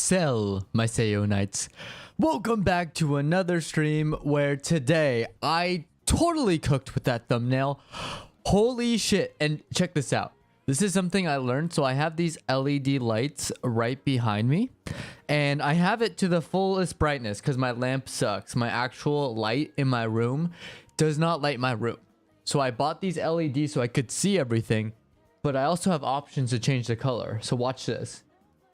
Sell, my Seyorias Knights. Welcome back to another stream where today I totally cooked with that thumbnail. Holy shit. And check this out. This is something I learned. So I have these LED lights right behind me. And I have it to the fullest brightness because my lamp sucks. My actual light in my room does not light my room. So I bought these LEDs so I could see everything. But I also have options to change the color. So watch this.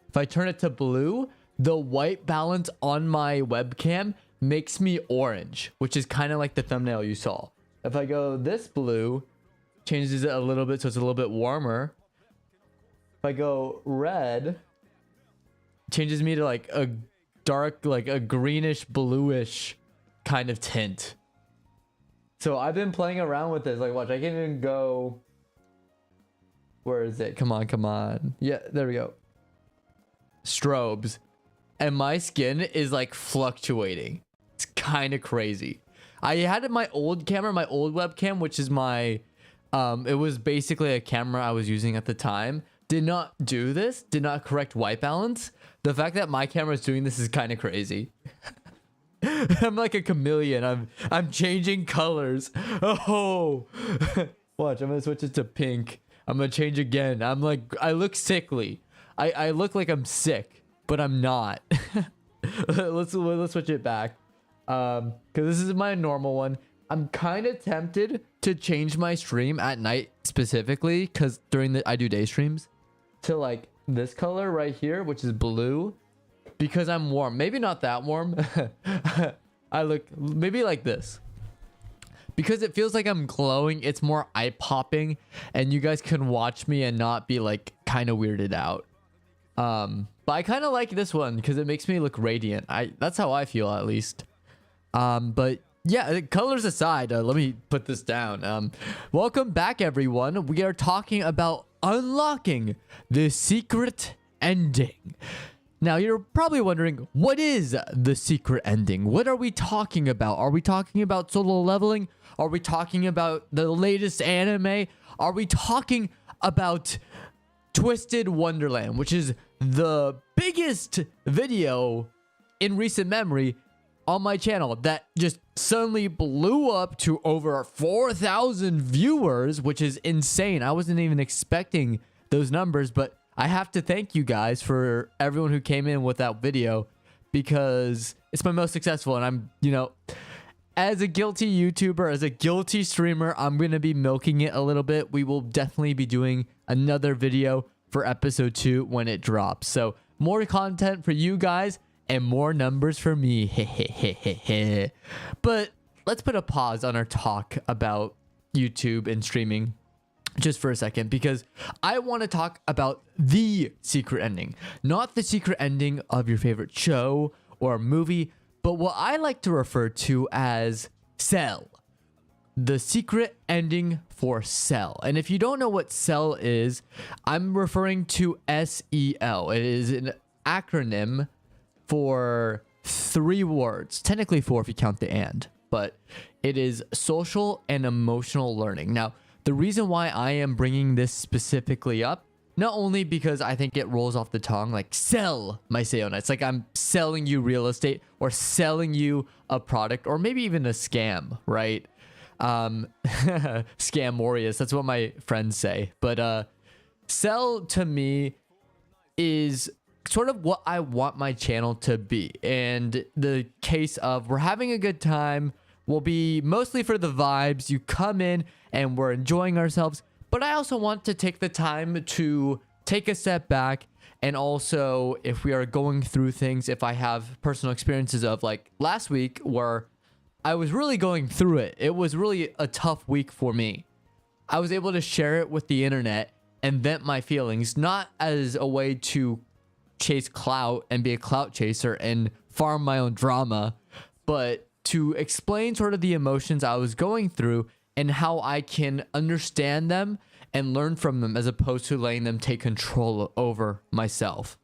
If I turn it to blue, the white balance on my webcam makes me orange, which is kind of like the thumbnail you saw. If I go this blue, changes it a little bit so it's a little bit warmer. If I go red, changes me to like a dark, like a greenish, bluish kind of tint. So I've been playing around with this. Like, watch, I can even go... Where is it? Come on, come on. Yeah, there we go. Strobes, and my skin is like fluctuating. It's kind of crazy. I had my old camera, my old webcam, which is my it was basically a camera I was using at the time, did not do this, did not correct white balance. The fact that my camera is doing this is kind of crazy. I'm like a chameleon. I'm changing colors. Oh. Watch, I'm gonna switch it to pink. I'm gonna change again. I'm like, I look sickly. I look like I'm sick, but I'm not. let's switch it back. Because this is my normal one. I'm kind of tempted to change my stream at night specifically, because I do day streams, to like this color right here, which is blue, because I'm warm. Maybe not that warm. I look maybe like this. Because it feels like I'm glowing, it's more eye-popping, and you guys can watch me and not be like kind of weirded out. But I kind of like this one because it makes me look radiant. That's how I feel, at least. But yeah, colors aside, let me put this down. Welcome back, everyone. We are talking about unlocking the secret ending. Now, you're probably wondering, what is the secret ending? What are we talking about? Are we talking about solo leveling? Are we talking about the latest anime? Are we talking about Twisted Wonderland, which is the biggest video in recent memory on my channel that just suddenly blew up to over 4,000 viewers, which is insane. I wasn't even expecting those numbers, but I have to thank you guys for everyone who came in with that video, because it's my most successful, and I'm, you know, as a guilty YouTuber, as a guilty streamer, I'm going to be milking it a little bit. We will definitely be doing another video for episode 2 when it drops. So more content for you guys and more numbers for me. But let's put a pause on our talk about YouTube and streaming just for a second, because I want to talk about the secret ending, not the secret ending of your favorite show or movie, but what I like to refer to as Cell. The secret ending for Cell. And if you don't know what Cell is, I'm referring to SEL. It is an acronym for 3 words. Technically 4 if you count the and. But it is social and emotional learning. Now, the reason why I am bringing this specifically up, not only because I think it rolls off the tongue, like sell my Seyorias. It's like I'm selling you real estate or selling you a product or maybe even a scam, right? Scamorious. That's what my friends say. But sell to me is sort of what I want my channel to be. And the case of we're having a good time will be mostly for the vibes. You come in and we're enjoying ourselves. But I also want to take the time to take a step back, and also if we are going through things, if I have personal experiences of like last week where I was really going through it. It was really a tough week for me. I was able to share it with the internet and vent my feelings, not as a way to chase clout and be a clout chaser and farm my own drama, but to explain sort of the emotions I was going through and how I can understand them and learn from them as opposed to letting them take control over myself.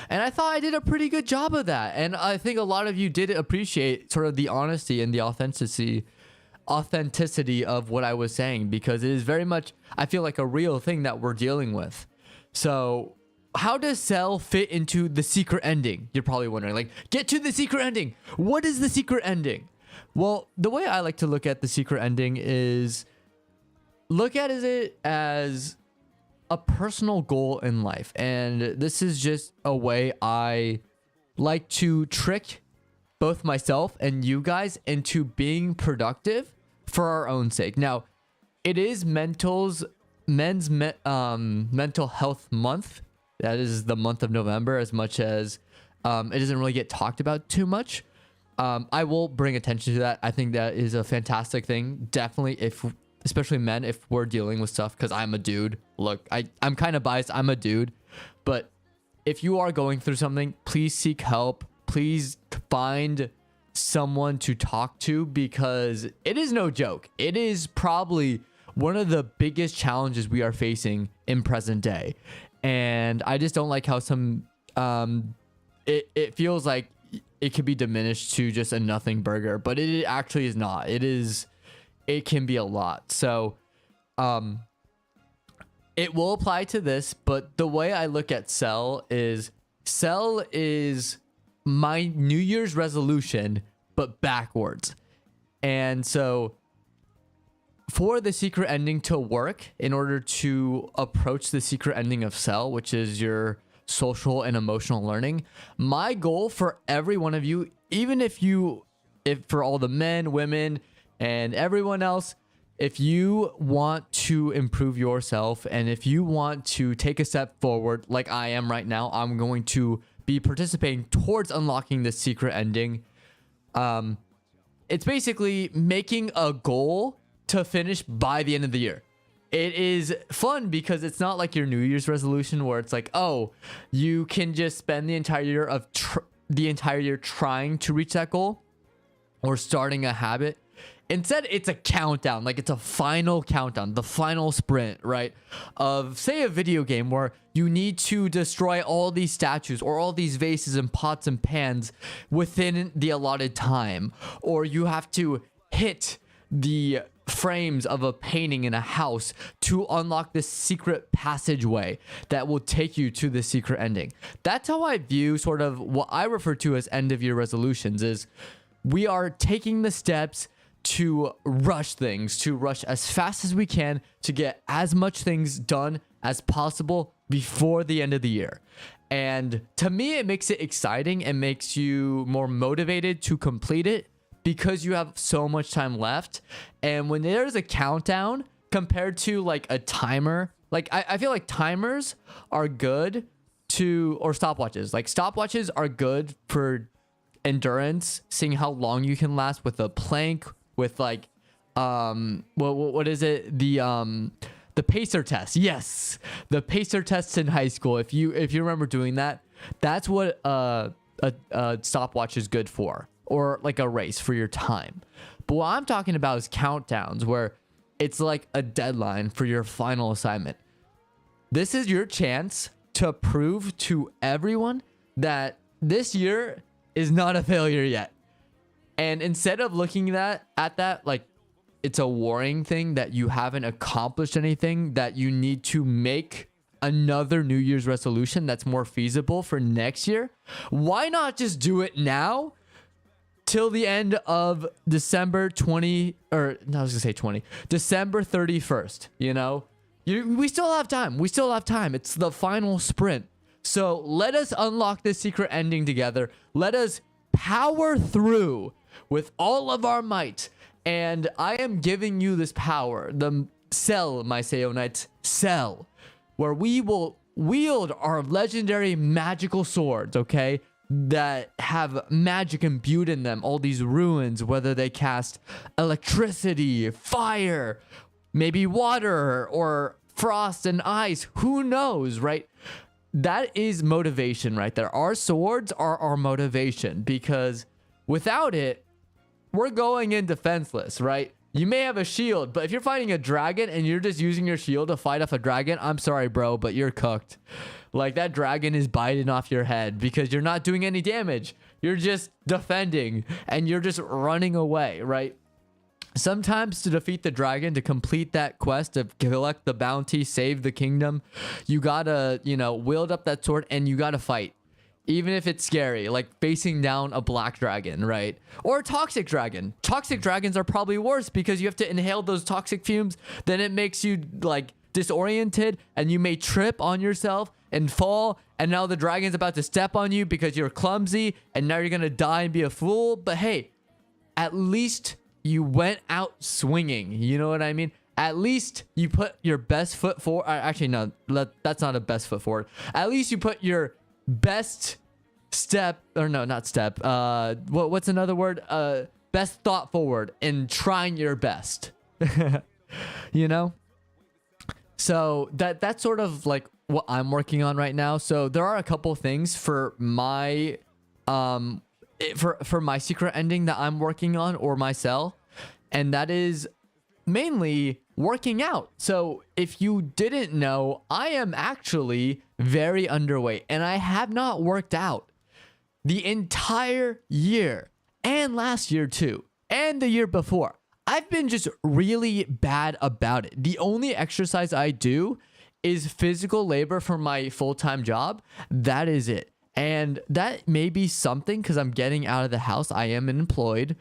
And I thought I did a pretty good job of that. And I think a lot of you did appreciate sort of the honesty and the authenticity of what I was saying, because it is very much, I feel like, a real thing that we're dealing with. So how does Cell fit into the secret ending? You're probably wondering, like, get to the secret ending. What is the secret ending? Well, the way I like to look at the secret ending is look at it as a personal goal in life. And this is just a way I like to trick both myself and you guys into being productive for our own sake. Now, it is men's mental health month. That is the month of November, as much as it doesn't really get talked about too much. I will bring attention to that. I think that is a fantastic thing. Definitely, especially men, if we're dealing with stuff, because I'm a dude. Look, I'm kind of biased. I'm a dude. But if you are going through something, please seek help. Please find someone to talk to, because it is no joke. It is probably one of the biggest challenges we are facing in present day. And I just don't like how it feels like it could be diminished to just a nothing burger, but it actually is not. It can be a lot. So it will apply to this, but the way I look at Cell is my New Year's resolution, but backwards. And so for the secret ending to work, in order to approach the secret ending of Cell, which is your social and emotional learning, my goal for every one of you, even if for all the men, women, and everyone else, if you want to improve yourself and if you want to take a step forward like I am right now, I'm going to be participating towards unlocking the secret ending. It's basically making a goal to finish by the end of the year. It is fun because it's not like your New Year's resolution where it's like, oh, you can just spend the entire year trying to reach that goal or starting a habit. Instead, it's a countdown, like it's a final countdown, the final sprint, right? Of, say, a video game where you need to destroy all these statues or all these vases and pots and pans within the allotted time. Or you have to hit the frames of a painting in a house to unlock this secret passageway that will take you to the secret ending. That's how I view sort of what I refer to as end of year resolutions, is we are taking the steps to rush things, to rush as fast as we can to get as much things done as possible before the end of the year. And to me, it makes it exciting and makes you more motivated to complete it because you have so much time left. And when there's a countdown compared to like a timer, like I feel like timers are good or stopwatches. Like stopwatches are good for endurance, seeing how long you can last with a plank, with like what is it, the pacer test. Yes, the pacer tests in high school. If you remember doing that, that's what a stopwatch is good for, or like a race for your time. But what I'm talking about is countdowns, where it's like a deadline for your final assignment. This is your chance to prove to everyone that this year is not a failure yet. And instead of looking at that like it's a worrying thing that you haven't accomplished anything, that you need to make another New Year's resolution that's more feasible for next year, why not just do it now till the end of December 31st, you know? We still have time. It's the final sprint. So let us unlock this secret ending together. Let us power through with all of our might. And I am giving you this power, the Cell, my Seyorias, Cell, where we will wield our legendary magical swords, okay, that have magic imbued in them, all these runes, whether they cast electricity, fire, maybe water, or frost and ice, who knows, right? That is motivation right there. Our swords are our motivation, because without it, we're going in defenseless, right? You may have a shield, but if you're fighting a dragon and you're just using your shield to fight off a dragon, I'm sorry, bro, but you're cooked. Like, that dragon is biting off your head because you're not doing any damage. You're just defending and you're just running away, right? Sometimes to defeat the dragon, to complete that quest, to collect the bounty, save the kingdom, you gotta, wield up that sword and you gotta fight. Even if it's scary, like facing down a black dragon, right? Or a toxic dragon. Toxic dragons are probably worse because you have to inhale those toxic fumes. Then it makes you like disoriented and you may trip on yourself and fall. And now the dragon's about to step on you because you're clumsy and now you're gonna die and be a fool. But hey, at least you went out swinging. You know what I mean? At least you put your best foot forward. Actually, no, that's not a best foot forward. At least you put your best step, or no, not step. What's another word? Best thought forward in trying your best. You know? So that's sort of like what I'm working on right now. So there are a couple things for my for my secret ending that I'm working on, or my cell, and that is mainly working out. So if you didn't know, I am actually very underweight and I have not worked out the entire year, and last year too, and the year before. I've been just really bad about it. The only exercise I do is physical labor for my full-time job. That is it. And that may be something because I'm getting out of the house. I am employed.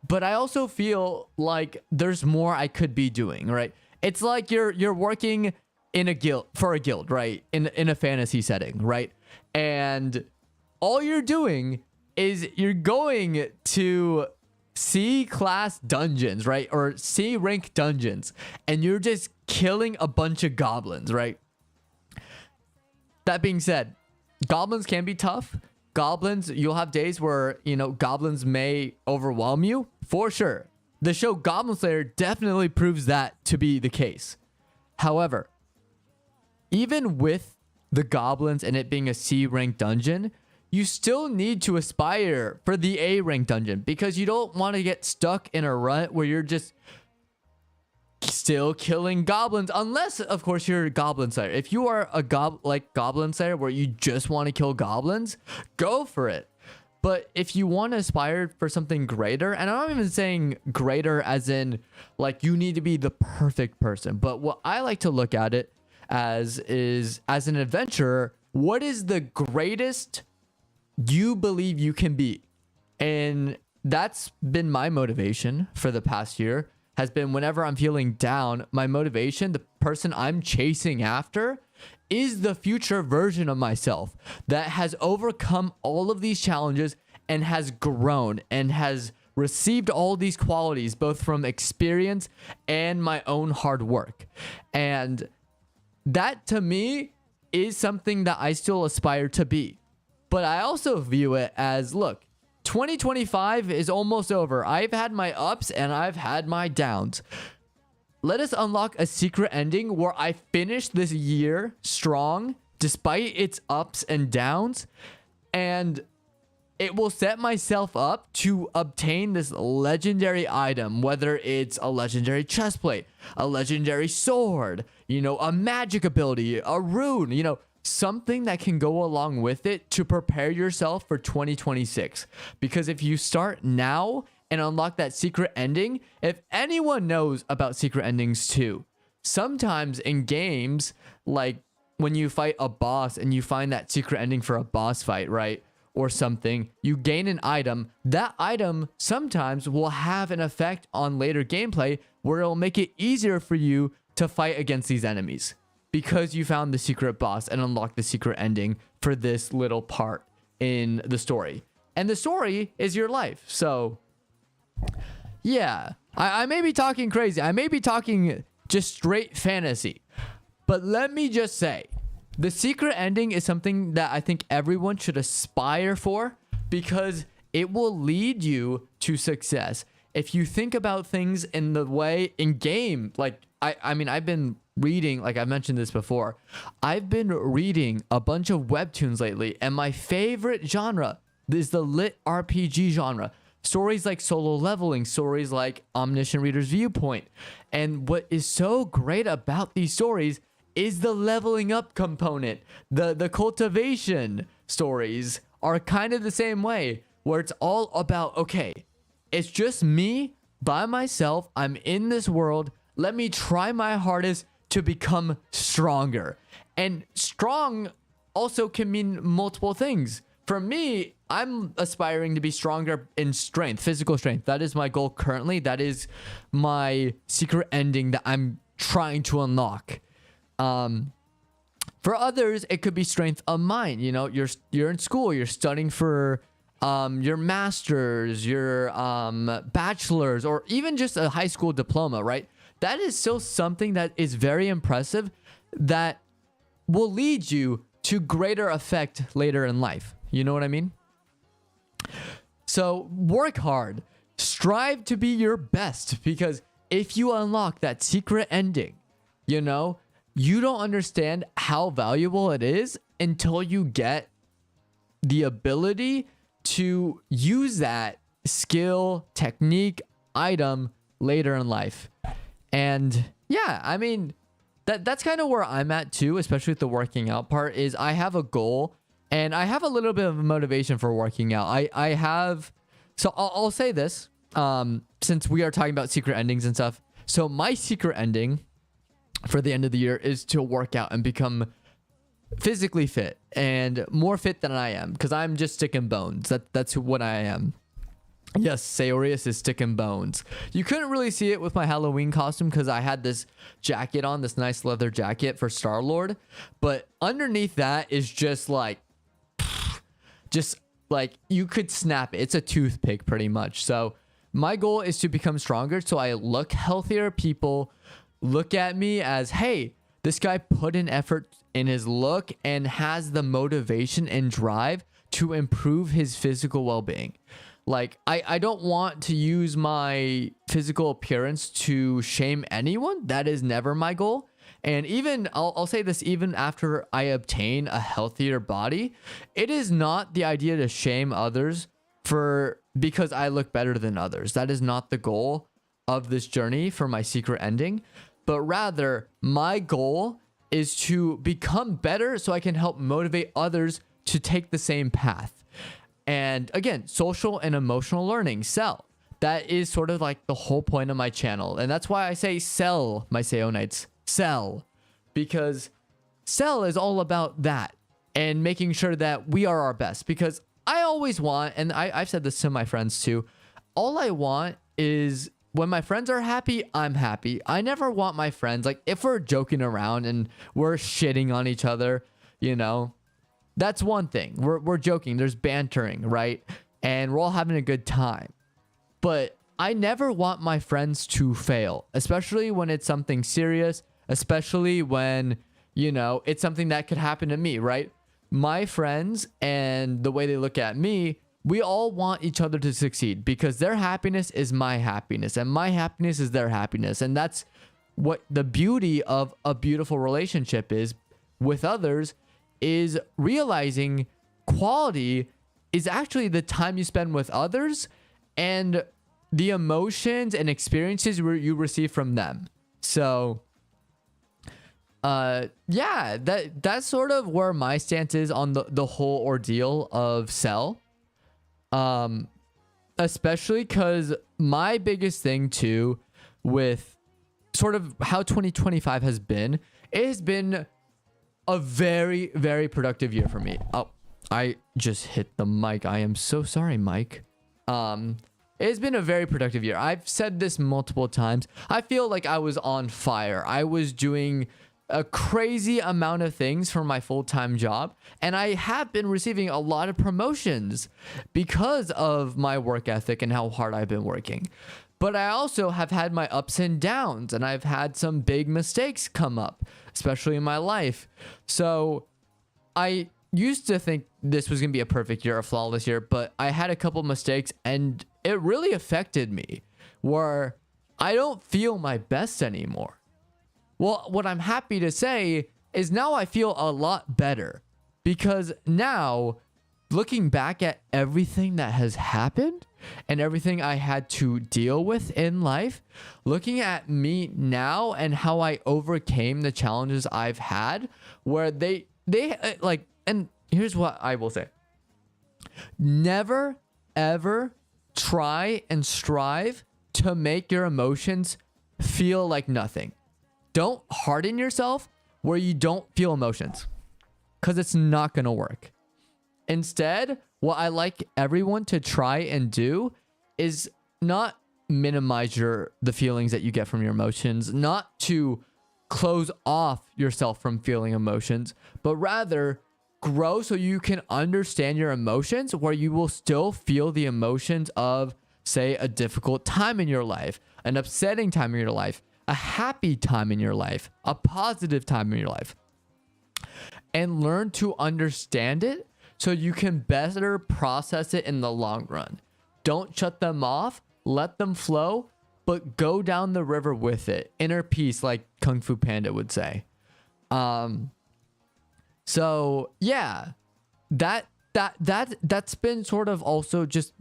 But I also feel like there's more I could be doing, right? It's like you're working in a guild, for a guild, right? In a fantasy setting, right? And all you're doing is you're going to C class dungeons, right? Or C rank dungeons. And you're just killing a bunch of goblins, right? That being said, goblins can be tough. Goblins, you'll have days where, goblins may overwhelm you, for sure. The show Goblin Slayer definitely proves that to be the case. However, even with the goblins and it being a C rank dungeon, you still need to aspire for the A rank dungeon because you don't want to get stuck in a rut where you're just still killing goblins, unless of course you're a goblin slayer. If you are a goblin slayer where you just want to kill goblins, go for it. But if you want to aspire for something greater, and I'm not even saying greater as in like you need to be the perfect person, but what I like to look at it as is, as an adventurer, what is the greatest you believe you can be? And that's been my motivation for the past year, has been whenever I'm feeling down, my motivation, the person I'm chasing after, is the future version of myself that has overcome all of these challenges and has grown and has received all these qualities, both from experience and my own hard work. And that to me is something that I still aspire to be. But I also view it as, look, 2025 is almost over. I've had my ups and I've had my downs. Let us unlock a secret ending where I finish this year strong despite its ups and downs, and it will set myself up to obtain this legendary item, whether it's a legendary chestplate, a legendary sword, a magic ability, a rune, something that can go along with it to prepare yourself for 2026. Because if you start now and unlock that secret ending, if anyone knows about secret endings too, sometimes in games, like when you fight a boss and you find that secret ending for a boss fight, right? Or something, you gain an item. That item sometimes will have an effect on later gameplay where it'll make it easier for you to fight against these enemies, because you found the secret boss and unlocked the secret ending for this little part in the story. And the story is your life. So, yeah, I may be talking crazy. I may be talking just straight fantasy. But let me just say, the secret ending is something that I think everyone should aspire for, because it will lead you to success. If you think about things in the way in game, like, I mean, I've been reading, like I mentioned this before, I've been reading a bunch of webtoons lately, and my favorite genre is the lit RPG genre. Stories like Solo Leveling, stories like Omniscient Reader's Viewpoint. And what is so great about these stories is the leveling up component. The cultivation stories are kind of the same way, where it's all about, okay, it's just me by myself. I'm in this world. Let me try my hardest to become stronger. And strong also can mean multiple things. For me, I'm aspiring to be stronger in strength, physical strength. That is my goal currently. That is my secret ending that I'm trying to unlock. For others, it could be strength of mind. You know, you're in school, you're studying for your master's, your bachelor's, or even just a high school diploma, right? That is still something that is very impressive that will lead you to greater effect later in life. You know what I mean? So work hard, strive to be your best, because if you unlock that secret ending, you know, you don't understand how valuable it is until you get the ability to use that skill, technique, item later in life. And yeah, I mean, that's kind of where I'm at too, especially with the working out part. Is I have a goal and I have a little bit of motivation for working out. I have, so I'll say this, since we are talking about secret endings and stuff. So my secret ending for the end of the year is to work out and become physically fit and more fit than I am, because I'm just stick and bones. That's what I am. Yes, Seyorias is stick and bones. You couldn't really see it with my Halloween costume because I had this jacket on, this nice leather jacket for Star-Lord. But underneath that is just like you could snap it. It's a toothpick pretty much. So my goal is to become stronger so I look healthier. People look at me as, hey, this guy put in effort in his look and has the motivation and drive to improve his physical well-being. Like, I don't want to use my physical appearance to shame anyone. That is never my goal. And even, I'll say this, even after I obtain a healthier body, it is not the idea to shame others because I look better than others. That is not the goal of this journey for my secret ending. But rather, my goal is to become better so I can help motivate others to take the same path. And again, social and emotional learning, sell. That is sort of like the whole point of my channel. And that's why I say sell, my Seyonites. Sell. Because sell is all about that. And making sure that we are our best. Because I always want, and I've said this to my friends too, all I want is when my friends are happy, I'm happy. I never want my friends, like if we're joking around and we're shitting on each other, you know, that's one thing. We're joking. There's bantering, right? And we're all having a good time. But I never want my friends to fail, especially when it's something serious, especially when, you know, it's something that could happen to me, right? My friends and the way they look at me, we all want each other to succeed because their happiness is my happiness and my happiness is their happiness. And that's what the beauty of a beautiful relationship is with others, is realizing quality is actually the time you spend with others and the emotions and experiences you receive from them. So yeah, that's sort of where my stance is on the whole ordeal of sell. Especially because my biggest thing too with sort of how 2025 has been, it has been a very, very productive year for me. Oh, I just hit the mic. I am so sorry, Mike. It's been a very productive year. I've said this multiple times. I feel like I was on fire. I was doing a crazy amount of things for my full-time job, and I have been receiving a lot of promotions because of my work ethic and how hard I've been working. But I also have had my ups and downs, and I've had some big mistakes come up, especially in my life. So I used to think this was going to be a perfect year, a flawless year, but I had a couple mistakes and it really affected me where I don't feel my best anymore. Well, what I'm happy to say is now I feel a lot better because now looking back at everything that has happened and everything I had to deal with in life, looking at me now and how I overcame the challenges I've had where they like, and here's what I will say. Never, ever try and strive to make your emotions feel like nothing. Don't harden yourself where you don't feel emotions, because it's not going to work. Instead, what I like everyone to try and do is not minimize the feelings that you get from your emotions, not to close off yourself from feeling emotions, but rather grow so you can understand your emotions, where you will still feel the emotions of, say, a difficult time in your life, an upsetting time in your life, a happy time in your life, a positive time in your life, and learn to understand it so you can better process it in the long run. Don't shut them off, let them flow, but go down the river with it. Inner peace, like Kung Fu Panda would say. So yeah, that's been sort of also just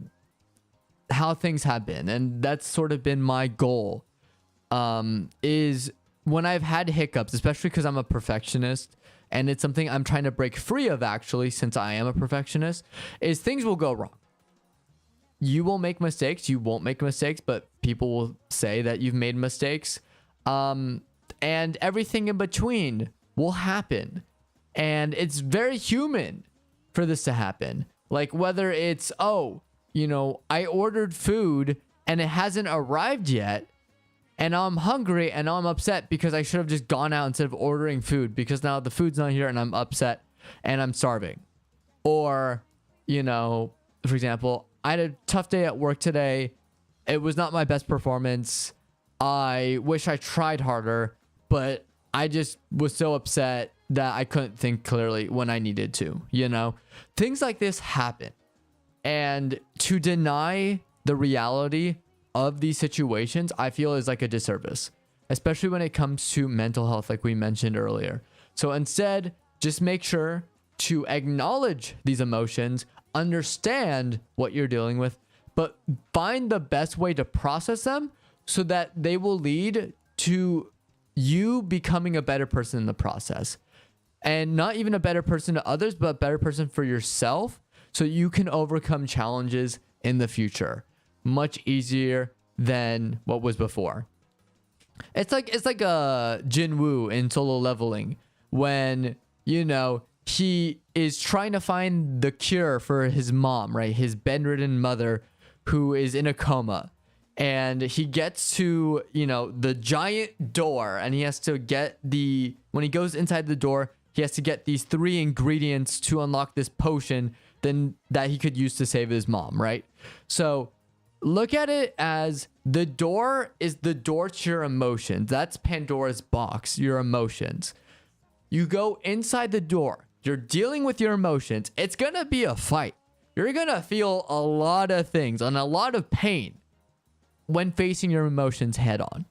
how things have been, and that's sort of been my goal. Is when I've had hiccups, especially because I'm a perfectionist, and it's something I'm trying to break free of, actually, since I am a perfectionist, is things will go wrong. You will make mistakes, you won't make mistakes, but people will say that you've made mistakes. And everything in between will happen. And it's very human for this to happen. Like, whether it's, oh, you know, I ordered food and it hasn't arrived yet, and I'm hungry and I'm upset because I should have just gone out instead of ordering food, because now the food's not here and I'm upset and I'm starving. Or, you know, for example, I had a tough day at work today. It was not my best performance. I wish I tried harder, but I just was so upset that I couldn't think clearly when I needed to, you know? Things like this happen. And to deny the reality of these situations, I feel, is like a disservice, especially when it comes to mental health, like we mentioned earlier. So instead, just make sure to acknowledge these emotions, understand what you're dealing with, but find the best way to process them so that they will lead to you becoming a better person in the process. And not even a better person to others, but a better person for yourself, so you can overcome challenges in the future much easier than what was before. It's like Jinwoo in Solo Leveling, when, you know, he is trying to find the cure for his mom, right? His bedridden mother who is in a coma. And he gets to, you know, the giant door, and he has to get when he goes inside the door, he has to get these 3 ingredients to unlock this potion then that he could use to save his mom, right? So look at it as the door is the door to your emotions. That's Pandora's box, your emotions. You go inside the door. You're dealing with your emotions. It's going to be a fight. You're going to feel a lot of things and a lot of pain when facing your emotions head on.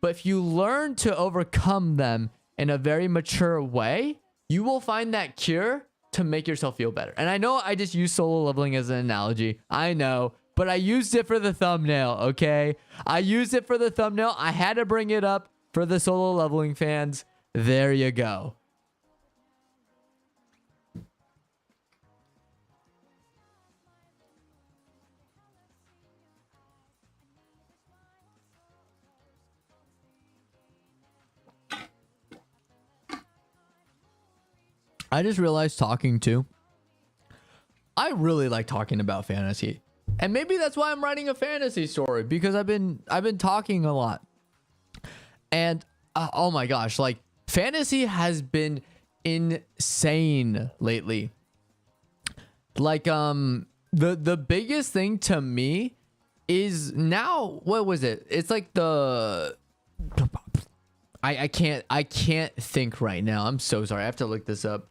But if you learn to overcome them in a very mature way, you will find that cure to make yourself feel better. And I know I just used Solo Leveling as an analogy. I know, but I used it for the thumbnail, okay? I used it for the thumbnail. I had to bring it up for the Solo Leveling fans. There you go. I just realized talking too. I really like talking about fantasy. And maybe that's why I'm writing a fantasy story, because I've been talking a lot. And oh my gosh, like fantasy has been insane lately. Like the biggest thing to me is now, what was it? It's like I can't think right now. I'm so sorry. I have to look this up.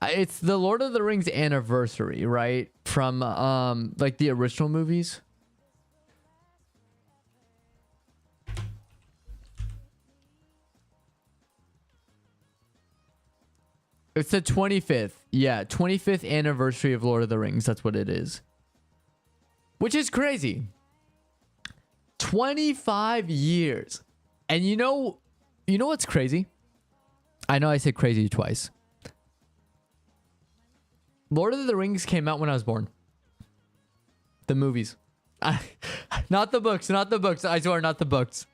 It's the Lord of the Rings anniversary, right? From like the original movies. It's the 25th. Yeah, 25th anniversary of Lord of the Rings. That's what it is. Which is crazy. 25 years. And you know what's crazy? I know I said crazy twice. Lord of the Rings came out when I was born. The movies. Not the books. Not the books. I swear, not the books.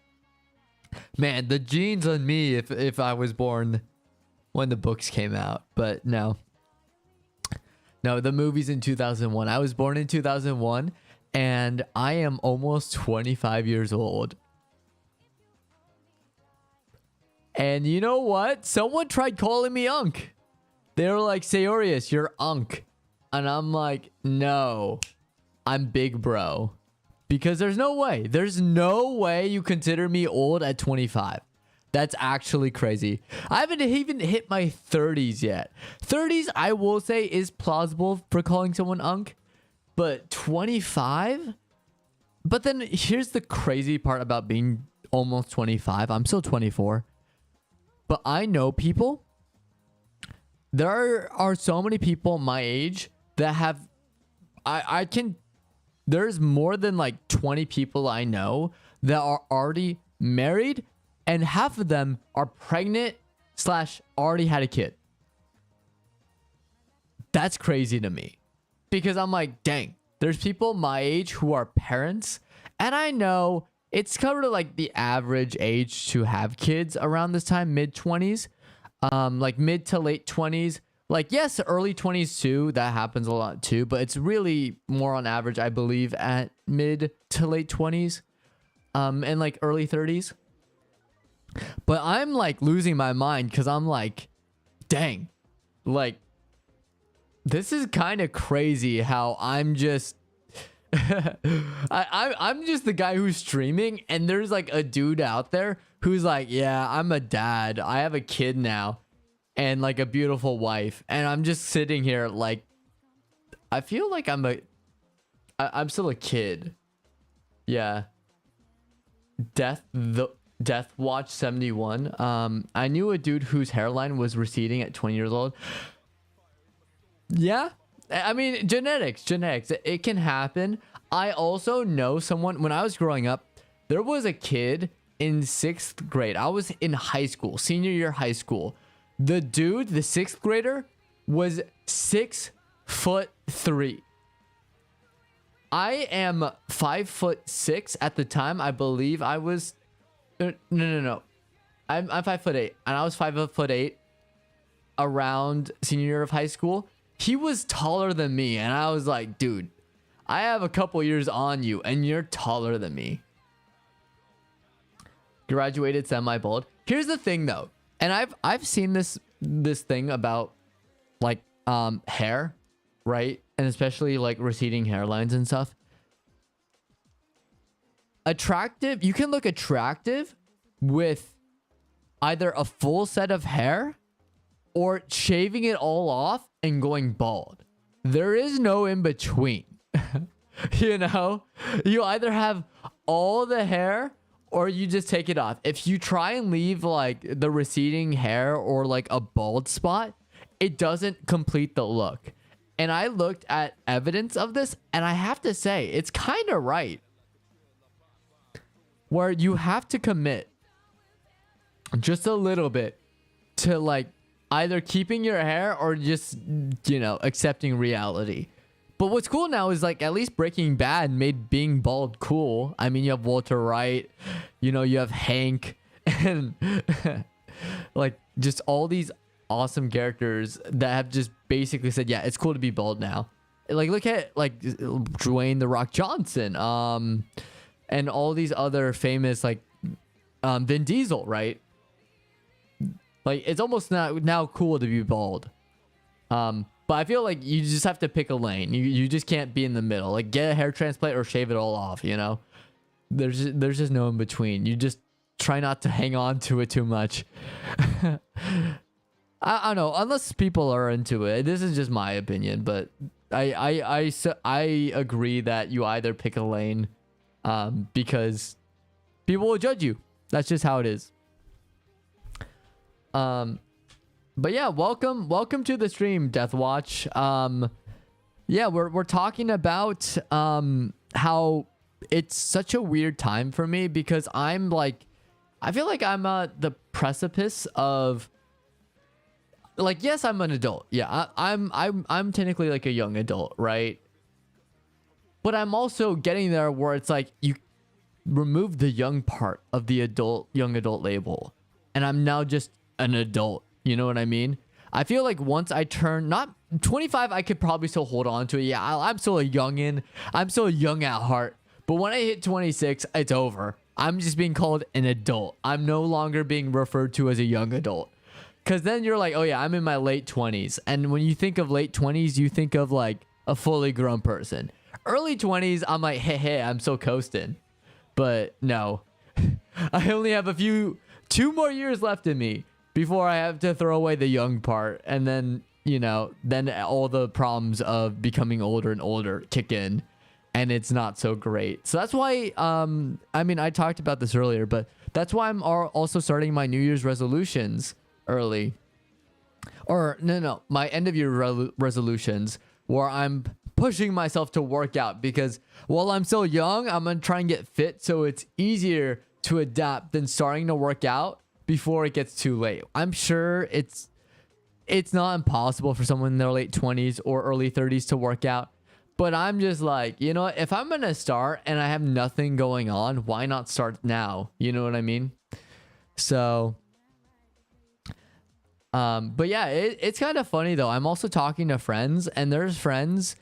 Man, the genes on me if I was born when the books came out. But no. No, the movies in 2001. I was born in 2001 and I am almost 25 years old. And you know what? Someone tried calling me Unk. They were like, Seyorias, you're Unk. And I'm like, no, I'm big bro. Because there's no way. There's no way you consider me old at 25. That's actually crazy. I haven't even hit my 30s yet. 30s, I will say, is plausible for calling someone Unk. But 25? But then here's the crazy part about being almost 25. I'm still 24. But I know people. There are so many people my age that have... I can... There's more than like 20 people I know that are already married, and half of them are pregnant / already had a kid. That's crazy to me, because I'm like, dang, there's people my age who are parents, and I know it's covered like the average age to have kids around this time, mid-20s, like mid to late 20s. Like, yes, early 20s too. That happens a lot too. But it's really more on average, I believe, at mid to late 20s. And like early 30s. But I'm like losing my mind because I'm like, dang. Like, this is kind of crazy how I'm just... I'm just the guy who's streaming. And there's like a dude out there who's like, yeah, I'm a dad. I have a kid now. And like a beautiful wife, and I'm just sitting here like, I feel like I'm still a kid. Yeah. Death Watch 71. I knew a dude whose hairline was receding at 20 years old. Yeah, I mean, genetics. It can happen. I also know someone. When I was growing up, there was a kid in 6th grade. I was in high school, senior year high school. The dude, the 6th grader, was 6'3". I am 5'6" at the time. I believe I was. No. I'm 5'8", and I was 5'8" around senior year of high school. He was taller than me, and I was like, dude, I have a couple years on you, and you're taller than me. Graduated semi-bald. Here's the thing, though. And I've seen this thing about like hair, right? And especially like receding hairlines and stuff. Attractive, you can look attractive with either a full set of hair or shaving it all off and going bald. There is no in between. You know, you either have all the hair or you just take it off. If you try and leave like the receding hair or like a bald spot, it doesn't complete the look. And I looked at evidence of this, and I have to say, it's kind of right. Where you have to commit just a little bit to like either keeping your hair or just, you know, accepting reality. But what's cool now is like at least Breaking Bad made being bald cool. I mean, you have Walter White, you know, you have Hank, and like just all these awesome characters that have just basically said, yeah, it's cool to be bald now. Like look at like Dwayne The Rock Johnson, and all these other famous like Vin Diesel, right? Like it's almost now cool to be bald. But I feel like you just have to pick a lane. You just can't be in the middle. Like get a hair transplant or shave it all off, you know? There's just no in between. You just try not to hang on to it too much. I don't know, unless people are into it. This is just my opinion, but I agree that you either pick a lane because people will judge you. That's just how it is. But yeah, welcome to the stream, Deathwatch. Yeah, we're talking about how it's such a weird time for me because I'm like, I feel like I'm at the precipice of like, yes, I'm an adult. Yeah, I'm technically like a young adult, right? but I'm also getting there where it's like you remove the young part of the young adult label, and I'm now just an adult. You know what I mean? I feel like once I turn not 25, I could probably still hold on to it. Yeah, I'm still a youngin. I'm still young at heart. But when I hit 26, it's over. I'm just being called an adult. I'm no longer being referred to as a young adult. Because then you're like, oh yeah, I'm in my late 20s. And when you think of late 20s, you think of like a fully grown person. Early 20s, I'm like, hey, I'm still coasting. But no, I only have 2 more years left in me before I have to throw away the young part. And then, you know, then all the problems of becoming older and older kick in. And it's not so great. So that's why, I mean, I talked about this earlier, but that's why I'm also starting my New Year's resolutions early. Or no, my end of year resolutions, where I'm pushing myself to work out, because while I'm still young, I'm going to try and get fit so it's easier to adapt than starting to work out before it gets too late. I'm sure it's not impossible for someone in their late 20s or early 30s to work out. But I'm just like, you know, if I'm going to start and I have nothing going on, why not start now? You know what I mean? So, but yeah, it's kind of funny though. I'm also talking to friends, and there's friends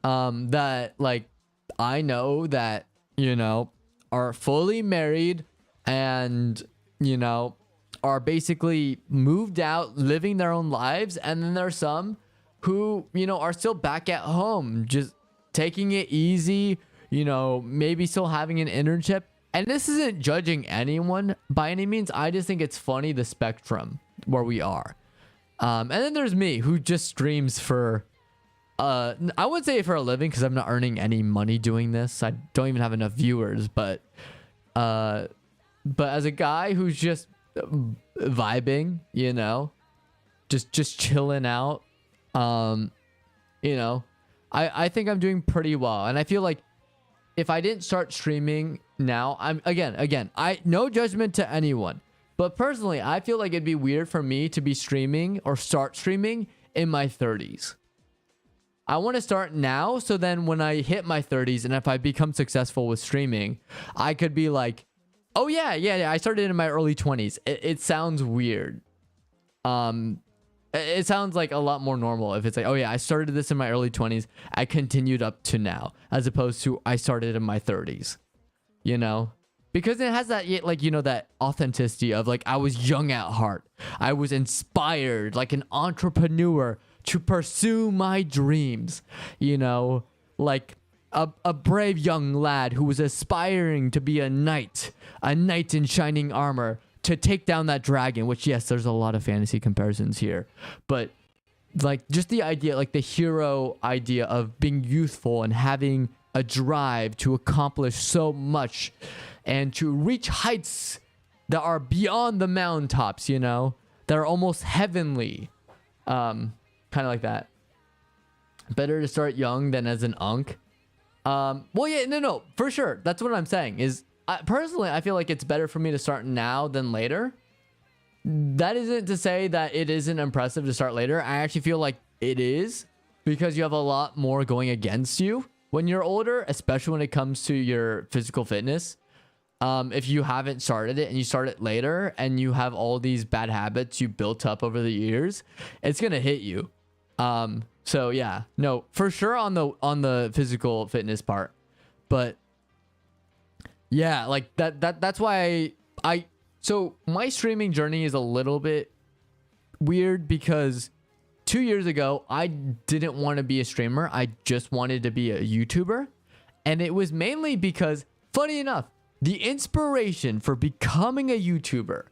that like I know that, you know, are fully married and, you know, are basically moved out, living their own lives. And then there's some who, you know, are still back at home, just taking it easy, you know, maybe still having an internship. And this isn't judging anyone by any means. I just think it's funny, the spectrum where we are. And then there's me, who just streams for, I wouldn't say for a living, because I'm not earning any money doing this. I don't even have enough viewers, but as a guy who's just vibing, you know, just chilling out, you know, I think I'm doing pretty well. And I feel like if I didn't start streaming now, I'm again, I no judgment to anyone, but personally, I feel like it'd be weird for me to be streaming or start streaming in my 30s. I want to start now, so then when I hit my 30s and if I become successful with streaming, I could be like, oh yeah, I started in my early 20s. It sounds weird. It sounds like a lot more normal if it's like, oh yeah, I started this in my early 20s. I continued up to now, as opposed to I started in my 30s, you know, because it has that, like, you know, that authenticity of like, I was young at heart. I was inspired like an entrepreneur to pursue my dreams, you know, like a brave young lad who was aspiring to be a knight in shining armor, to take down that dragon, which, yes, there's a lot of fantasy comparisons here, but like just the idea, like the hero idea of being youthful and having a drive to accomplish so much and to reach heights that are beyond the mountaintops, you know, that are almost heavenly, kind of like that. Better to start young than as an unk. Well, yeah, no, for sure. That's what I'm saying is, personally, I feel like it's better for me to start now than later. That isn't to say that it isn't impressive to start later. I actually feel like it is, because you have a lot more going against you when you're older, especially when it comes to your physical fitness. If you haven't started it and you start it later and you have all these bad habits you built up over the years, it's going to hit you. So yeah, no, for sure on the physical fitness part, but yeah, like that's why so my streaming journey is a little bit weird, because 2 years ago, I didn't want to be a streamer. I just wanted to be a YouTuber. And it was mainly because, funny enough, the inspiration for becoming a YouTuber,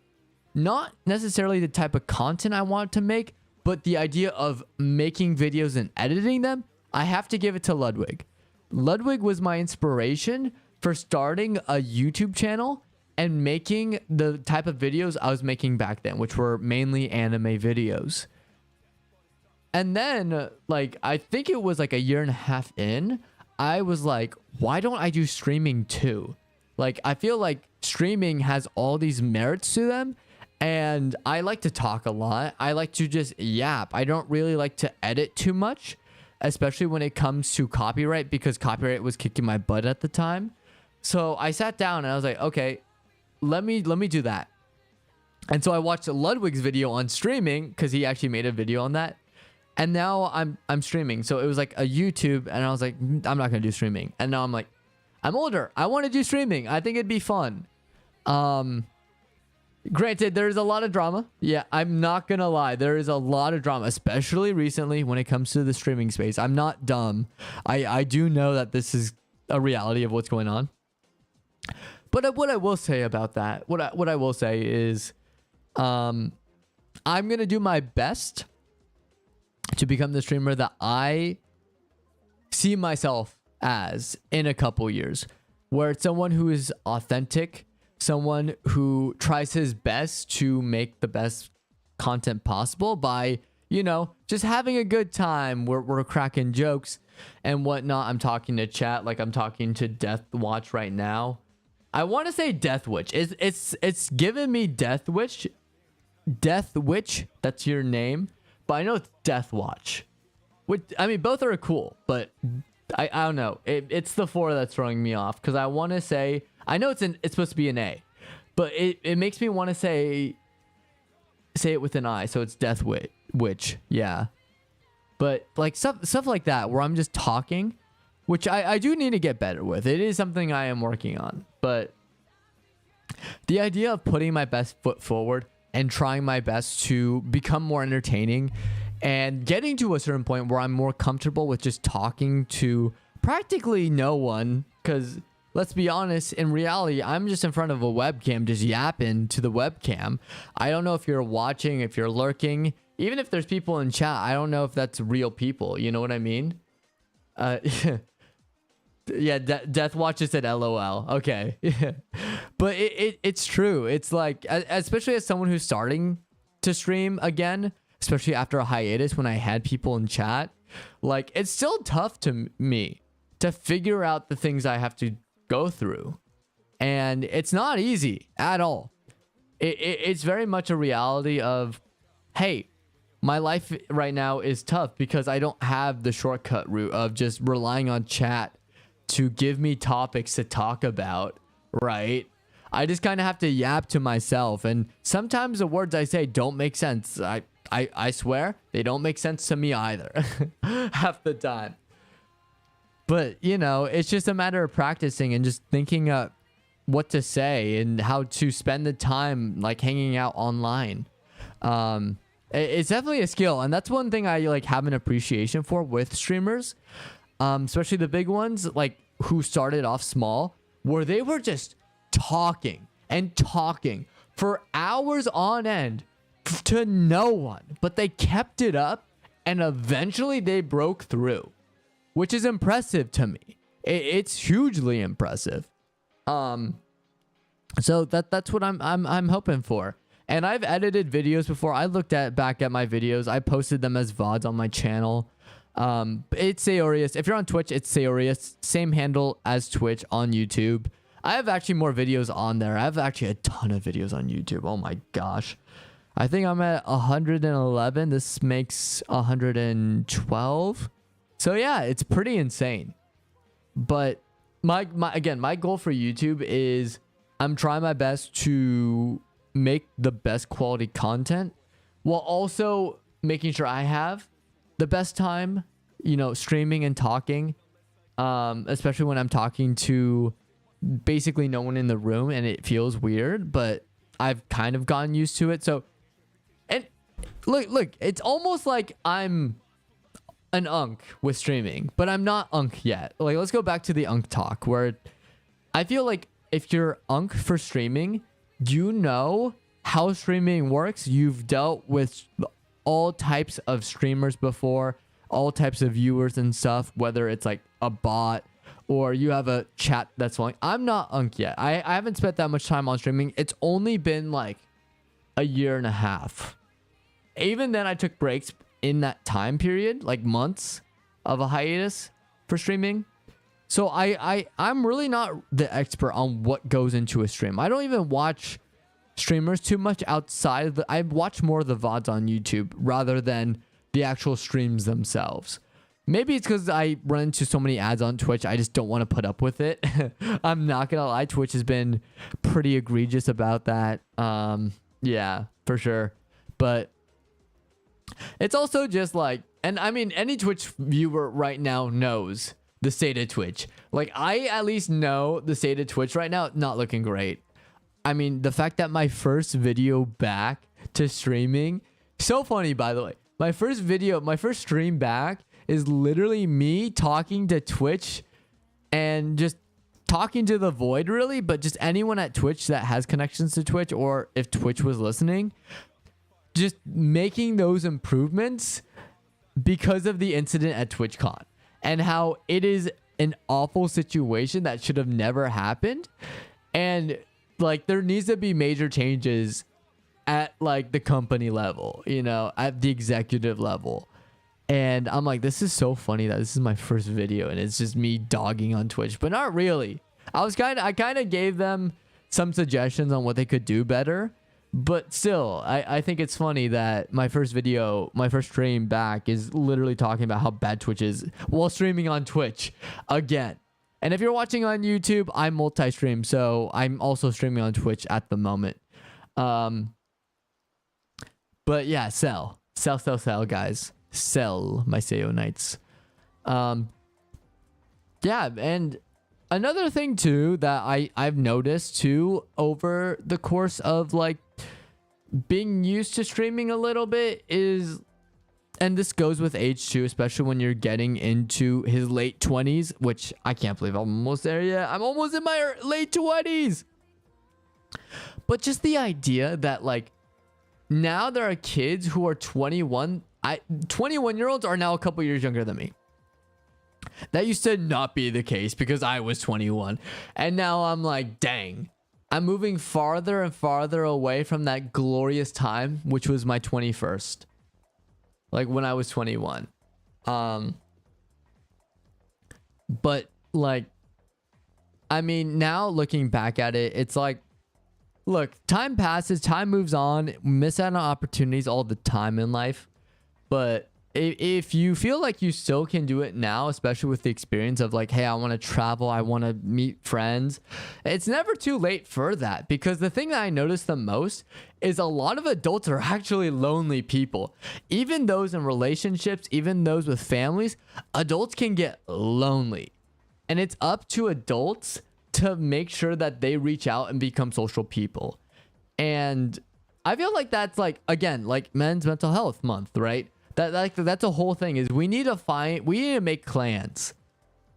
not necessarily the type of content I want to make, but the idea of making videos and editing them, I have to give it to Ludwig. Ludwig was my inspiration for starting a YouTube channel and making the type of videos I was making back then, which were mainly anime videos. And then, like, I think it was like a year and a half in, I was like, why don't I do streaming too? Like, I feel like streaming has all these merits to them, and I like to talk a lot. I like to just yap. I don't really like to edit too much. especially when it comes to copyright, because copyright was kicking my butt at the time. So I sat down and I was like, okay, let me do that. And so I watched Ludwig's video on streaming, because he actually made a video on that. And now I'm streaming. So it was like a YouTube, and I was like, I'm not gonna do streaming. And now I'm like, I'm older, I want to do streaming. I think it'd be fun. Granted, there's a lot of drama. Yeah, I'm not gonna lie, there is a lot of drama, especially recently when it comes to the streaming space. I'm not dumb. I do know that this is a reality of what's going on. But what I will say about that, what I will say is, I'm gonna do my best to become the streamer that I see myself as in a couple years, where it's someone who is authentic, someone who tries his best to make the best content possible by, you know, just having a good time. We're cracking jokes and whatnot. I'm talking to chat like I'm talking to Death Watch right now. I want to say Death Witch. It's giving me Death Witch. Death Witch, that's your name. But I know it's Death Watch. Which, I mean, both are cool, but I don't know. It's the 4 that's throwing me off, because I want to say, I know it's supposed to be an A, but it makes me want to say it with an I, so it's Death Witch. Yeah. But like stuff like that, where I'm just talking, which I do need to get better with. It is something I am working on. But the idea of putting my best foot forward and trying my best to become more entertaining and getting to a certain point where I'm more comfortable with just talking to practically no one, because let's be honest, in reality, I'm just in front of a webcam just yapping to the webcam. I don't know if you're watching, if you're lurking, even if there's people in chat, I don't know if that's real people. You know what I mean? Yeah, Death Watch just said LOL. Okay. But it's true. It's like, especially as someone who's starting to stream again, especially after a hiatus when I had people in chat, like, it's still tough to me to figure out the things I have to go through. And it's not easy at all. It's very much a reality of, hey, my life right now is tough because I don't have the shortcut route of just relying on chat to give me topics to talk about, right? I just kind of have to yap to myself, and sometimes the words I say don't make sense. I swear they don't make sense to me either half the time. But, you know, it's just a matter of practicing and just thinking up what to say and how to spend the time, like, hanging out online. It's definitely a skill, and that's one thing I like have an appreciation for with streamers, especially the big ones, like, who started off small, where they were just talking and talking for hours on end to no one, but they kept it up, and eventually they broke through, which is impressive to me. It's hugely impressive. So that's what I'm hoping for. And I've edited videos before. I looked back at my videos. I posted them as VODs on my channel. It's Seyorias. If you're on Twitch, it's Seyorias. Same handle as Twitch on YouTube. I have actually more videos on there. I have actually a ton of videos on YouTube. Oh my gosh. I think I'm at 111. This makes 112. So yeah, it's pretty insane. But my goal for YouTube is I'm trying my best to make the best quality content while also making sure I have the best time, you know, streaming and talking, especially when I'm talking to basically no one in the room and it feels weird, but I've kind of gotten used to it. So, and look, it's almost like I'm an unk with streaming, but I'm not unk yet. Like, let's go back to the unk talk, where I feel like if you're unk for streaming, you know how streaming works. You've dealt with all types of streamers before, all types of viewers and stuff, whether it's like a bot or you have a chat that's long. I'm not unk yet. I haven't spent that much time on streaming. It's only been like a year and a half. Even then, I took breaks in that time period, like months of a hiatus for streaming. So I'm really not the expert on what goes into a stream. I don't even watch streamers too much outside of I watch more of the VODs on YouTube rather than the actual streams themselves. Maybe it's because I run into so many ads on Twitch. I just don't want to put up with it. I'm not going to lie. Twitch has been pretty egregious about that. Yeah, for sure. But it's also just like, and I mean, any Twitch viewer right now knows the state of Twitch. Like, I at least know the state of Twitch right now, not looking great. I mean, the fact that my first video back to streaming, so funny, by the way. My first stream back is literally me talking to Twitch and just talking to the void, really, but just anyone at Twitch that has connections to Twitch, or if Twitch was listening, just making those improvements because of the incident at TwitchCon and how it is an awful situation that should have never happened. And like, there needs to be major changes at like the company level, you know, at the executive level. And I'm like, this is so funny that this is my first video and it's just me dogging on Twitch, but not really. I kind of gave them some suggestions on what they could do better, but still, I think it's funny that my first stream back is literally talking about how bad Twitch is while streaming on Twitch again. And if you're watching on YouTube, I multi-stream, so I'm also streaming on Twitch at the moment. But yeah, sell, guys. Sell my Seyorias. Yeah, and another thing too that I've noticed too over the course of like being used to streaming a little bit is, and this goes with age too, especially when you're getting into his late 20s, which I can't believe I'm almost there yet. I'm almost in my late 20s. But just the idea that like now there are kids who are 21. 21-year-olds are now a couple years younger than me. That used to not be the case because I was 21. And now I'm like, dang, I'm moving farther and farther away from that glorious time, which was my 21st. Like when I was 21. But like, I mean, now looking back at it, it's like, look, time passes, time moves on, miss out on opportunities all the time in life. But if you feel like you still can do it now, especially with the experience of like, hey, I want to travel, I want to meet friends, it's never too late for that. Because the thing that I noticed the most is a lot of adults are actually lonely people. Even those in relationships, even those with families, adults can get lonely. And it's up to adults to make sure that they reach out and become social people. And I feel like that's like, again, like Men's Mental Health Month, right? That's a whole thing is we need to make clans.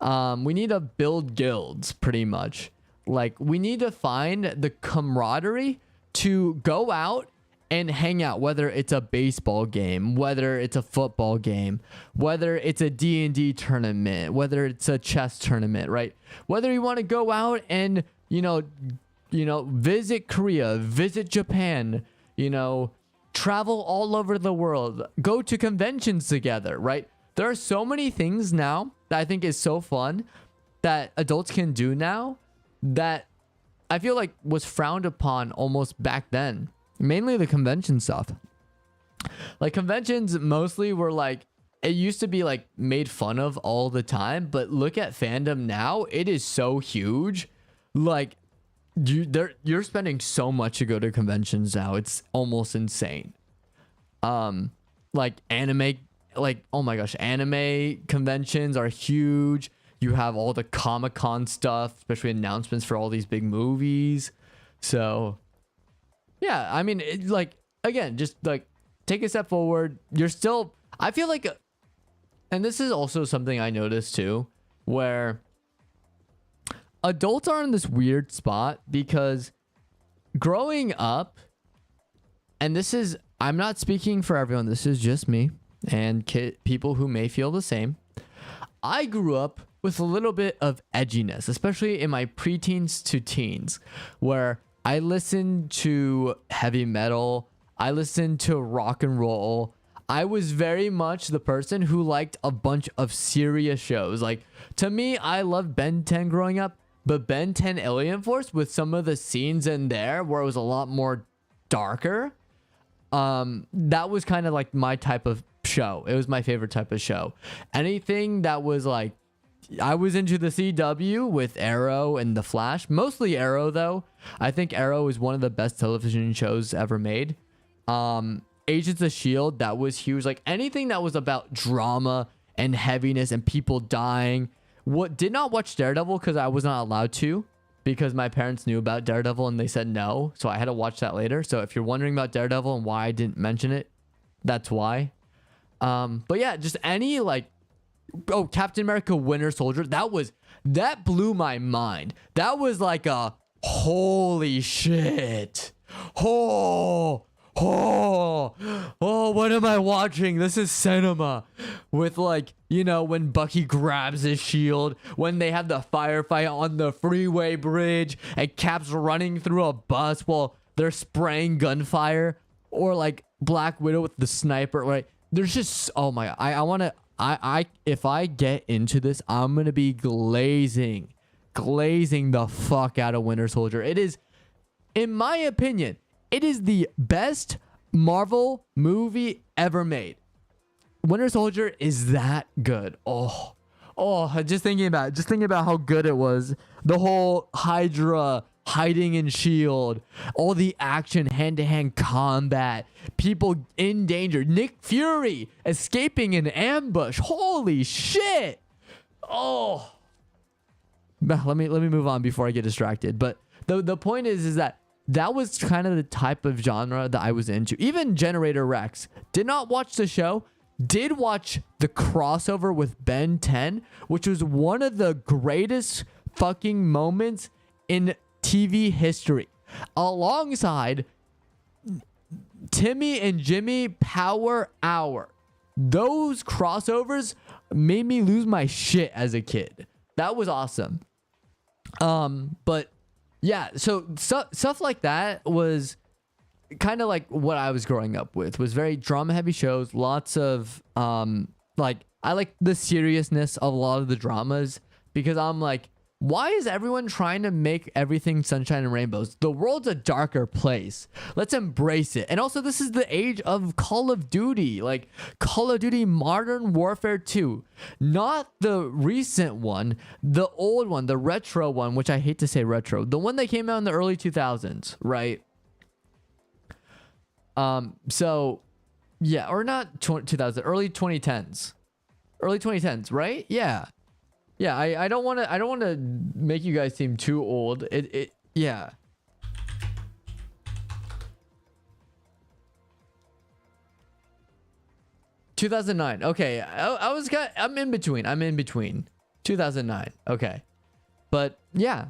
We need to build guilds pretty much. Like we need to find the camaraderie to go out and hang out, whether it's a baseball game, whether it's a football game, whether it's a D&D tournament, whether it's a chess tournament, right? Whether you want to go out and, you know, visit Korea, visit Japan, travel all over the world, go to conventions together, right? There are so many things now that I think is so fun that adults can do now that I feel like was frowned upon almost back then. Mainly the convention stuff. Like conventions mostly were like, it used to be like made fun of all the time, but look at fandom now. It is so huge. Like, you're spending so much to go to conventions now. It's almost insane. Like anime, like, oh my gosh, anime conventions are huge. You have all the Comic-Con stuff, especially announcements for all these big movies. So yeah, I mean, like, again, just like take a step forward. You're still, I feel like, and this is also something I noticed too, where adults are in this weird spot because growing up, and this is, I'm not speaking for everyone, this is just me and people who may feel the same. I grew up with a little bit of edginess, especially in my preteens to teens, where I listened to heavy metal, I listened to rock and roll. I was very much the person who liked a bunch of serious shows. Like, to me, I loved Ben 10 growing up. But Ben 10 Alien Force, with some of the scenes in there where it was a lot more darker, that was kind of like my type of show. It was my favorite type of show. Anything that was like, I was into the CW with Arrow and The Flash. Mostly Arrow, though. I think Arrow is one of the best television shows ever made. Agents of S.H.I.E.L.D., that was huge. Like, anything that was about drama and heaviness and people dying. What did not watch Daredevil because I was not allowed to, because my parents knew about Daredevil and they said no. So I had to watch that later. So if you're wondering about Daredevil and why I didn't mention it, that's why. But yeah, just any like, oh, Captain America Winter Soldier, that blew my mind. That was like a holy shit. Oh, what am I watching? This is cinema. With like, you know, when Bucky grabs his shield, when they have the firefight on the freeway bridge and Cap's running through a bus while they're spraying gunfire, or like Black Widow with the sniper, right? There's just, oh my God. If I get into this, I'm going to be glazing the fuck out of Winter Soldier. It is, in my opinion, it is the best Marvel movie ever made. Winter Soldier is that good. Oh, just thinking about how good it was. The whole Hydra hiding in S.H.I.E.L.D., all the action, hand-to-hand combat, people in danger, Nick Fury escaping an ambush. Holy shit. Oh. Let me move on before I get distracted. But the point is that was kind of the type of genre that I was into. Even Generator Rex. Did not watch the show. Did watch the crossover with Ben 10, which was one of the greatest fucking moments in TV history. Alongside Timmy and Jimmy Power Hour. Those crossovers made me lose my shit as a kid. That was awesome. But yeah, so stuff like that was kind of like what I was growing up with. Was very drama heavy shows, lots of like, I like the seriousness of a lot of the dramas, because I'm like, why is everyone trying to make everything sunshine and rainbows? The world's a darker place. Let's embrace it. And also, this is the age of Call of Duty, like Call of Duty Modern Warfare 2. Not the recent one, the old one, the retro one, which I hate to say retro. The one that came out in the early 2000s, right? So, yeah, or not 2000, early 2010s. Early 2010s, right? Yeah. Yeah, I don't want to make you guys seem too old. Yeah. $2009. Okay, I'm in between. 2009. Okay. But yeah.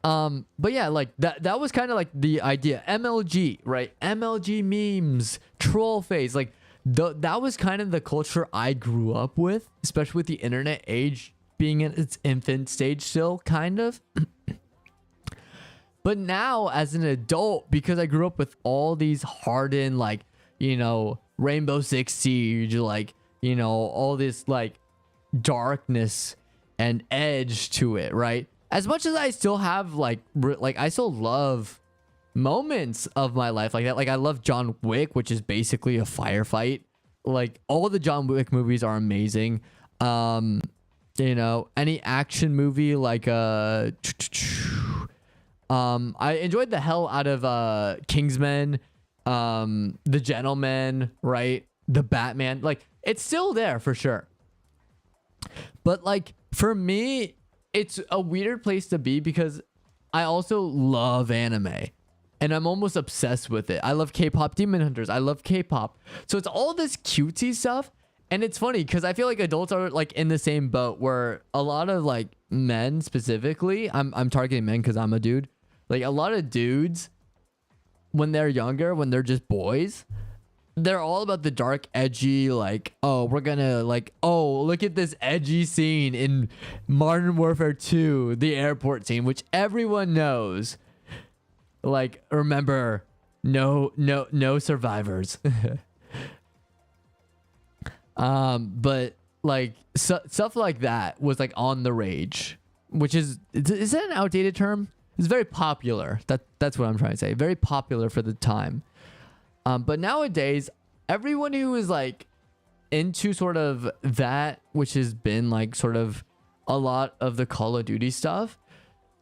But yeah, like that was kind of like the idea. MLG, right? MLG memes, troll face, like that was kind of the culture I grew up with, especially with the internet age being in its infant stage still, kind of. But now as an adult, because I grew up with all these hardened, like, you know, Rainbow Six Siege, like, you know, all this like darkness and edge to it, right? As much as I still have like I still love moments of my life like that. Like, I love John Wick, which is basically a firefight. Like, all the John Wick movies are amazing. You know, any action movie like I enjoyed the hell out of Kingsman, The Gentleman, right? The Batman, like, it's still there for sure. But like, for me, it's a weird place to be because I also love anime. And I'm almost obsessed with it. I love K-pop Demon Hunters. I love K-pop. So it's all this cutesy stuff. And it's funny because I feel like adults are like in the same boat where a lot of like men specifically, I'm targeting men because I'm a dude. Like, a lot of dudes, when they're younger, when they're just boys, they're all about the dark, edgy, like, oh, we're gonna like, oh, look at this edgy scene in Modern Warfare 2, the airport scene, which everyone knows. Like, remember, no survivors. But like stuff like that was like on the rage, which is that an outdated term? It's very popular. That's what I'm trying to say. Very popular for the time. But nowadays, everyone who is like into sort of that, which has been like sort of a lot of the Call of Duty stuff,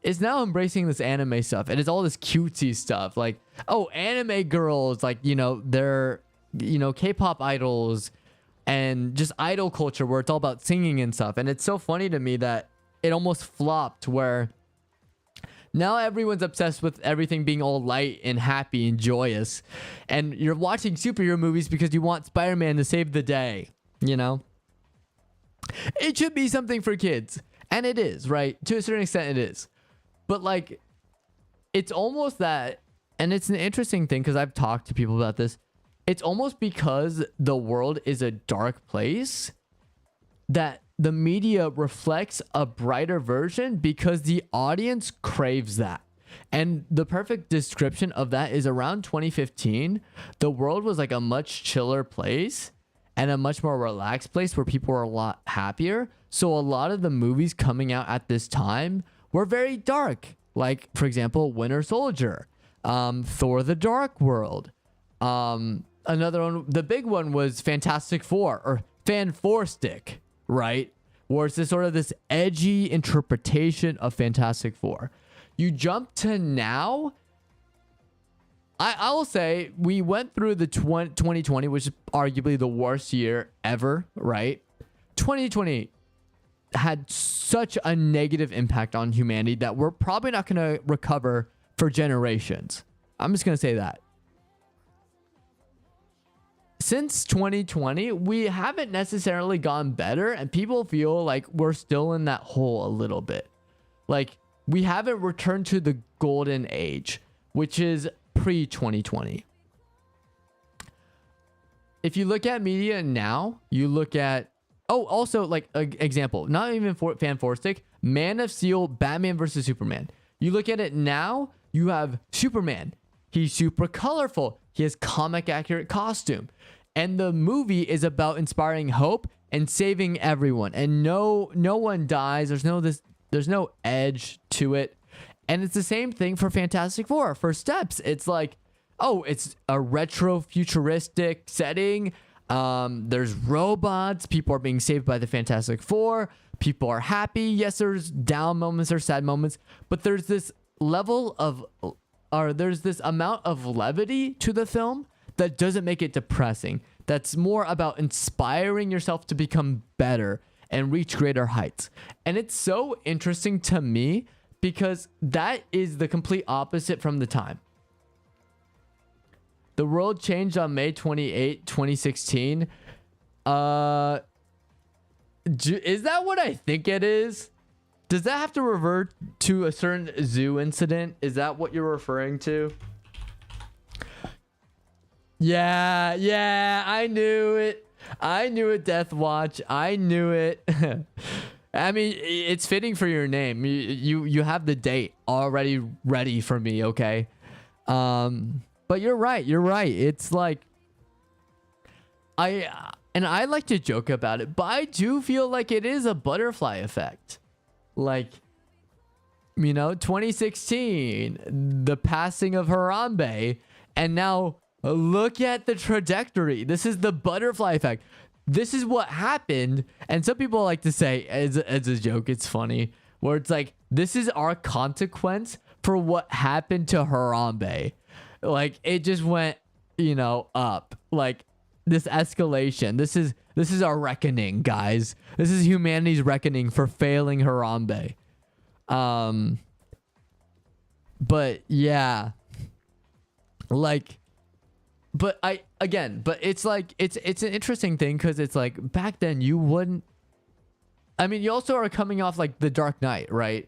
is now embracing this anime stuff. And it's all this cutesy stuff like, oh, anime girls, like, you know, they're, you know, K-pop idols and just idol culture where it's all about singing and stuff. And it's so funny to me that it almost flopped where now everyone's obsessed with everything being all light and happy and joyous. And you're watching superhero movies because you want Spider-Man to save the day, you know? It should be something for kids. And it is, right? To a certain extent, it is. But like, it's almost that, and it's an interesting thing because I've talked to people about this. It's almost because the world is a dark place that the media reflects a brighter version because the audience craves that. And the perfect description of that is around 2015, the world was like a much chiller place and a much more relaxed place where people were a lot happier. So a lot of the movies coming out at this time were very dark. Like, for example, Winter Soldier, Thor the Dark World. Another one, the big one was Fantastic Four or Fan-4-Stick, right? Where it's this sort of this edgy interpretation of Fantastic Four. You jump to now, I will say we went through the 2020, which is arguably the worst year ever, right? 2020 had such a negative impact on humanity that we're probably not going to recover for generations. I'm just going to say that. Since 2020, we haven't necessarily gone better, and people feel like we're still in that hole a little bit. Like, we haven't returned to the golden age, which is pre-2020. If you look at media now, you look at, oh, also, like, an example, not even for Fan-4-Stick, Man of Steel, Batman versus Superman. You look at it now, you have Superman. He's super colorful. He has comic accurate costume. And the movie is about inspiring hope and saving everyone. And no one dies. There's no edge to it. And it's the same thing for Fantastic Four. For Steps, it's like, oh, it's a retro futuristic setting. There's robots. People are being saved by the Fantastic Four. People are happy. Yes, there's down moments or sad moments. But there's this level of, or there's this amount of levity to the film that doesn't make it depressing. That's more about inspiring yourself to become better and reach greater heights. And it's so interesting to me because that is the complete opposite from the time. The world changed on May 28, 2016. Is that what I think it is? Does that have to revert to a certain zoo incident? Is that what you're referring to? Yeah, I knew it. I knew it, Death Watch. I knew it. I mean, it's fitting for your name. You have the date already ready for me, okay? But you're right. It's like I like to joke about it, but I do feel like it is a butterfly effect. Like, you know, 2016, the passing of Harambe, and now look at the trajectory. This is the butterfly effect. This is what happened. And some people like to say, as a joke, it's funny, where it's like, this is our consequence for what happened to Harambe. Like, it just went, you know, up. Like, this escalation. This is our reckoning, guys. This is humanity's reckoning for failing Harambe. But yeah. Like, but it's like, it's an interesting thing because it's like back then you wouldn't, I mean, you also are coming off like the Dark Knight, right?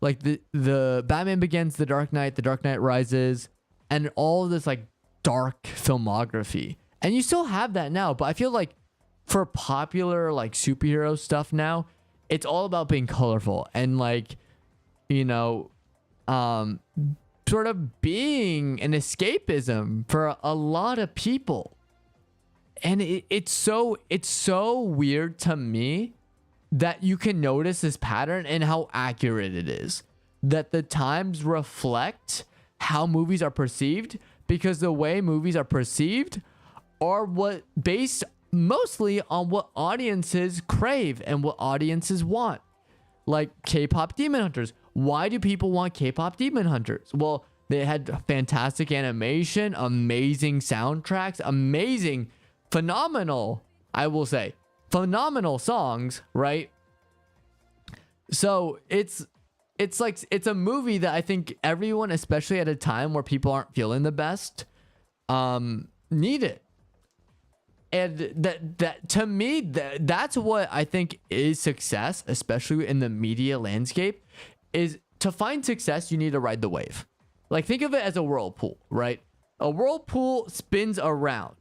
Like the Batman Begins, the Dark Knight Rises, and all of this like dark filmography. And you still have that now, but I feel like for popular like superhero stuff now, it's all about being colorful and like, you know, sort of being an escapism for a lot of people. And it's so weird to me that you can notice this pattern and how accurate it is. That the times reflect how movies are perceived, because the way movies are perceived are what based mostly on what audiences crave and what audiences want. Like K-pop Demon Hunters. Why do people want K-pop Demon Hunters? Well, they had fantastic animation, amazing soundtracks, amazing, phenomenal, I will say, phenomenal songs, right? So it's a movie that I think everyone, especially at a time where people aren't feeling the best, need it. And that to me, that's what I think is success, especially in the media landscape, is to find success, you need to ride the wave. Like, think of it as a whirlpool, right? A whirlpool spins around.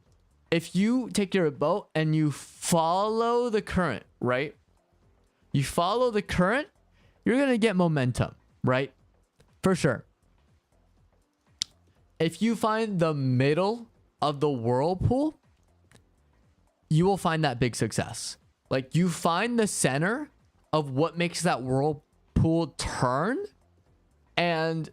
If you take your boat and you follow the current, right? You follow the current, you're going to get momentum, right? For sure. If you find the middle of the whirlpool, you will find that big success. Like, you find the center of what makes that whirlpool turn, and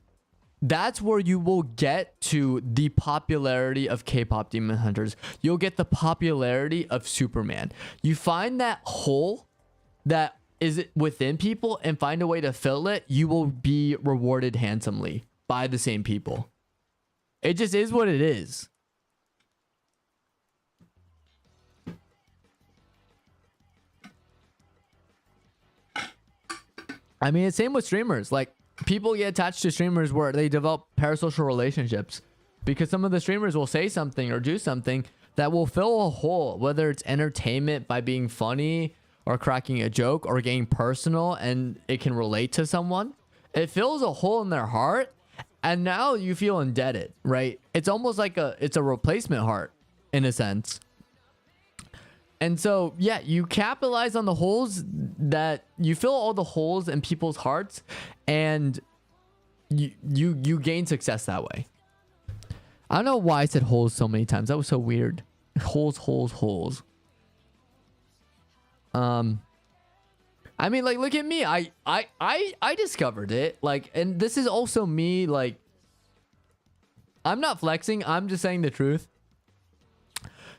that's where you will get to the popularity of K-pop Demon Hunters. You'll get the popularity of Superman. You find that hole that is within people and find a way to fill it, you will be rewarded handsomely by the same people. It just is what it is. I mean, it's same with streamers. Like, people get attached to streamers where they develop parasocial relationships because some of the streamers will say something or do something that will fill a hole, whether it's entertainment by being funny or cracking a joke or getting personal and it can relate to someone. It fills a hole in their heart, and now you feel indebted, right? It's almost like it's a replacement heart in a sense. And so, yeah, you capitalize on the holes that you fill all the holes in people's hearts, and you gain success that way. I don't know why I said holes so many times. That was so weird. Holes. I mean, like, look at me. I discovered it. Like, and this is also me. Like, I'm not flexing. I'm just saying the truth.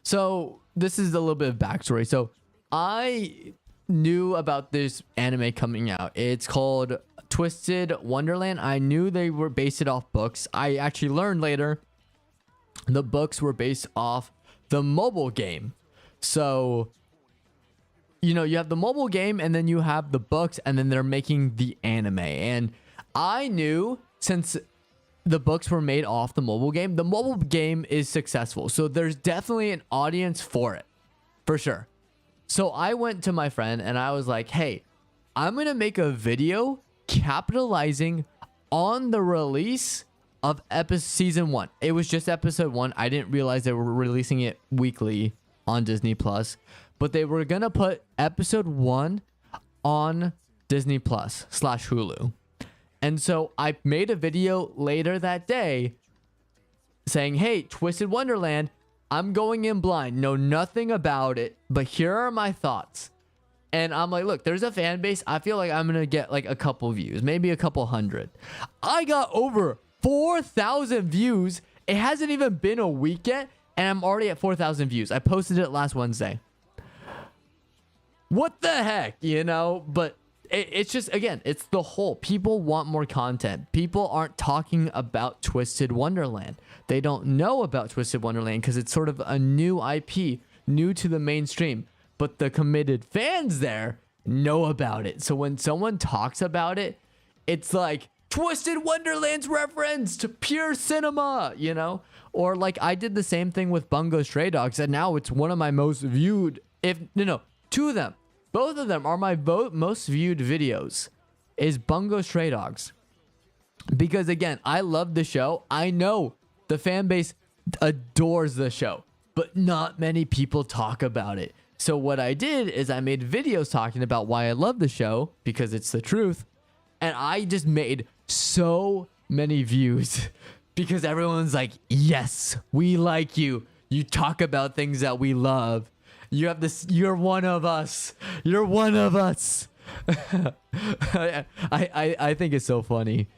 So this is a little bit of backstory. So I knew about this anime coming out. It's called Twisted Wonderland. I knew they were based it off books. I actually learned later the books were based off the mobile game. So, you know, you have the mobile game and then you have the books, and then they're making the anime. And I knew, since the books were made off the mobile game is successful. So there's definitely an audience for it, for sure. So I went to my friend and I was like, hey, I'm going to make a video capitalizing on the release of season 1. It was just episode 1. I didn't realize they were releasing it weekly on Disney Plus, but they were going to put episode 1 on Disney Plus / Hulu. And so I made a video later that day saying, hey, Twisted Wonderland, I'm going in blind, know nothing about it, but here are my thoughts. And I'm like, look, there's a fan base. I feel like I'm going to get like a couple views, maybe a couple hundred. I got over 4,000 views. It hasn't even been a week yet, and I'm already at 4,000 views. I posted it last Wednesday. What the heck, you know? But it's just, again, it's the whole. People want more content. People aren't talking about Twisted Wonderland. They don't know about Twisted Wonderland because it's sort of a new IP, new to the mainstream. But the committed fans there know about it. So when someone talks about it, it's like Twisted Wonderland's reference to pure cinema, you know? Or like I did the same thing with Bungo Stray Dogs, and now it's one of my most viewed, two of them. Both of them are my most viewed videos, is Bungo Stray Dogs. Because again, I love the show. I know the fan base adores the show, but not many people talk about it. So what I did is I made videos talking about why I love the show, because it's the truth. And I just made so many views because everyone's like, yes, we like you. You talk about things that we love. You have this, you're one of us. You're one of us. I think it's so funny.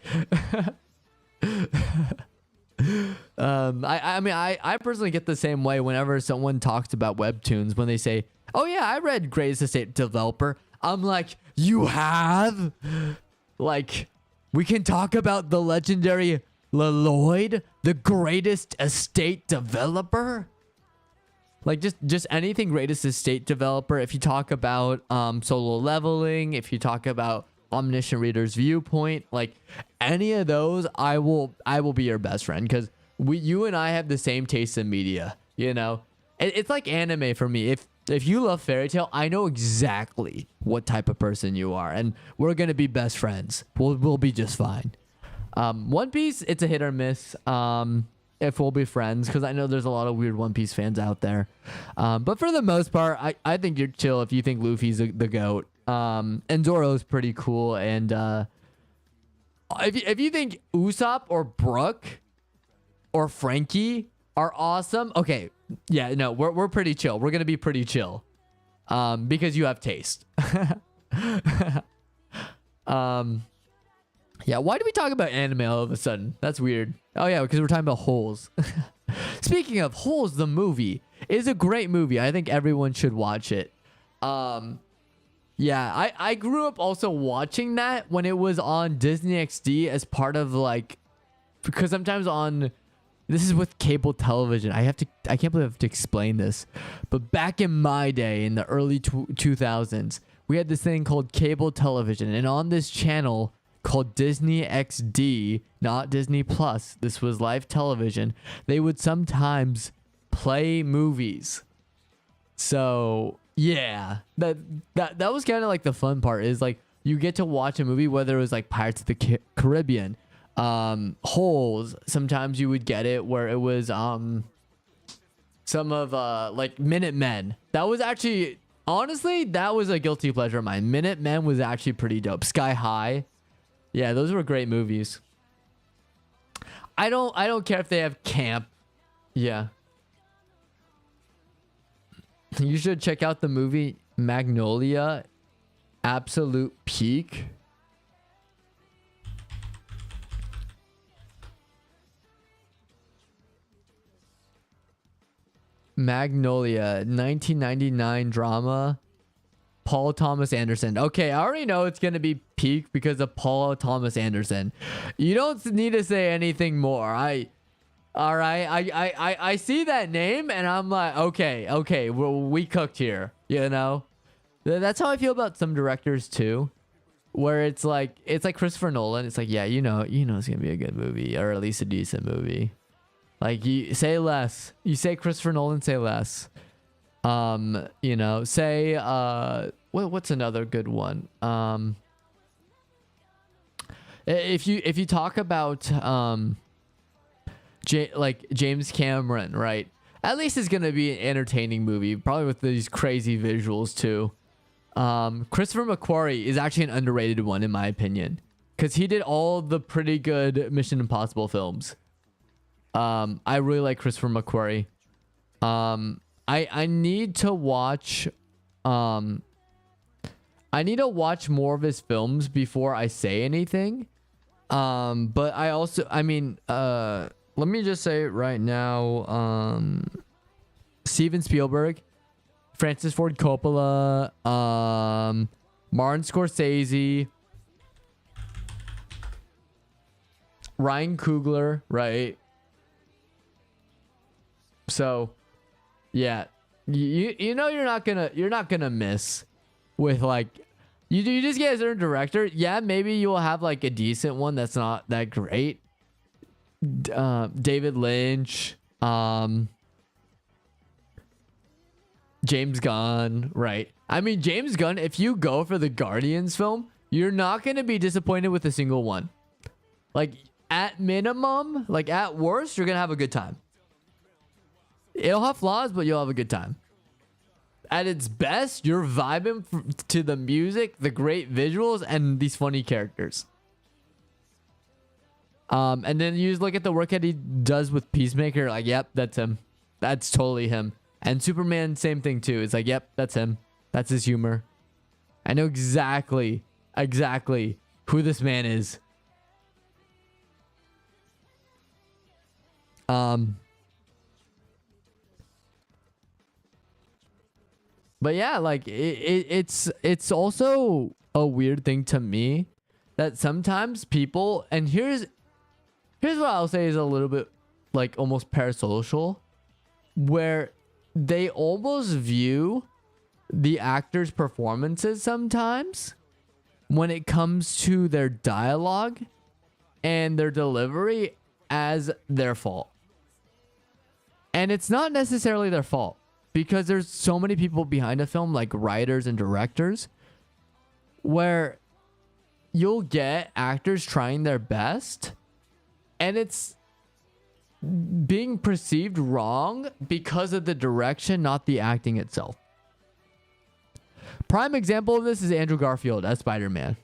I mean, I personally get the same way whenever someone talks about webtoons. When they say, oh yeah, I read Greatest Estate Developer, I'm like, you have? Like, we can talk about the legendary Lloyd, the Greatest Estate Developer? Like, just anything Greatest Estate Developer. If you talk about Solo Leveling, if you talk about Omniscient Reader's Viewpoint, like any of those, I will be your best friend, because you and I have the same taste in media. You know, it's like anime for me. If you love Fairy Tail, I know exactly what type of person you are, and we're gonna be best friends. We'll be just fine. One Piece, it's a hit or miss. If we'll be friends, because I know there's a lot of weird One Piece fans out there. But for the most part, I think you're chill if you think Luffy's the GOAT. And Zoro's pretty cool. And if you think Usopp or Brook or Frankie are awesome, okay, yeah, no, we're pretty chill. We're gonna be pretty chill, because you have taste. Yeah, why do we talk about anime all of a sudden? That's weird. Oh yeah, because we're talking about Holes. Speaking of Holes, the movie is a great movie. I think everyone should watch it. Yeah, I grew up also watching that when it was on Disney XD as part of like, because sometimes on, this is with cable television. I can't believe I have to explain this, but back in my day, in the early 2000s, we had this thing called cable television, and on this channel called Disney XD, not Disney Plus, this was live television, they would sometimes play movies. So yeah, that was kind of like the fun part, is like you get to watch a movie, whether it was like Pirates of the Caribbean, Holes. Sometimes you would get it where it was some of like Minutemen. That was actually, honestly, that was a guilty pleasure of mine. Minutemen was actually pretty dope. Sky High. Yeah, those were great movies. I don't care if they have camp. Yeah. You should check out the movie Magnolia. Absolute peak. Magnolia, 1999 drama. Paul Thomas Anderson. Okay, I already know it's going to be peak because of Paul Thomas Anderson. You don't need to say anything more. All right. I see that name and I'm like, okay, well, we cooked here, you know? That's how I feel about some directors too, where it's like Christopher Nolan. It's like, yeah, you know it's going to be a good movie, or at least a decent movie. Like, you say less. You say Christopher Nolan, say less. You know, say what's another good one? If you talk about like James Cameron, right? At least it's gonna be an entertaining movie, probably with these crazy visuals too. Christopher McQuarrie is actually an underrated one in my opinion, because he did all the pretty good Mission Impossible films. I really like Christopher McQuarrie. I need to watch more of his films before I say anything. But I mean, let me just say it right now. Steven Spielberg, Francis Ford Coppola, Martin Scorsese, Ryan Coogler, right? So yeah, you know you're not gonna miss with like, you just get a certain director. Yeah, maybe you will have like a decent one that's not that great. David Lynch, James Gunn, right? I mean, James Gunn, if you go for the Guardians film, you're not gonna be disappointed with a single one. Like, at minimum, like at worst, you're gonna have a good time. It'll have flaws, but you'll have a good time. At its best, you're vibing to the music, the great visuals, and these funny characters. And then you just look at the work that he does with Peacemaker, like, yep, that's him. That's totally him. And Superman, same thing too. It's like, yep, that's him. That's his humor. I know exactly who this man is. But yeah, like it's also a weird thing to me that sometimes people, and here's what I'll say is a little bit like almost parasocial, where they almost view the actors' performances sometimes when it comes to their dialogue and their delivery as their fault. And it's not necessarily their fault, because there's so many people behind a film, like writers and directors, where you'll get actors trying their best and it's being perceived wrong because of the direction, not the acting itself. Prime example of this is Andrew Garfield as Spider-Man.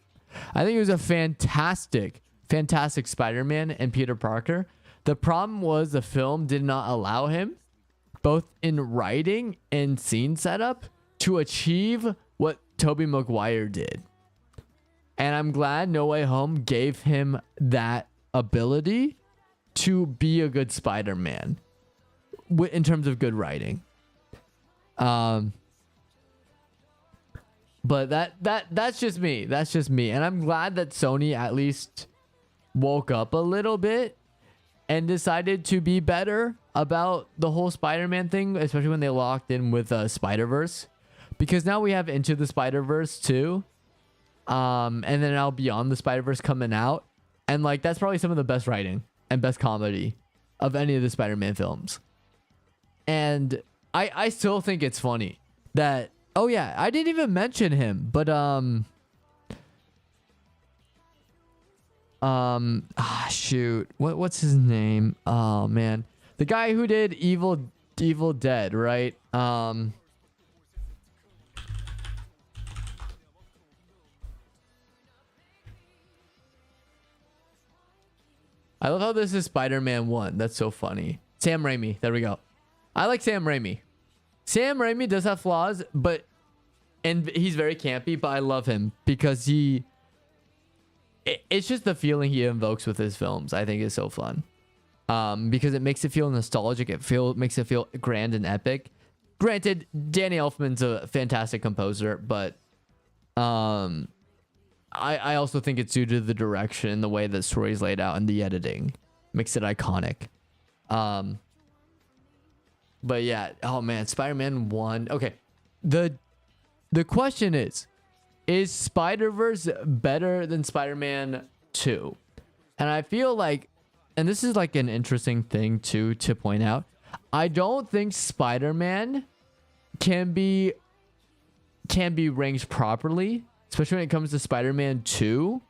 I think he was a fantastic Spider-Man and Peter Parker. The problem was the film did not allow him, both in writing and scene setup, to achieve what Tobey Maguire did. And I'm glad No Way Home gave him that ability to be a good Spider-Man in terms of good writing. But that's just me. That's just me. And I'm glad that Sony at least woke up a little bit and decided to be better about the whole Spider-Man thing, especially when they locked in with Spider-Verse. Because now we have Into the Spider-Verse too. And then now Beyond the Spider-Verse coming out. And like that's probably some of the best writing and best comedy of any of the Spider-Man films. And I still think it's funny that, oh yeah, I didn't even mention him, but shoot, what's his name? Oh man, the guy who did Evil Dead, right? I love how this is Spider-Man 1. That's so funny. Sam Raimi. There we go. I like Sam Raimi. Sam Raimi does have flaws, and he's very campy, but I love him because it's just the feeling he invokes with his films, I think, is so fun. Because it makes it feel nostalgic. Makes it feel grand and epic. Granted, Danny Elfman's a fantastic composer, but I also think it's due to the direction, the way the story is laid out, and the editing makes it iconic. But yeah, oh man, Spider-Man 1. Okay, the question is Spider-Verse better than Spider-Man 2? And I feel like, and this is like an interesting thing too to point out, I don't think Spider-Man can be ranked properly, especially when it comes to Spider-Man 2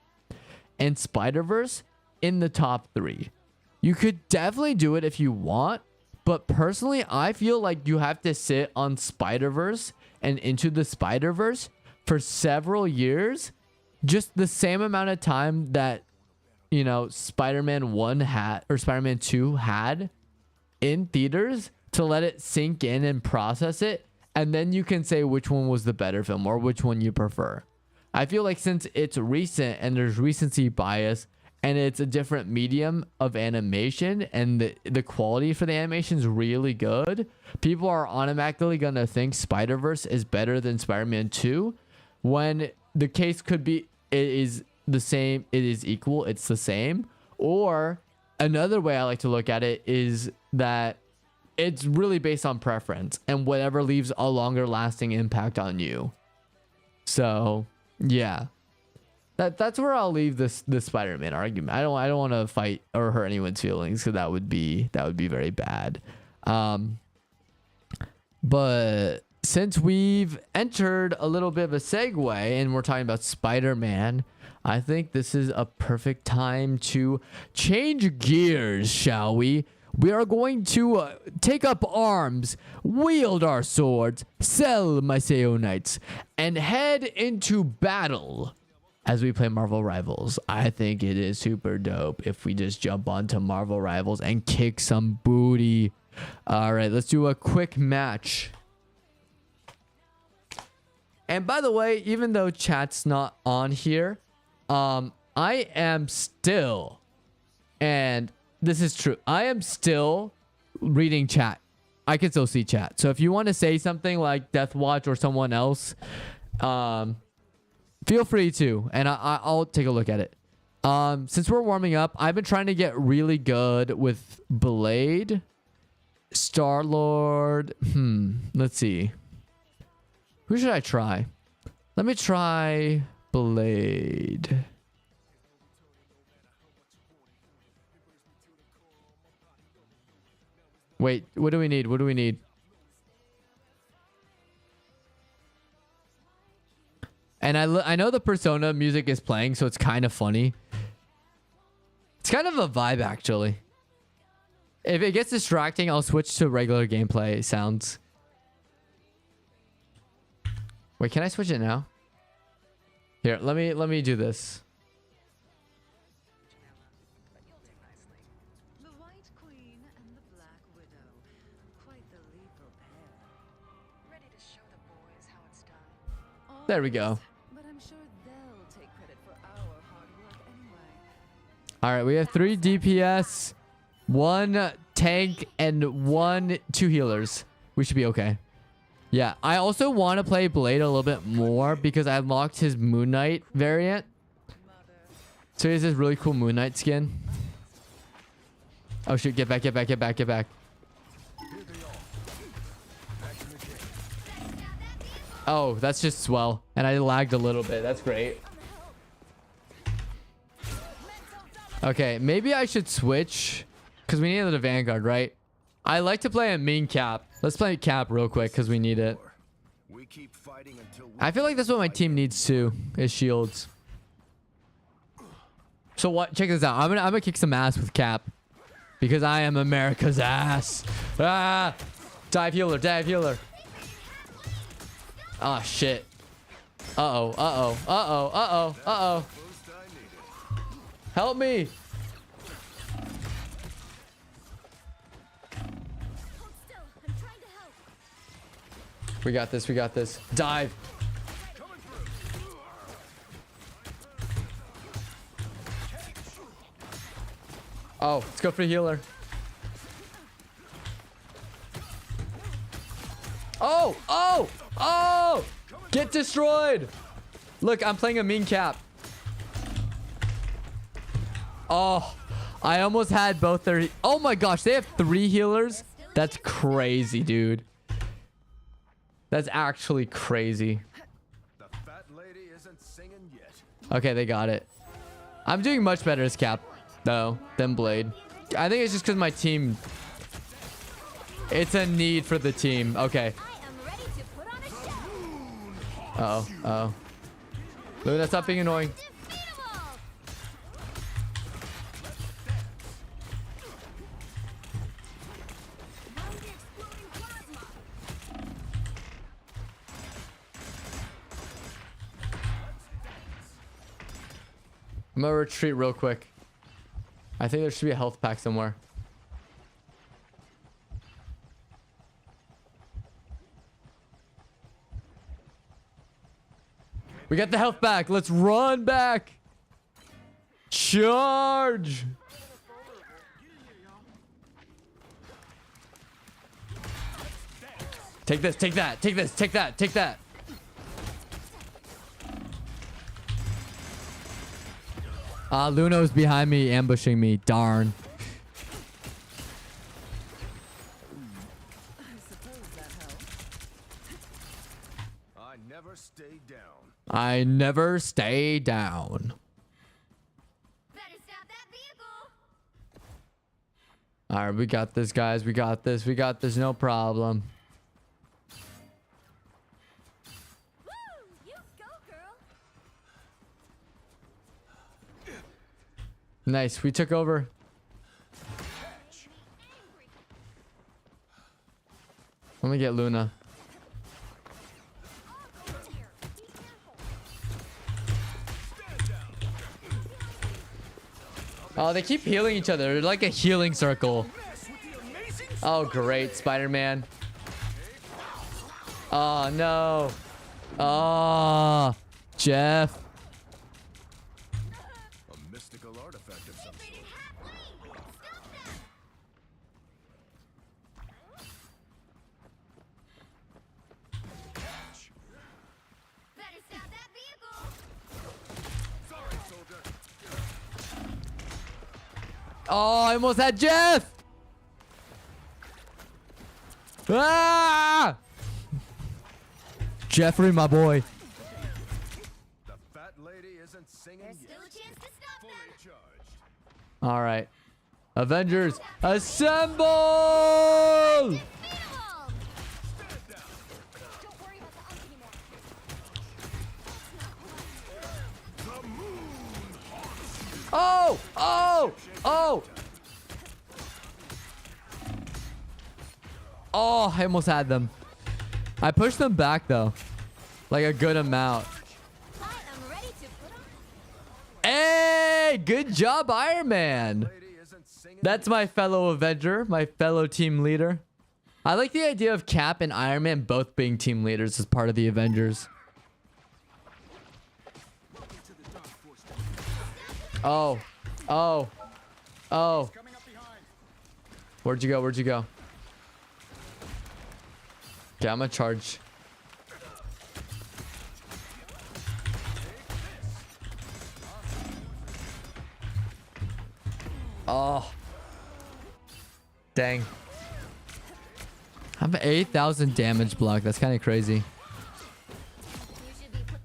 and Spider-Verse, in the top 3. You could definitely do it if you want, but personally, I feel like you have to sit on Spider-Verse and Into the Spider-Verse for several years, just the same amount of time that, you know, Spider-Man 1 had, or Spider-Man 2 had in theaters, to let it sink in and process it, and then you can say which one was the better film or which one you prefer. I feel like since it's recent and there's recency bias and it's a different medium of animation and the quality for the animation is really good, people are automatically going to think Spider-Verse is better than Spider-Man 2, when the case could be it is the same, it is equal, it's the same. Or another way I like to look at it is that it's really based on preference and whatever leaves a longer lasting impact on you. So yeah, that's where I'll leave this Spider-Man argument. I don't want to fight or hurt anyone's feelings, because that would be very bad. But since we've entered a little bit of a segue and we're talking about Spider-Man, I think this is a perfect time to change gears, shall we? We are going to take up arms, wield our swords, sell my Seyorias, and head into battle as we play Marvel Rivals. I think it is super dope if we just jump onto Marvel Rivals and kick some booty. All right, let's do a quick match. And by the way, even though chat's not on here, I am still, and this is true. I am still reading chat. I can still see chat. So if you want to say something like Death Watch or someone else, feel free to, and I'll take a look at it. Since we're warming up, I've been trying to get really good with Blade, Star-Lord. Let's see. Who should I try? Let me try Blade. Wait, what do we need? What do we need? And I know the Persona music is playing, so it's kind of funny. It's kind of a vibe, actually. If it gets distracting, I'll switch to regular gameplay sounds. Wait, can I switch it now? Here, let me do this. The White Queen and the Black Widow. Quite the lethal pair. Ready to show the boys how it's done. There we go. But I'm sure they'll take credit for our hard work anyway. All right, we have 3 DPS, 1 tank, and 2 healers. We should be okay. Yeah, I also want to play Blade a little bit more because I unlocked his Moon Knight variant. So he has this really cool Moon Knight skin. Oh shoot, get back, get back, get back, get back. Oh, that's just swell. And I lagged a little bit. That's great. Okay, maybe I should switch because we need another Vanguard, right? I like to play a main cap. Let's play cap real quick because we need it. I feel like that's what my team needs too, is shields. So what? Check this out. I'm gonna kick some ass with cap because I am America's ass. Ah! Dive healer, dive healer. Oh shit. Uh-oh, uh-oh, uh-oh, uh-oh, uh-oh. Help me. We got this, we got this. Dive. Oh, let's go for the healer. Oh, oh, oh! Get destroyed! Look, I'm playing a mean cap. Oh, I almost had both their... Oh my gosh, they have 3 healers? That's crazy, dude. That's actually crazy. The fat lady isn't singing yet. Okay, they got it. I'm doing much better as cap, though, than Blade. I think it's just because my team... It's a need for the team. Okay. Uh-oh, uh-oh. Luna, stop being annoying. I'm gonna retreat real quick. I think there should be a health pack somewhere. We got the health back. Let's run back. Charge. Take this, take that, take this, take that, take that. Luno's behind me, ambushing me. Darn. I never stay down. I never stay down. Better stop that vehicle. All right, we got this, guys. We got this. We got this. No problem. Woo! You go, girl. Nice. We took over. Let me get Luna. Oh, they keep healing each other. They're like a healing circle. Oh, great. Spider-Man. Oh, no. Oh, Jeff. A mystical artifact of some sort. Oh, I almost had Jeff. Ah! Jeffrey, my boy. The fat lady isn't singing There's still yet. a chance to stop Fully them. charged. All right. Avengers, assemble! Beat 'em all. Don't worry about the unk anymore. Oh, oh, oh. Oh, I almost had them. I pushed them back though. Like a good amount. I am ready to put 'em. Hey, good job, Iron Man. Lady isn't singing. That's my fellow Avenger, my fellow team leader. I like the idea of Cap and Iron Man both being team leaders as part of the Avengers. Oh, oh, oh. Where'd you go? Where'd you go? Okay, I'm gonna charge. Oh. Dang. I have an 8,000 damage block. That's kind of crazy. You should be put.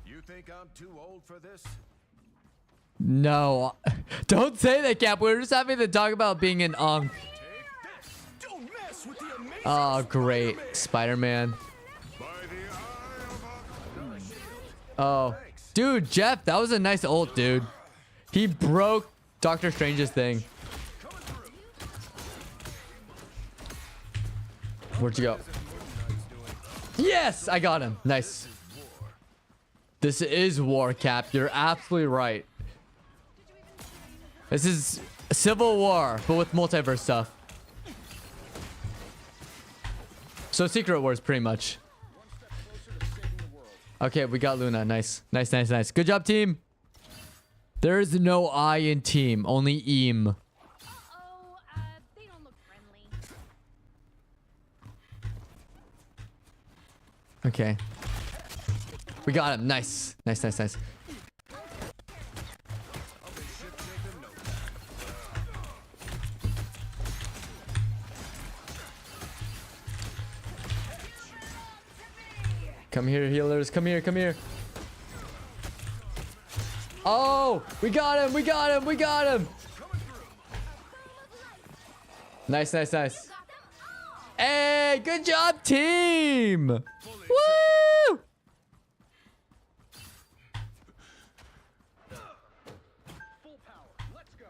You think I'm too old for this? No. Don't say that, Cap. We were just having to talk about being an Take this. Don't mess with the amazing Oh, great. Spider-Man. by the eye of a... Oh. Dude, Jeff, that was a nice ult, dude. He broke Doctor Strange's thing. Where'd you go? Yes, I got him. Nice. This is war, Cap. You're absolutely right. This is Civil War, but with multiverse stuff. So Secret Wars, pretty much. Okay, we got Luna. Nice. Nice, nice, nice. Good job, team. There is no I in team, only eam. Oh, they don't look friendly. Okay. We got him. Nice. Nice, nice, nice. Come here, healers. Come here, come here. Oh, we got him. We got him. We got him. Nice, nice, nice. Hey, good job, team. Woo! Full power. Let's go.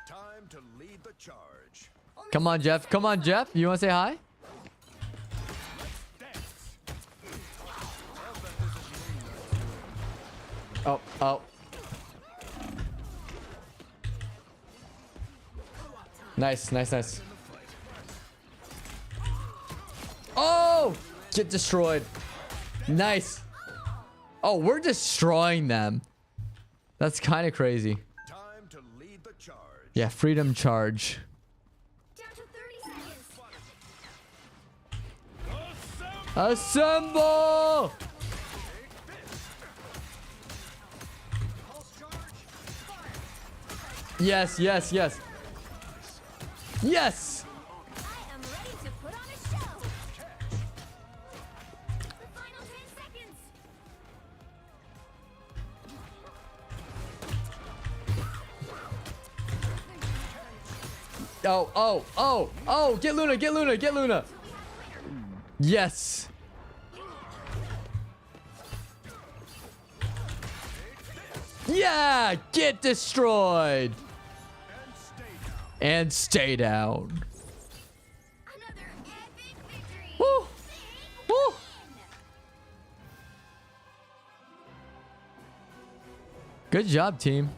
Time to lead the charge. Come on, Jeff. Come on, Jeff. You want to say hi? Oh, oh. Nice, nice, nice. Oh! Get destroyed. Nice. Oh, we're destroying them. That's kind of crazy. Time to lead the charge. Yeah, freedom charge. Down to 30 seconds. Assemble! Yes, yes, yes. Yes! I am ready to put on a show. The final 10 seconds. Oh, oh, oh, oh, get Luna, get Luna, get Luna. Yes. Yeah, get destroyed. And stay down. Another epic victory. Woo. Woo. Good job, team.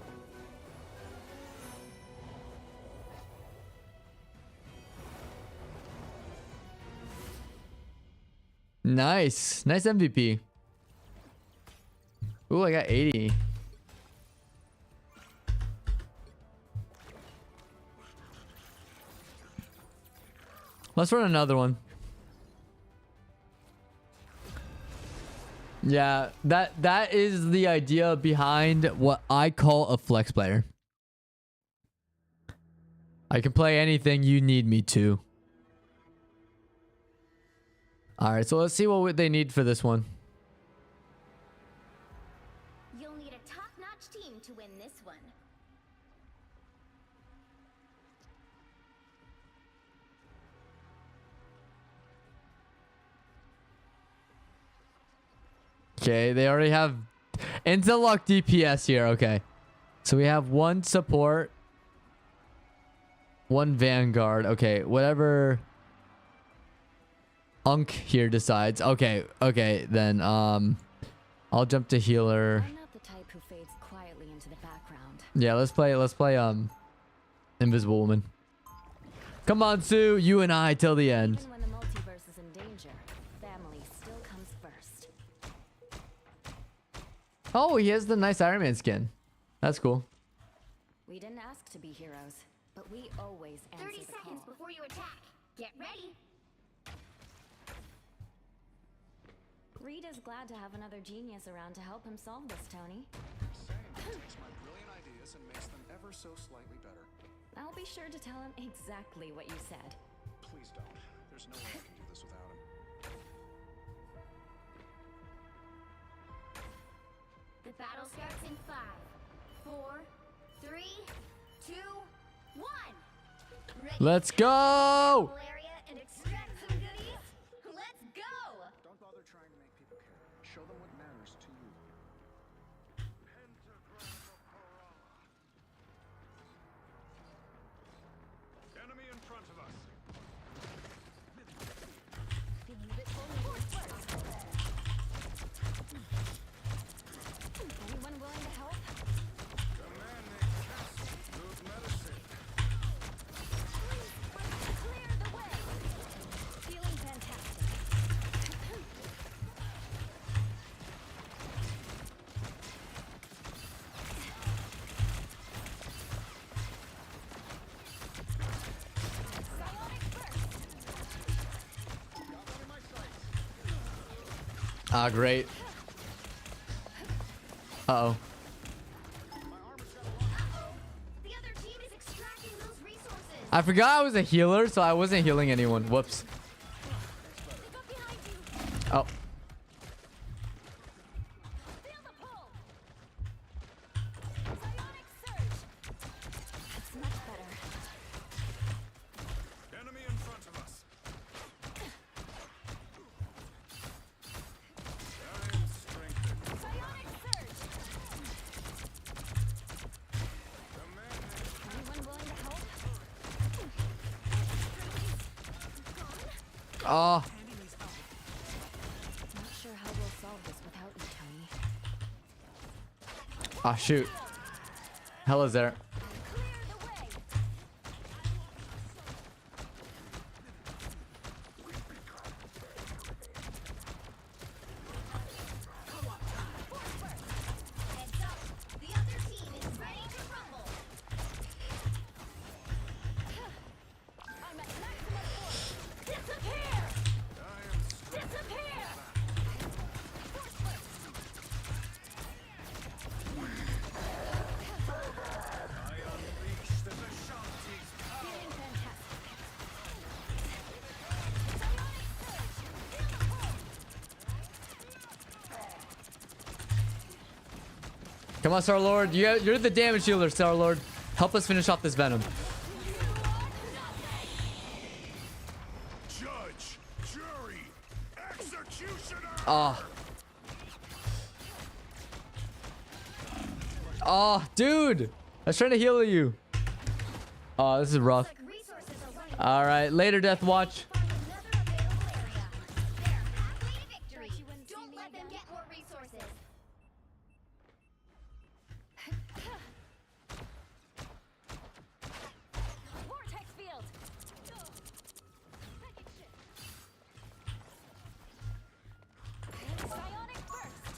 Nice. Nice MVP. Ooh, I got 80. Let's run another one. Yeah, that is the idea behind what I call a flex player. I can play anything you need me to. All right, so let's see what they need for this one. You'll need a top-notch team to win this one. Okay, they already have interlock DPS here. Okay, so we have one support, one vanguard. Okay, whatever Unk here decides. Okay, then I'll jump to healer. I'm not the type who fades quietly into the background. Yeah, let's play Invisible Woman. Come on, Sue, you and I till the end. Even when the multiverse is in danger, family still comes first. Oh, he has the nice Iron Man skin. That's cool. We didn't ask to be heroes, but we always answer 30 the seconds call. before you attack. Get ready. Reed is glad to have another genius around to help him solve this, Tony. Same. Takes my brilliant ideas and makes them ever so slightly better. I'll be sure to tell him exactly what you said. Please don't. There's no way I can do this without him. The battle starts in 5, 4, 3, 2, 1. Ready Let's to go. sample area and extract some goodies? Let's go. Don't bother trying to make people care. Show them what matters to you. Enemy in front of us. Anyone willing to help? The man named Castle brewed medicine. Clear the way! Feeling fantastic. Ah, great. Uh-oh. The other team is extracting those resources. I forgot I was a healer, so I wasn't healing anyone. Whoops. They got behind you. Oh. Feel the pull. Psionic surge. That's much better. Enemy in front of us. I am strengthened. Psionic surge. The man named Anyone willing to help? Oh. Not sure how we'll solve this without you, Tony. Ah, shoot. Hell is there. Clear the way. Heads up. The other team is ready to rumble. I'm at maximum force. Disappear! Disappear! Force burst. I unleash the Ashanti's power. Feeling fantastic. Psionic surge. Feel the pull. Come on, Star-Lord. You're the damage healer, Star-Lord. Help us finish off this Venom. Judge, jury, executioner. Oh. Oh, dude. I was trying to heal you. Oh, this is rough. Like resources are running All right, later, Death Watch. Find another available area. They're halfway to victory. Don't let them get more resources. Vortex field! Psionic burst!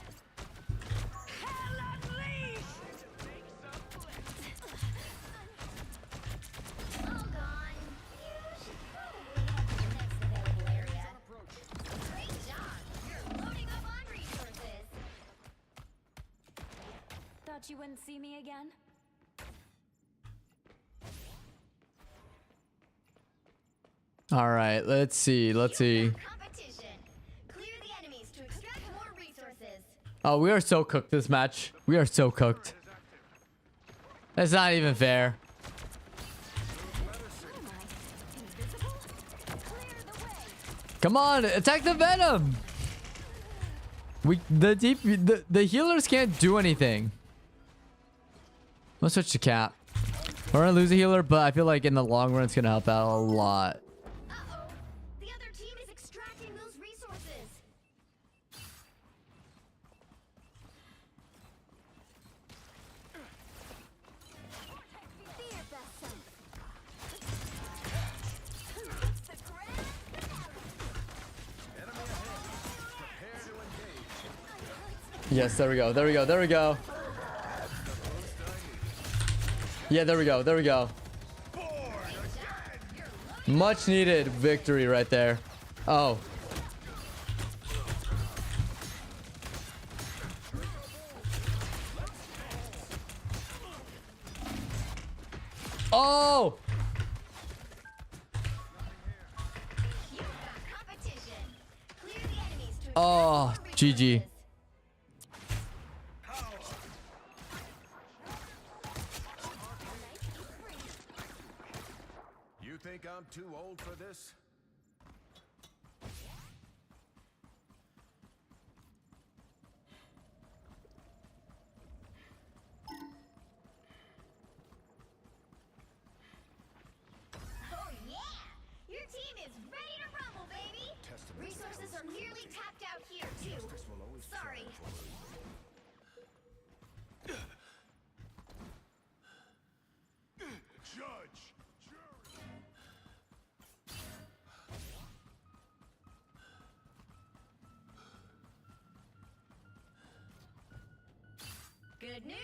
Hell unleashed! All gone. You should probably head to the Thought you wouldn't see me again? All right, let's see. Let's see. Competition. Clear the enemies to extract more resources. Oh, we are so cooked this match. We are so cooked. That's not even fair. Invisible? Clear the way. Come on, attack the Venom. The healers can't do anything. Let's switch to Cap. We're gonna lose a healer, but I feel like in the long run it's gonna help out a lot. Uh-oh. The other team is extracting those resources. Be your best self. The grand finale. Enemy ahead. Prepare to engage. Yes, there we go. There we go. There we go. Yeah, there we go. There we go. Much needed victory right there. Oh. Oh. You've got competition. Clear the enemies to Oh, extract more GG. resources. You think I'm too old for this? Oh yeah! Your team is ready to rumble, baby! Resources are nearly tapped out here, too. Sorry. Judge! Good news!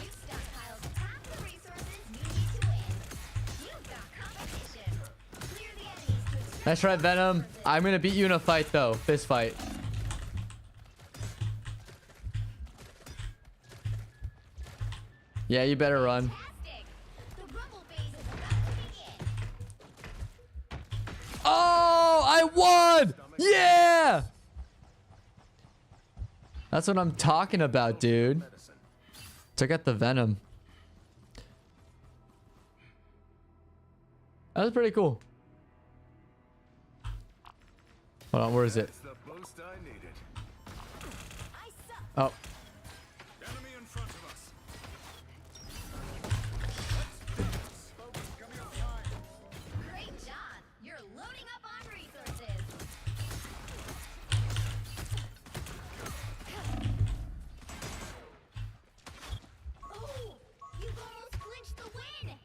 You've stockpiled half the resources you need to win. You've got competition. Clear the enemies to extract That's right, Venom. resources. I'm gonna beat you in a fight though. Fist fight. Yeah, you better run. Fantastic! The rumble phase is about to begin. Oh, I won! Yeah! That's what I'm talking about, dude. Medicine. Check out the Venom. That was pretty cool. Hold on, where is it? That's the boost I needed. I suck. Oh, Enemy in front of us. Great job! You're loading up on resources. Oh! You've almost clinched the win!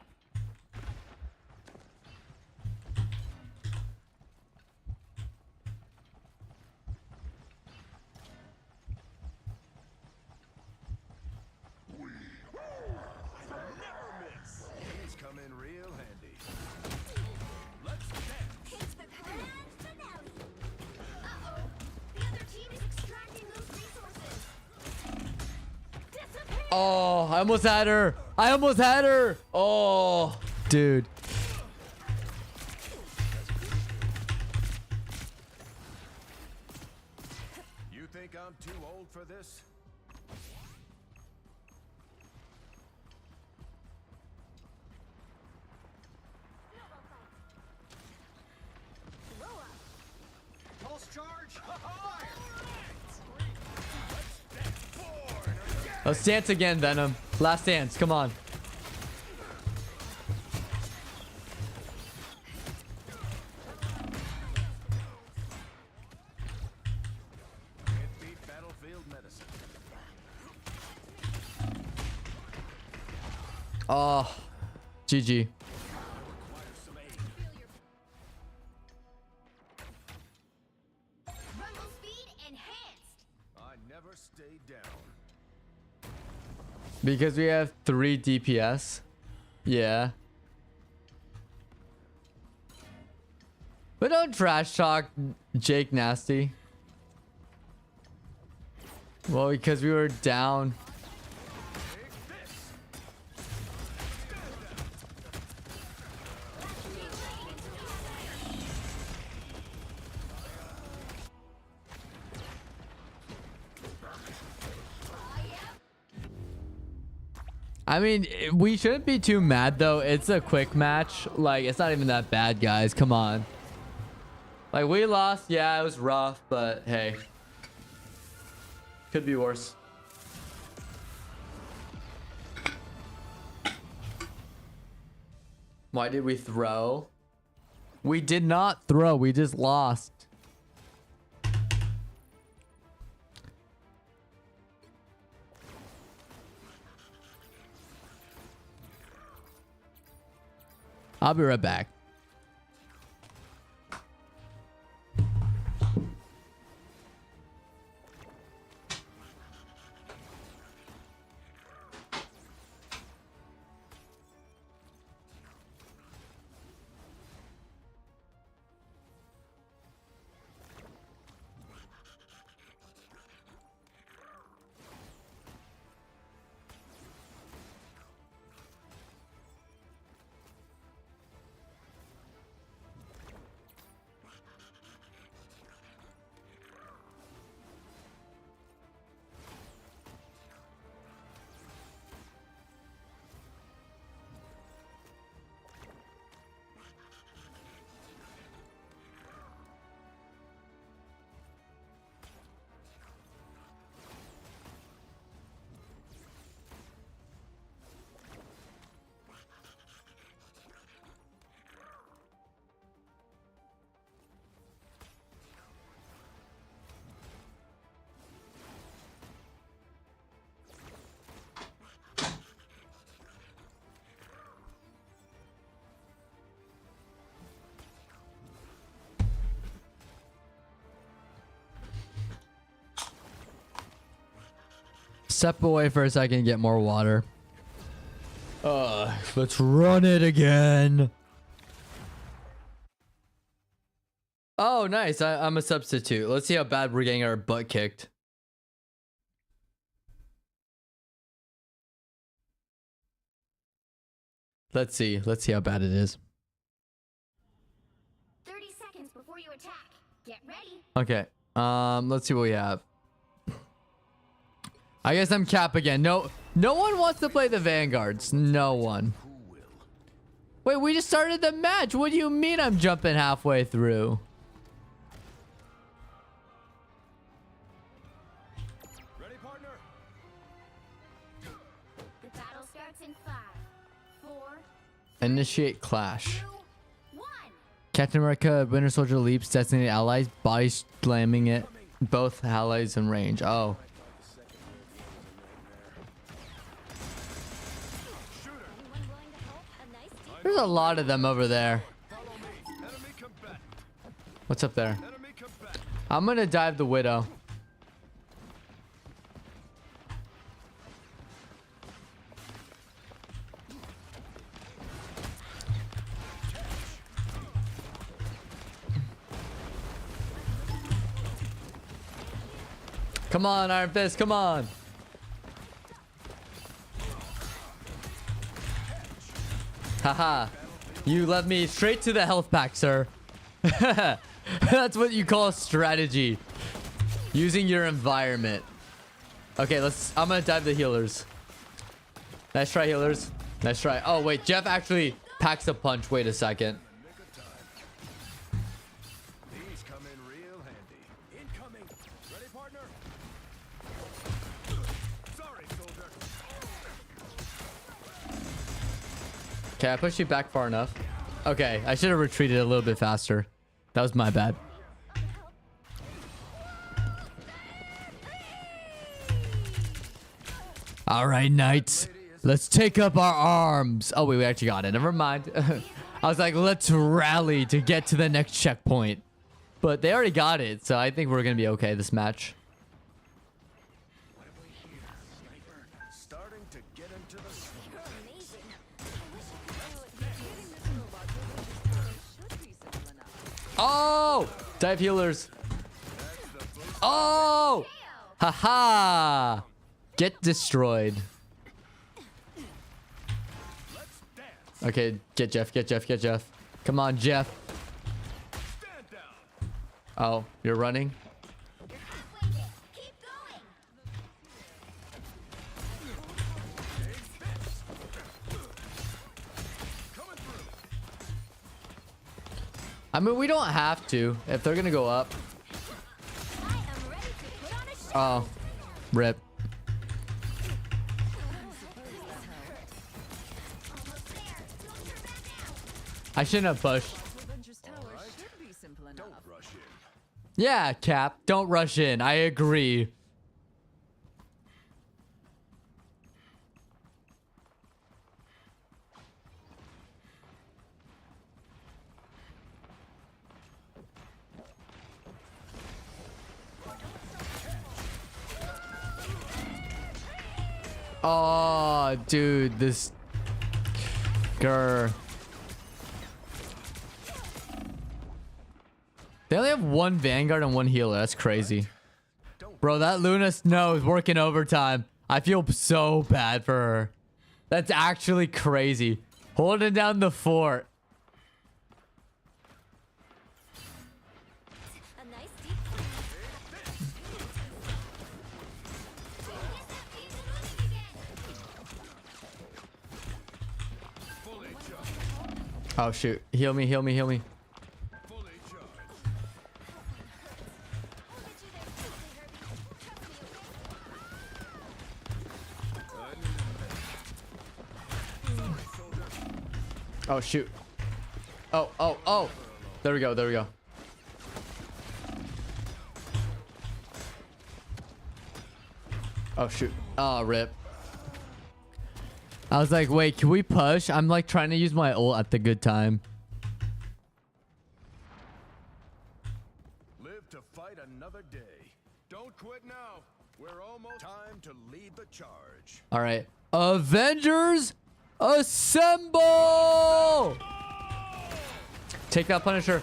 These come in real handy. Let's dance. It's the grand finale! Uh-oh! The other team is extracting those resources! Disappear! oh, I almost had her. I almost had her. Oh, dude. You think I'm too old for this? Pulse charge. Fire. Let's dance again, Venom. Last dance. Come on. Can't beat battlefield medicine. Oh, GG. Rumble speed enhanced! I never stay down. Because we have 3 DPS. Yeah. But don't trash talk Jake Nasty. Well, because we were down. I mean, we shouldn't be too mad though. It's a quick match. Like, it's not even that bad, guys. Come on. Like, we lost. Yeah, it was rough, but hey. Could be worse. Why did we throw? We did not throw. We just lost. I'll be right back. Step away for a second, get more water. Let's run it again. Oh, nice. I'm a substitute. Let's see how bad we're getting our butt kicked. Let's see how bad it is. 30 seconds before you attack. Get ready. Okay. Let's see what we have. I guess I'm Cap again. No one wants to play the Vanguards. No one. Wait, we just started the match. What do you mean I'm jumping halfway through? Ready, partner? The battle starts in 5, 4, Initiate clash. 2, 1. Captain America, Winter Soldier leaps designated allies, body slamming it. Both allies in range. Oh. Anyone willing to help? A nice deal. There's a lot of them over there. Enemy combatant. What's up there? Enemy combatant. I'm gonna dive the Widow. Come on, Iron Fist, come on. Haha. You led me straight to the health pack, sir. That's what you call strategy. Using your environment. Okay, I'm gonna dive the healers. Nice try, healers. Nice try. Oh, wait, Jeff actually packs a punch. Wait a second. These come in real handy. Incoming. Ready, partner? Sorry, soldier. Okay, I pushed you back far enough. Okay, I should have retreated a little bit faster. That was my bad. All right, knights. Let's take up our arms. Oh, wait, we actually got it. Never mind. I was like, let's rally to get to the next checkpoint. But they already got it, so I think we're going to be okay this match. Starting to get into the swing. You're amazing. Oh! Dive healers. Oh! Haha! Get destroyed. Okay, get Jeff, get Jeff, get Jeff. Come on, Jeff. Stand down. Oh, you're running? You're halfway there. Keep going. I mean, we don't have to if they're gonna go up. I am ready to put on a show. Oh, rip. Almost there. Don't turn back now. I shouldn't have pushed. Avengers Tower should be simple enough. Don't rush in. Yeah, Cap. Don't rush in. I agree. Oh, dude, this grr. They only have one Vanguard and one healer. That's crazy. Bro, that Luna Snow is working overtime. I feel so bad for her. That's actually crazy. Holding down the fort. A nice deep breath. Get that vehicle moving again. Fully charged. Oh, shoot. Heal me, heal me, heal me. Fully charged. I'll get you there quickly, Herbie. Trust me, okay? Oh, shoot. Oh, oh, oh. There we go, there we go. Oh, shoot. Oh, rip. I was like, wait, can we push? I'm like trying to use my ult at the good time. Live to fight another day. Don't quit now. We're almost time to lead the charge. All right. Avengers, assemble! Take that Punisher.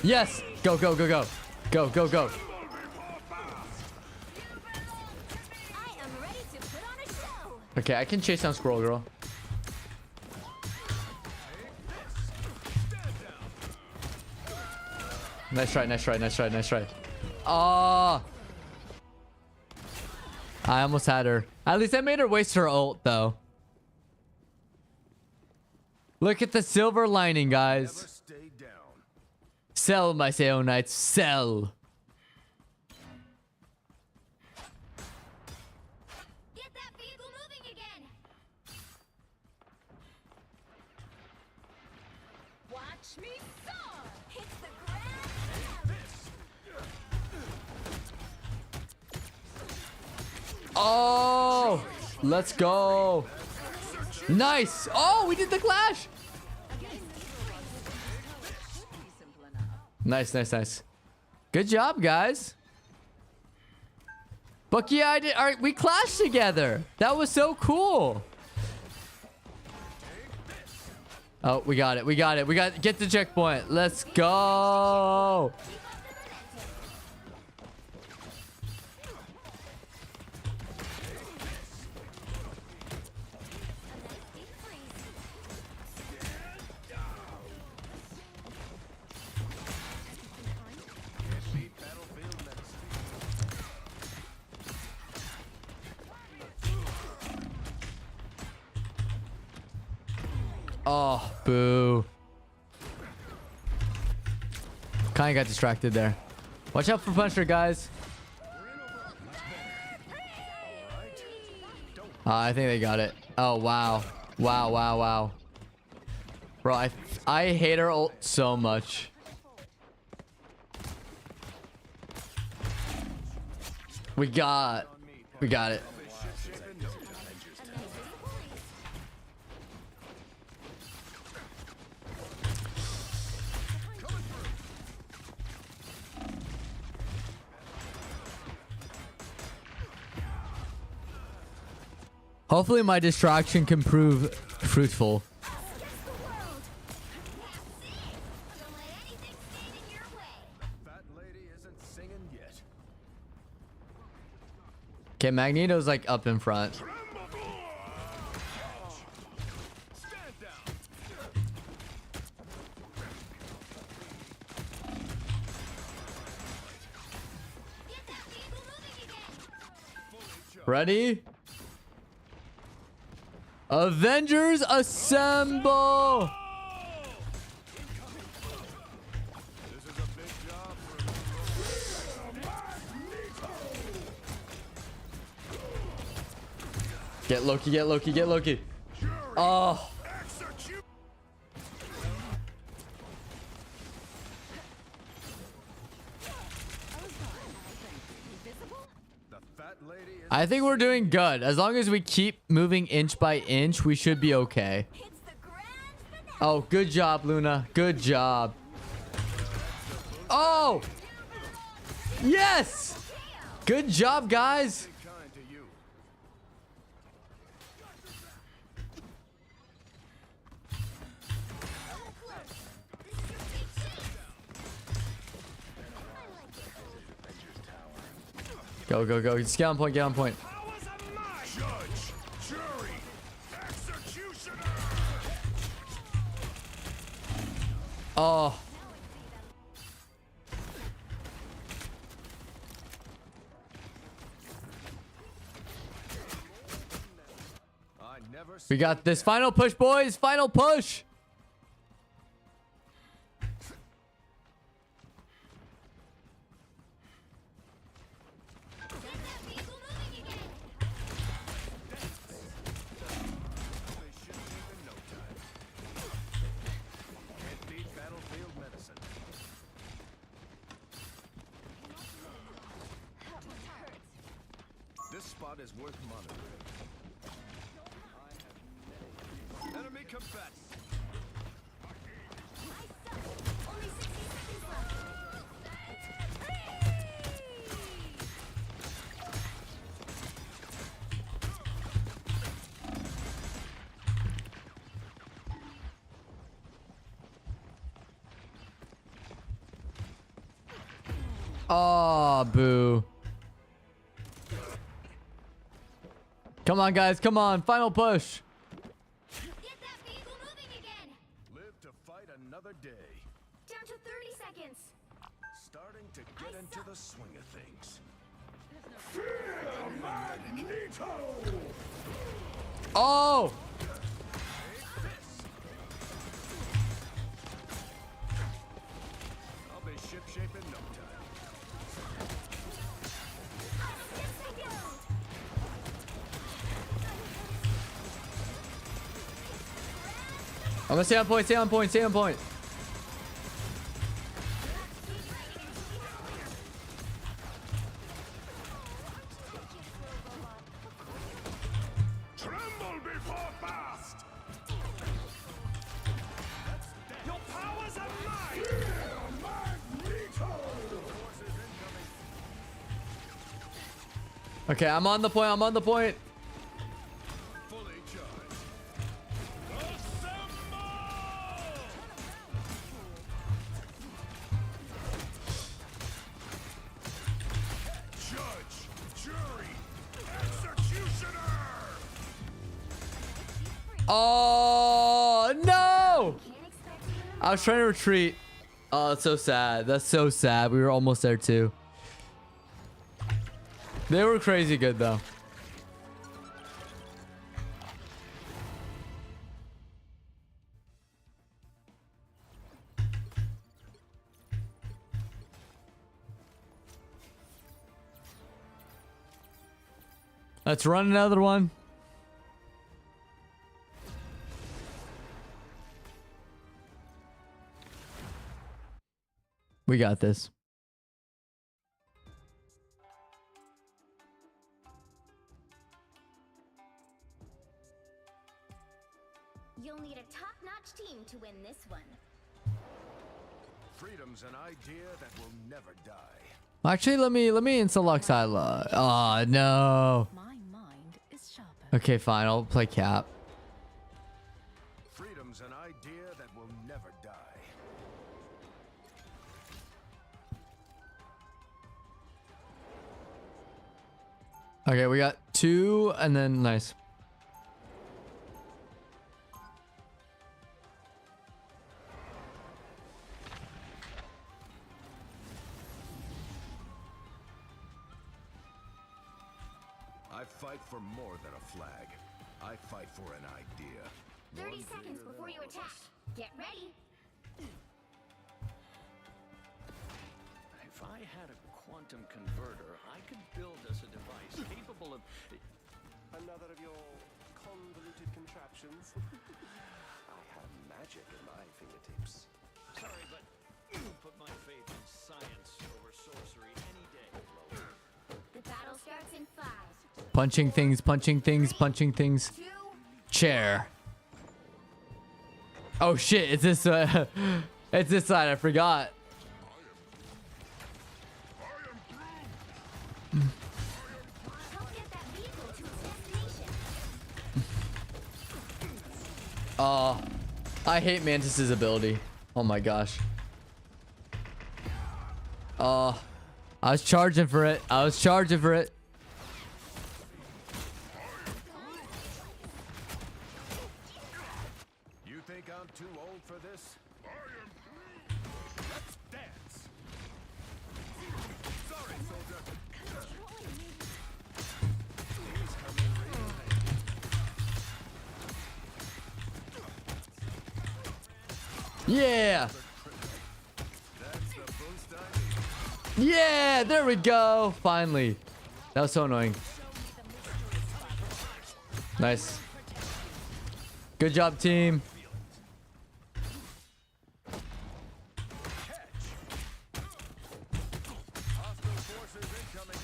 Yes. Go, go, go, go. Go, go, go. I am ready to put on a show. Okay, I can chase down Squirrel Girl. Nice try, nice try, nice try, nice try. Oh. I almost had her. At least I made her waste her ult, though. Look at the silver lining, Never guys. stay down. Sell, my Seyorias, sell. Get that vehicle moving again. Watch me soar. Hit the ground. Oh, let's go. Nice. Oh, we did the clash. Simple enough. Nice, nice, nice. Good job, guys. But yeah, I did. All right, we clashed together. That was so cool. Oh, we got it. We got it. We got get the checkpoint. Let's go. Deep freeze. Beat battlefield medicine. Oh, boo. Kinda got distracted there. Watch out for Punisher, guys. I think they got it. Oh, wow. Wow, wow, wow. Bro, I hate her ult so much. We got it. Hopefully my distraction can prove fruitful. Against the world. That's it. Don't let anything stand in your way. Fat lady isn't singing yet. Okay, Magneto's like up in front. Stand down. Get that vehicle moving again. Ready? Avengers assemble! Get Loki, get Loki, get Loki. Oh. Execute. The fat lady is I think we're doing good. As long as we keep moving inch by inch, we should be okay. It's the grand finale. Oh, good job, Luna. Good job. Oh! Yes! Good job, guys. kind to you. This is your big chance. Go, go, go. Just get on point, get on point. Powers of mine. Judge, jury, executioner. Oh. I never We got this. Final push, boys. Final push. Get that vehicle moving again. They should leave in no time. Can't beat battlefield medicine. That must hurt. This spot is worth monitoring. Enemy combatants. Only 60 seconds left. Oh, boo. Come on, guys. Come on. Final push. Get that vehicle moving again. Live to fight another day. Down to 30 seconds. Starting to get into the swing of things. Oh. I'll be shipshape in no time. 10 seconds. I'm gonna stay on point, stay on point, stay on point. Tremble before fast. Your powers are mine. Okay, I'm on the point, I'm on the point. Fully charged. Assemble! Judge, jury, executioner! Oh, no. Can't expect you to I was trying to retreat. Oh, that's so sad. That's so sad. We were almost there too. They were crazy good though. Let's run another one. We got this. You'll need a top-notch team to win this one. Freedom's an idea that will never die. Actually, let me install Silo. Oh no. My mind is sharper. Okay, fine. I'll play Cap. Freedom's an idea that will never die. Okay, we got 2 and then nice. I fight for more than a flag. I fight for an idea. 30 One seconds bigger before than you most. attack. Get ready. If I had a quantum converter, I could build us a device capable of... Another of your convoluted contraptions. I have magic at my fingertips. Sorry, but put my faith in science over sorcery any day. The battle starts in 5, Punching things, punching things, punching things. 2, Chair. Oh shit, it's this it's this side, I forgot. help get that vehicle to its destination. I hate Mantis's ability. Oh my gosh. I was charging for it. I was charging for it. You think I'm too old for this? Let's dance. Sorry, soldier. He's coming real handy. Yeah. That's the boost I need. Yeah, there we go. Finally. That was so annoying. Nice. Good job, team. Hostile forces incoming.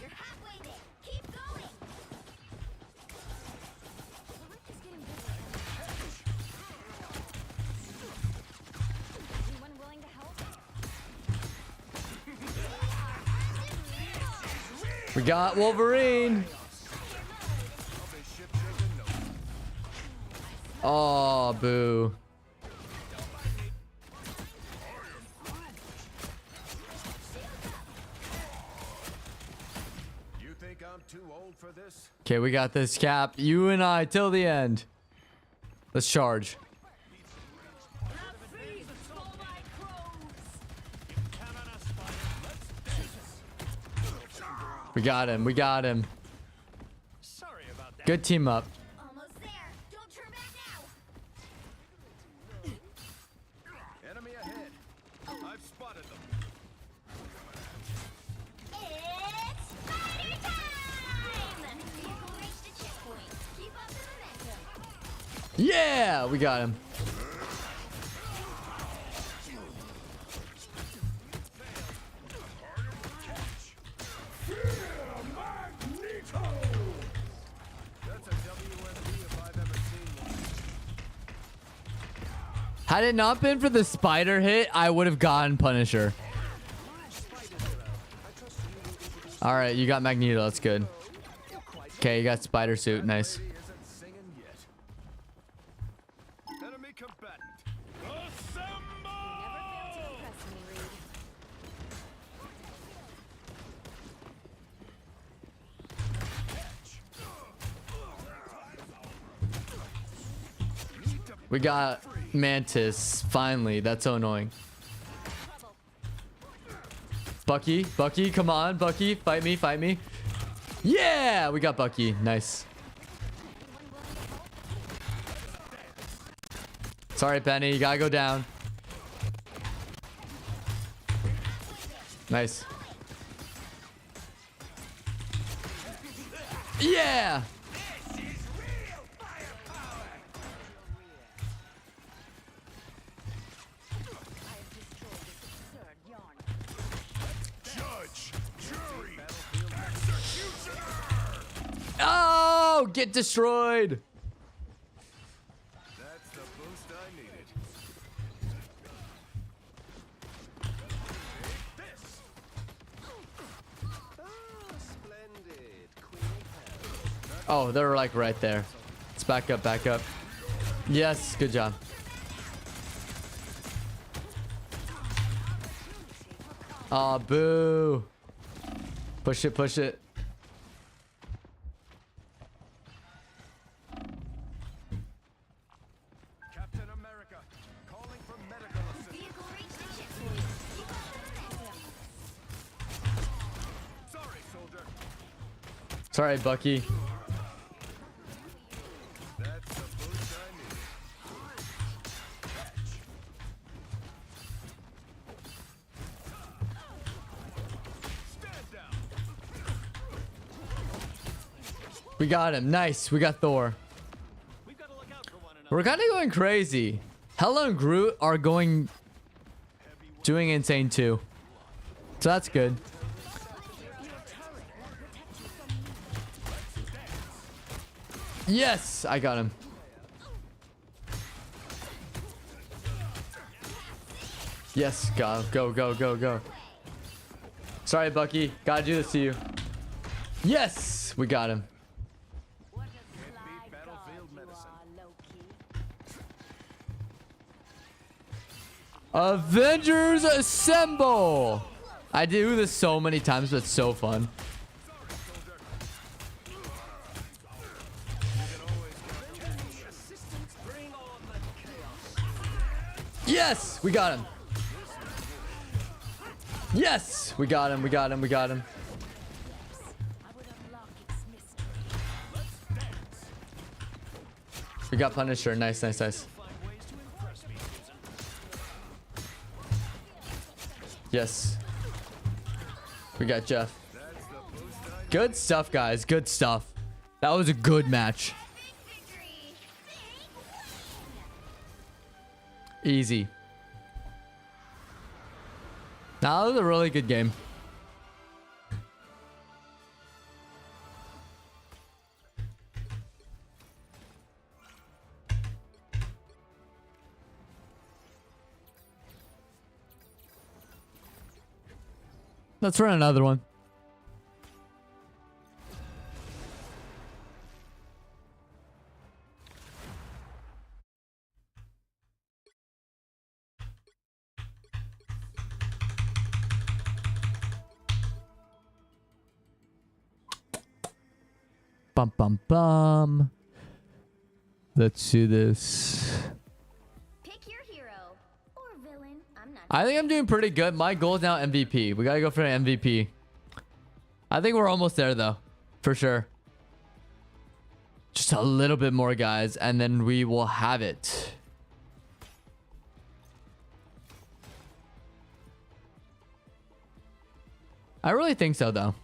You're halfway there. Keep going. The work is getting busy. Anyone willing to help? We got Wolverine. Oh, boo. You think I'm too old for this? Okay, we got this, Cap. You and I till the end. Let's charge. We got him. We got him. Sorry about that. Good team up. Almost there. Don't turn back now. Enemy ahead. I've spotted them. It's spider time! Vehicle reached the checkpoint. Keep up the momentum. Yeah, we got him. That's a WMD if I've ever seen one. Had it not been for the spider hit, I would have gotten Punisher. All right, you got Magneto. That's good. Okay, you got spider suit. Nice. Lady isn't singing yet. Enemy combatant. Assemble! We got Mantis. Finally. That's so annoying. Bucky. Bucky, come on. Bucky, fight me. Fight me. Yeah, we got Bucky. Nice. Sorry, Penny. You gotta go down. Nice. Yeah. Judge, jury, executioner! Oh, get destroyed. That's the boost I needed. This! Splendid. Queen of Hell. Oh, they're like right there. Let's back up, back up. Yes, good job. Aw, boo. Push it, push it. Captain America, calling for medical assistance. Vehicle reached the checkpoint. Keep up the momentum. Sorry, soldier. Sorry, Bucky. That's the boost I needed. Stand We got him. Nice. We got Thor. We've got to look out for one another. We're kind of going crazy. Hela and Groot are doing insane too. So that's good. Yes, I got him. Yes, go, go, go, go, go. Sorry, Bucky. Gotta do this to you. Yes, we got him. Battlefield medicine. Avengers Assemble! I do this so many times, but it's so fun. Yes, we got him. Yes, we got him. We got him. We got him. We got Punisher. Nice, nice, nice. Yes. We got Jeff. Good stuff, guys. Good stuff. That was a good match. Easy. Now, that was a really good game. Let's run another one. Bum bum bum. Let's do this. Pick your hero or villain. I'm not. I think I'm doing pretty good. My goal is now MVP. We gotta go for an MVP. I think we're almost there though, for sure. Just a little bit more, guys, and then we will have it. I really think so, though.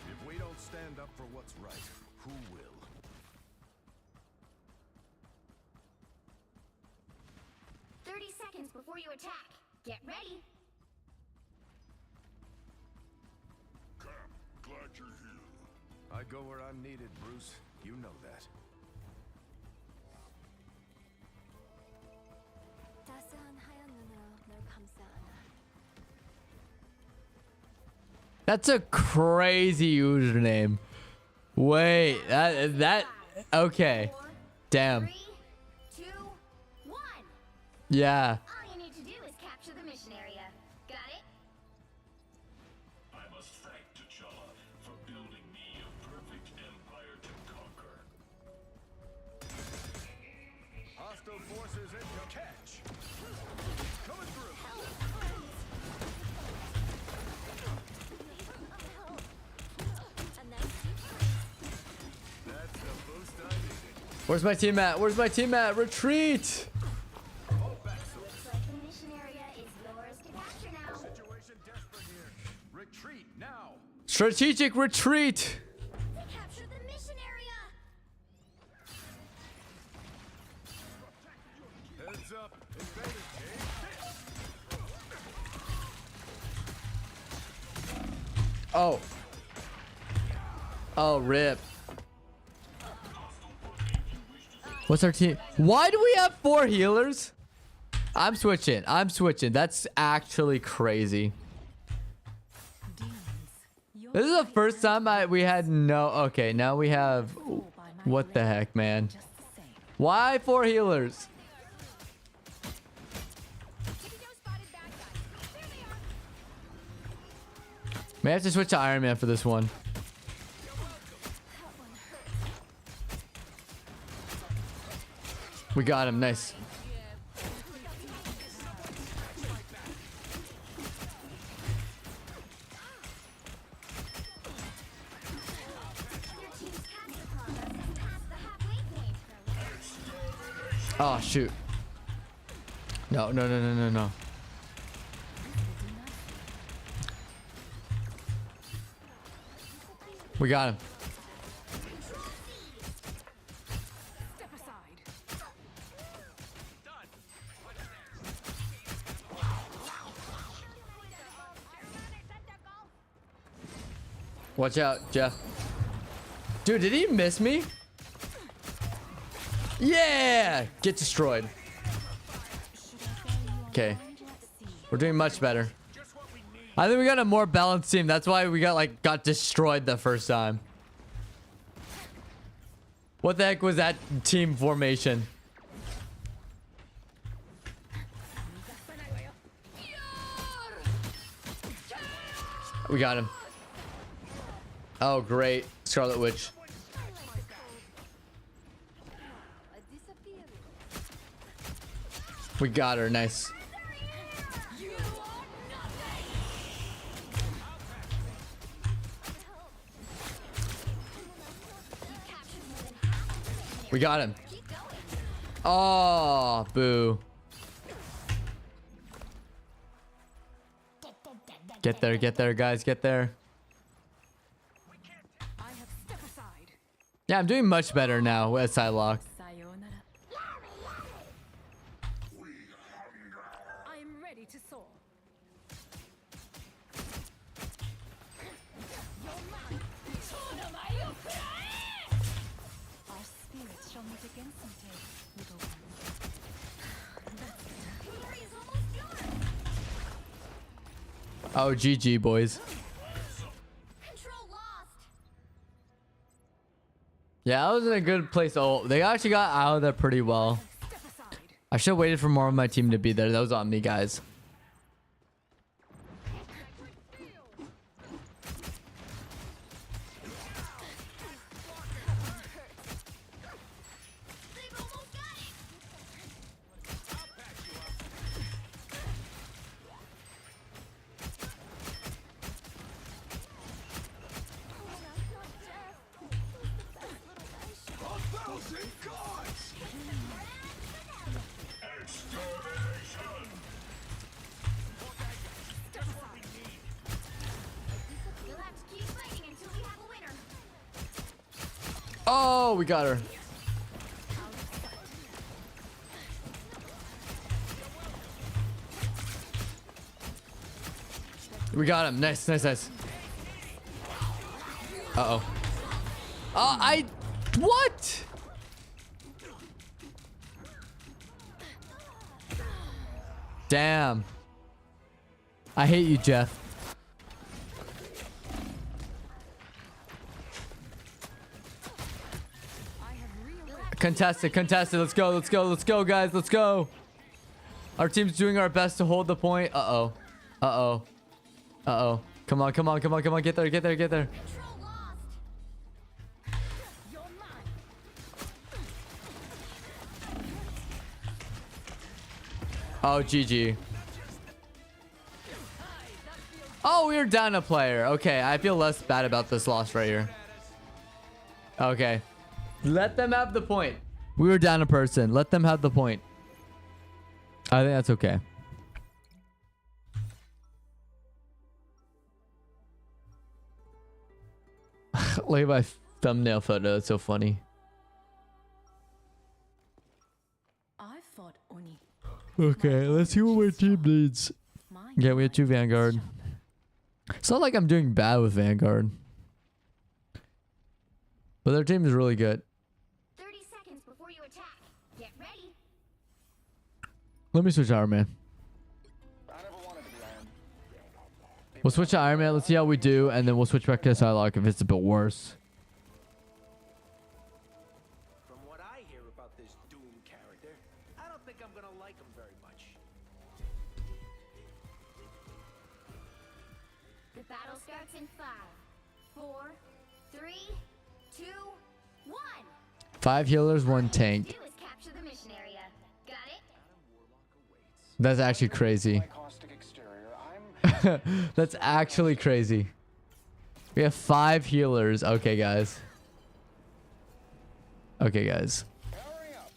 If we don't stand up for what's right, who will? Seconds before you attack. Get ready. Cap, glad you're here. I go where I'm needed, Bruce. You know that. That's a crazy username. Wait, that okay. Damn. 3, 2, 1. Yeah. All you need to do is capture the mission area. Got it? I must thank T'Challa for building me a perfect empire to conquer. Hostile forces in your catch. Coming through. That's the boost I needed. Where's my team at? Where's my team at? Retreat. Looks like the mission area is yours to capture now. Situation desperate here. Retreat now. Strategic retreat. To capture the mission area. Heads up. Invaders team. Oh. Oh, rip. What's our team? Why do we have 4 healers? I'm switching. I'm switching. That's actually crazy. This is the first time we had no... Okay, now we have... What the heck, man? Why 4 healers? May have to switch to Iron Man for this one. We got him. Nice. Your team's capture progress is Oh, shoot. No, no, no, no, no, no. We got him. Step aside. Watch out, Jeff. Dude, did he miss me? Yeah! Get destroyed. Okay. We're doing much better. I think we got a more balanced team. That's why we got destroyed the first time. What the heck was that team formation? We got him. Oh, great. Scarlet Witch. We got her. Nice. We got him. Oh, boo. Get there, guys. Get there. I have step aside. Yeah, I'm doing much better now with Psylocke. Sayonara. I am ready to soar. Our spirits shall meet again someday, little one. Oh, GG, boys. Control lost. Yeah, that was in a good place. Oh, they actually got out of there pretty well. Step aside. I should have waited for more of my team to be there. That was on me, guys. They've almost got it. You'll have to keep fighting until we have a winner. Oh, we got her. We got him. Nice, nice, nice. Uh-oh. Oh, what? Damn. I hate you, Jeff. I have real Contested, contested. Let's go, let's go, let's go, guys. Let's go. Our team's doing our best to hold the point. Uh-oh. Uh-oh. Uh-oh. Come on, come on, come on, come on. Get there, get there, get there. Control lost. You're mine. Oh, GG. Oh, we were down a player. Okay, I feel less bad about this loss right here. Okay. Let them have the point. We were down a person. Let them have the point. I think that's okay. Look at my thumbnail photo. That's so funny. I fought Oni. Okay, let's see what my team needs. Mine. Yeah, we had 2 Vanguard. It's not like I'm doing bad with Vanguard. But their team is really good. 30 seconds before you attack. Get ready. Let me switch to Iron Man. I never wanted to be Iron. We'll switch to Iron Man. Let's see how we do. And then we'll switch back to Psylocke if it's a bit worse. From what I hear about this Doom character, I don't think I'm gonna like him very much. The battle starts in 5, 4, 3, 2, 1. 5 healers, 1 tank. Do is capture the mission area. Got it? That's actually crazy. My caustic exterior. I'm That's actually crazy. We have 5 healers. Okay, guys. Okay, guys. hurry up.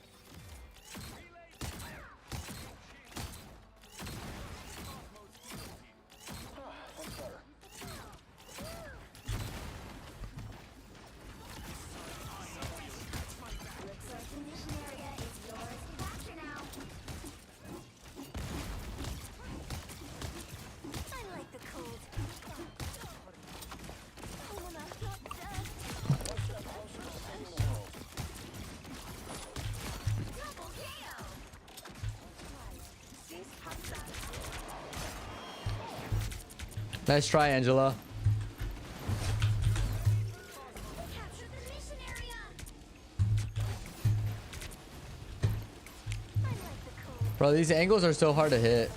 Nice try, Angela. Capture the mission area. I like the cold. Bro, these angles are so hard to hit.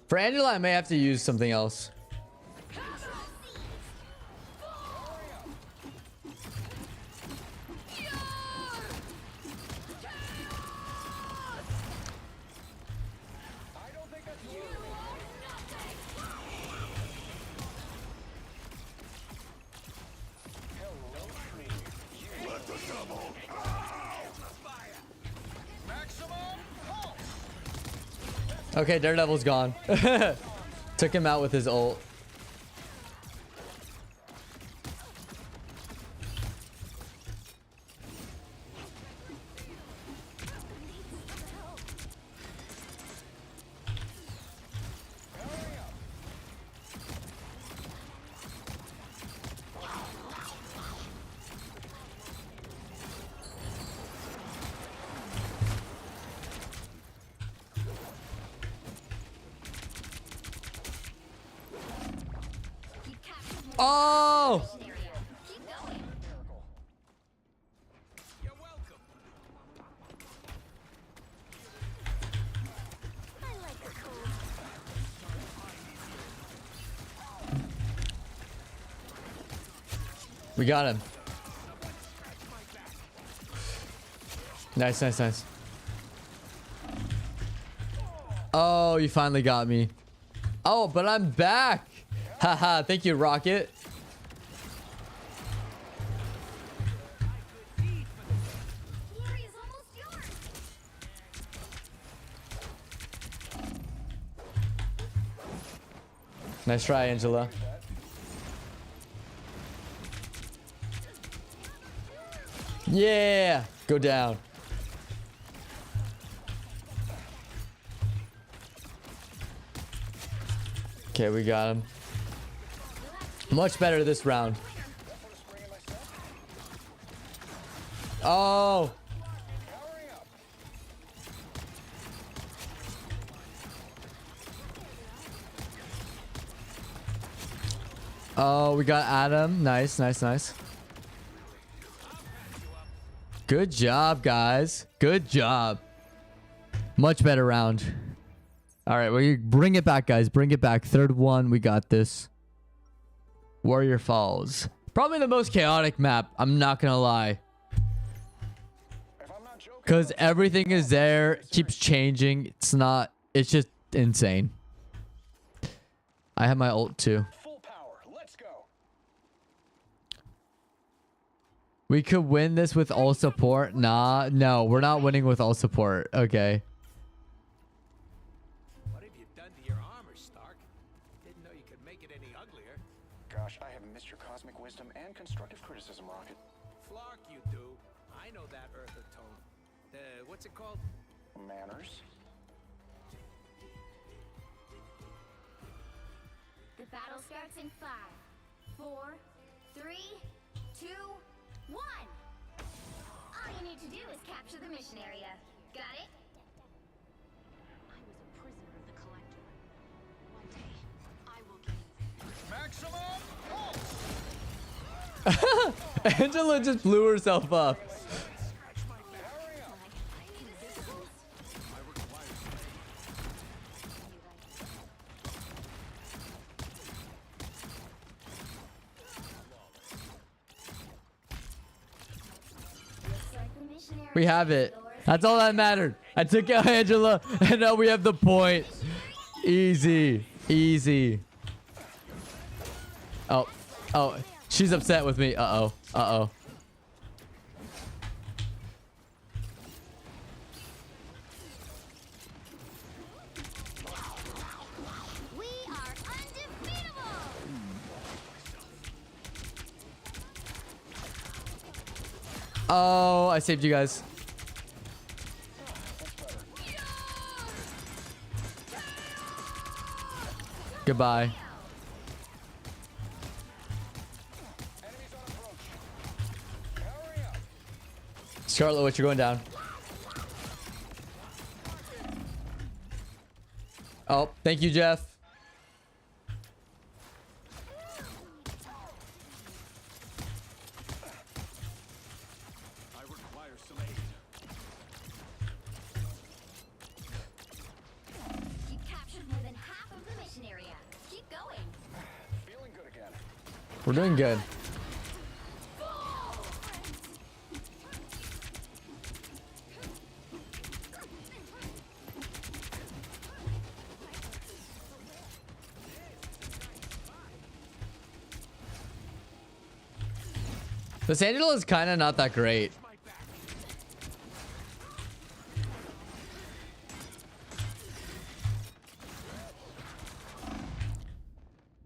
For Angela, I may have to use something else. Okay, Daredevil's gone. Took him out with his ult. You've captured more Oh! mission area. Keep going. You're welcome. I like the cold. We got him. Nice, nice, nice. Oh, you finally got me. Oh, but I'm back. Haha, thank you, Rocket. Glory is almost yours. Nice try, Angela. Yeah, go down. Okay, we got him. Much better this round. Oh. Oh, we got Adam. Nice, nice, nice. Good job, guys. Good job. Much better round. All right, we bring it back, guys. Bring it back. Third one. We got this. Warrior Falls. Probably the most chaotic map. I'm not going to lie. Because everything is there. Keeps changing. It's not. It's just insane. I have my ult too. Full power. Let's go. We could win this with all support. Nah, no, we're not winning with all support. Okay. What have you done to your armor, Stark? Didn't know you could make it any uglier. Gosh, I have missed your cosmic wisdom and constructive criticism, Rocket. Flark, you do. I know that Earther tone. What's it called? Manners. The battle starts in 5, 4, 3, 2, 1. All you need to do is capture the mission area. Got it? I was a prisoner of the Collector. One day, I will get even. Maximum pulse. Angela just blew herself up. Looks like the mission area We have is it. yours. That's all that mattered. I took out Angela, and now we have the point. Easy. Easy. Oh. Oh. She's upset with me. Uh-oh. Uh-oh. We are undefeatable. Oh, I saved you guys. Goodbye. Scarlet Witch, you're going down. Oh, thank you, Jeff. I require some aid. You captured more than half of the mission area. Keep going. Feeling good again. We're doing good. The Angelo is kind of not that great.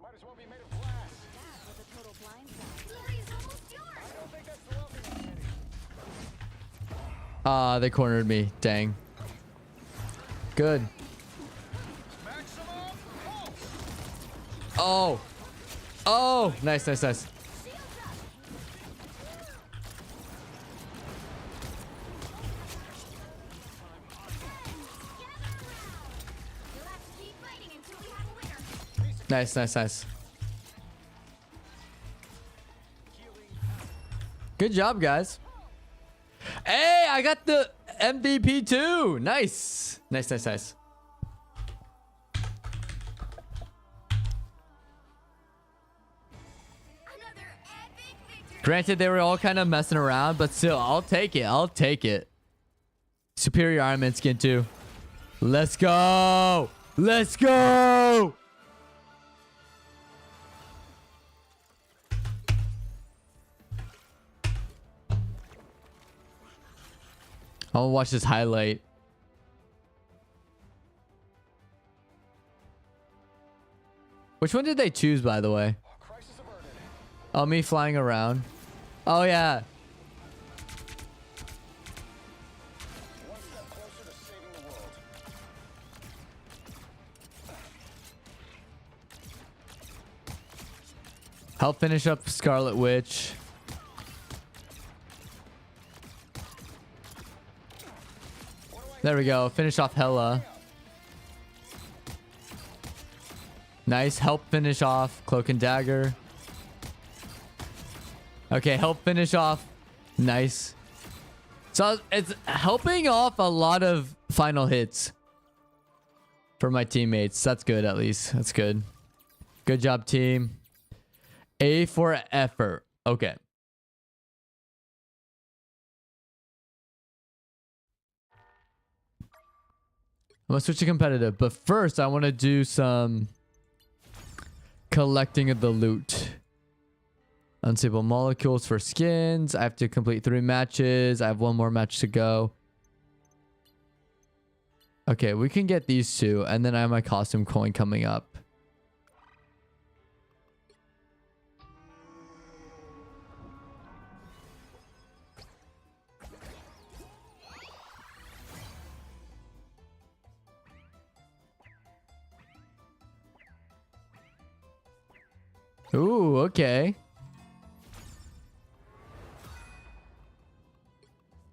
Might as well be made of glass. That was a total blindside. Glory's almost yours. I don't think that's the welcome committee. Ah, they cornered me. Dang. Good. Maximum pulse. Oh. Oh. Nice, nice, nice. You'll have to keep fighting until we have a winner. Nice, nice, nice. Good job, guys. Hey, I got the MVP too. Nice. Nice, nice, nice. Another epic victory. Granted, they were all kind of messing around, but still, I'll take it. I'll take it. Superior Iron Man skin too. Let's go. Let's go. I'll watch this highlight. Which one did they choose, by the way? Crisis averted. Oh, me flying around. Oh, yeah. One step closer to saving the world. Help finish up Scarlet Witch. There we go. Finish off Hela. Nice. Help finish off Cloak and Dagger. Okay, help finish off. Nice. So it's helping off a lot of final hits for my teammates. That's good, at least. That's good. Good job, team. A for effort. Okay. I'm gonna switch to competitive, but first I want to do some collecting of the loot. Unstable molecules for skins. I have to complete 3 matches. I have 1 more match to go. Okay, we can get these 2, and then I have my costume coin coming up. Ooh, okay.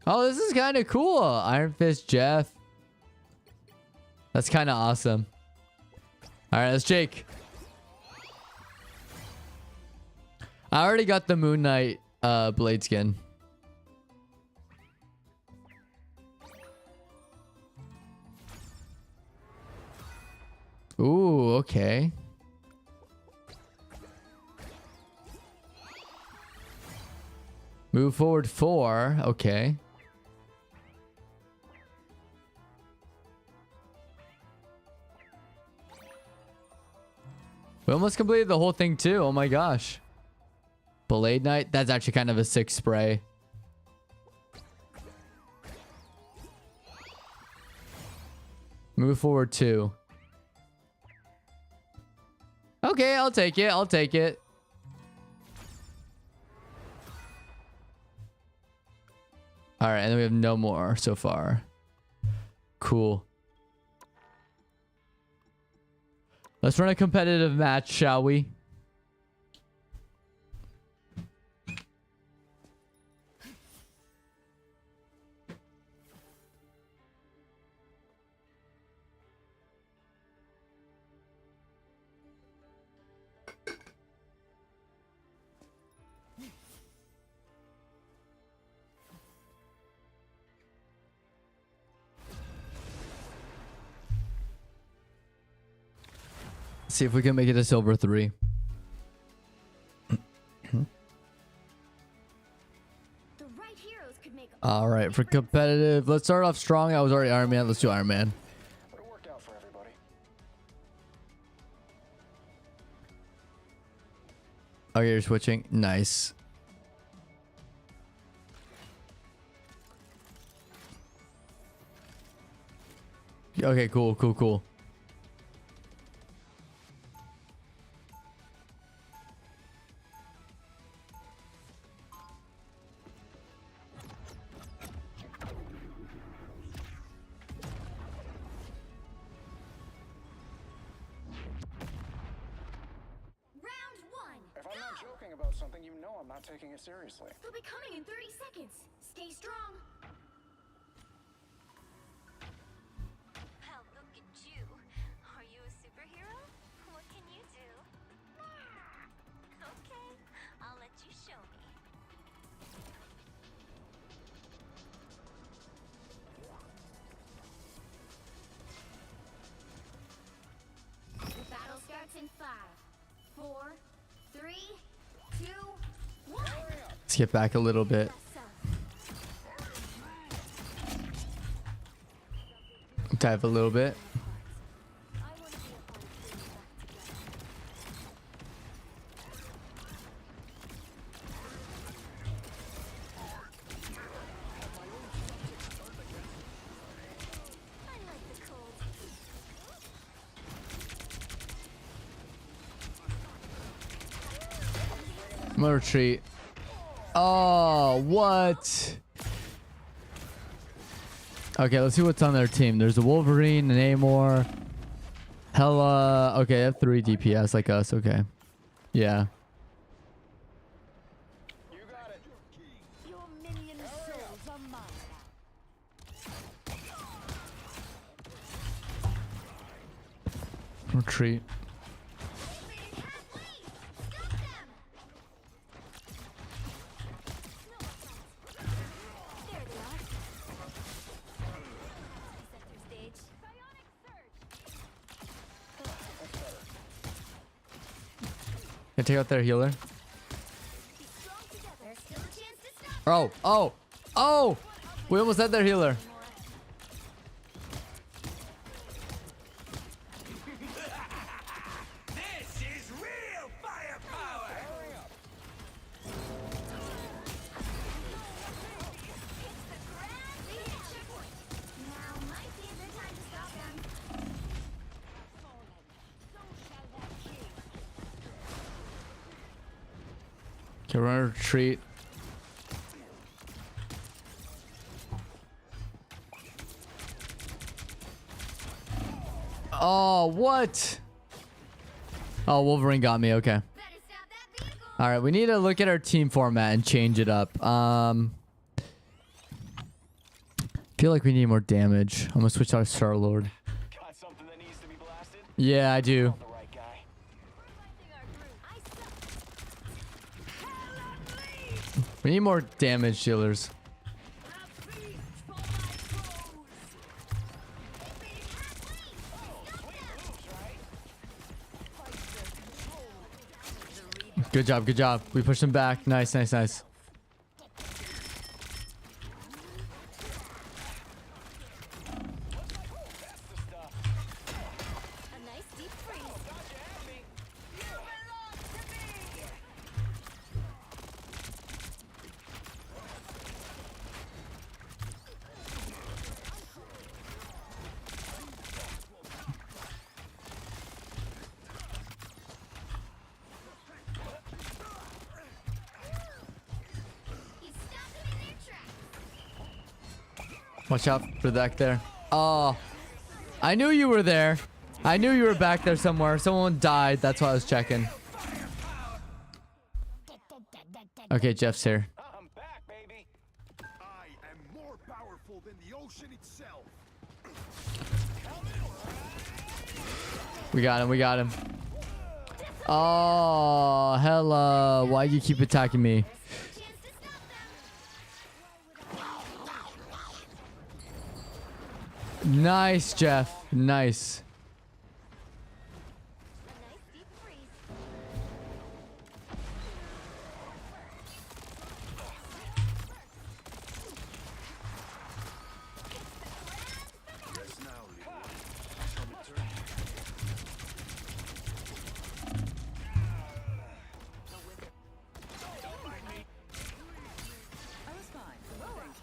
Oh, this is kind of cool. Iron Fist Jeff. That's kind of awesome. All right, let's Jake. I already got the Moon Knight blade skin. Ooh, okay. Move forward 4. Okay. We almost completed the whole thing too. Oh my gosh. Blade Knight. That's actually kind of a sick spray. Move forward 2. Okay, I'll take it. I'll take it. All right, and then we have no more so far. Cool. Let's run a competitive match, shall we? See if we can make it a silver 3. The right heroes could make All right, for competitive, let's start off strong. I was already Iron Man. Let's do Iron Man. But it worked out for everybody. Okay, you're switching. Nice. Okay, cool, cool, cool. round 1. If I'm not joking about something, you know I'm not taking it seriously. They'll be coming in 30 seconds. Stay strong. Well, look at you. Are you a superhero? What can you do? Okay, I'll let you show me. The battle starts in 5, 4, 3, 2, 1. Let's get back a little bit. Dive a little bit. I like the cold. I'm gonna retreat. Oh, what? Okay, let's see what's on their team. There's a Wolverine, an Namor, Hella. Okay, they have 3 DPS like us. Okay. Yeah. You got it. Your minion souls are mine. Retreat. There they are. Center stage. Bionic surge. Can I take out their healer? There's still a chance to stop. Oh, oh, oh! We almost had their healer. This is real firepower! We hit checkpoint. Now might be a good time to stop them. Okay, we're gonna retreat. Oh, what? Oh, Wolverine got me. Okay. Better stop that vehicle. All right, we need to look at our team format and change it up. Feel like we need more damage. I'm gonna switch out Star-Lord. Got something that needs to be blasted? Yeah, I do. The right guy. We need more damage dealers. Good job, good job. We pushed him back. Nice, nice, nice. A nice deep freeze. He stopped them in their tracks. Watch out for the back there. Oh, I knew you were there. I knew you were back there somewhere. Someone died. That's why I was checking. Okay, Jeff's here. I'm back, baby. I am more powerful than the ocean itself. We got him. We got him. Oh, hella. Why do you keep attacking me? Chance to stop them. Nice, Jeff. Nice. A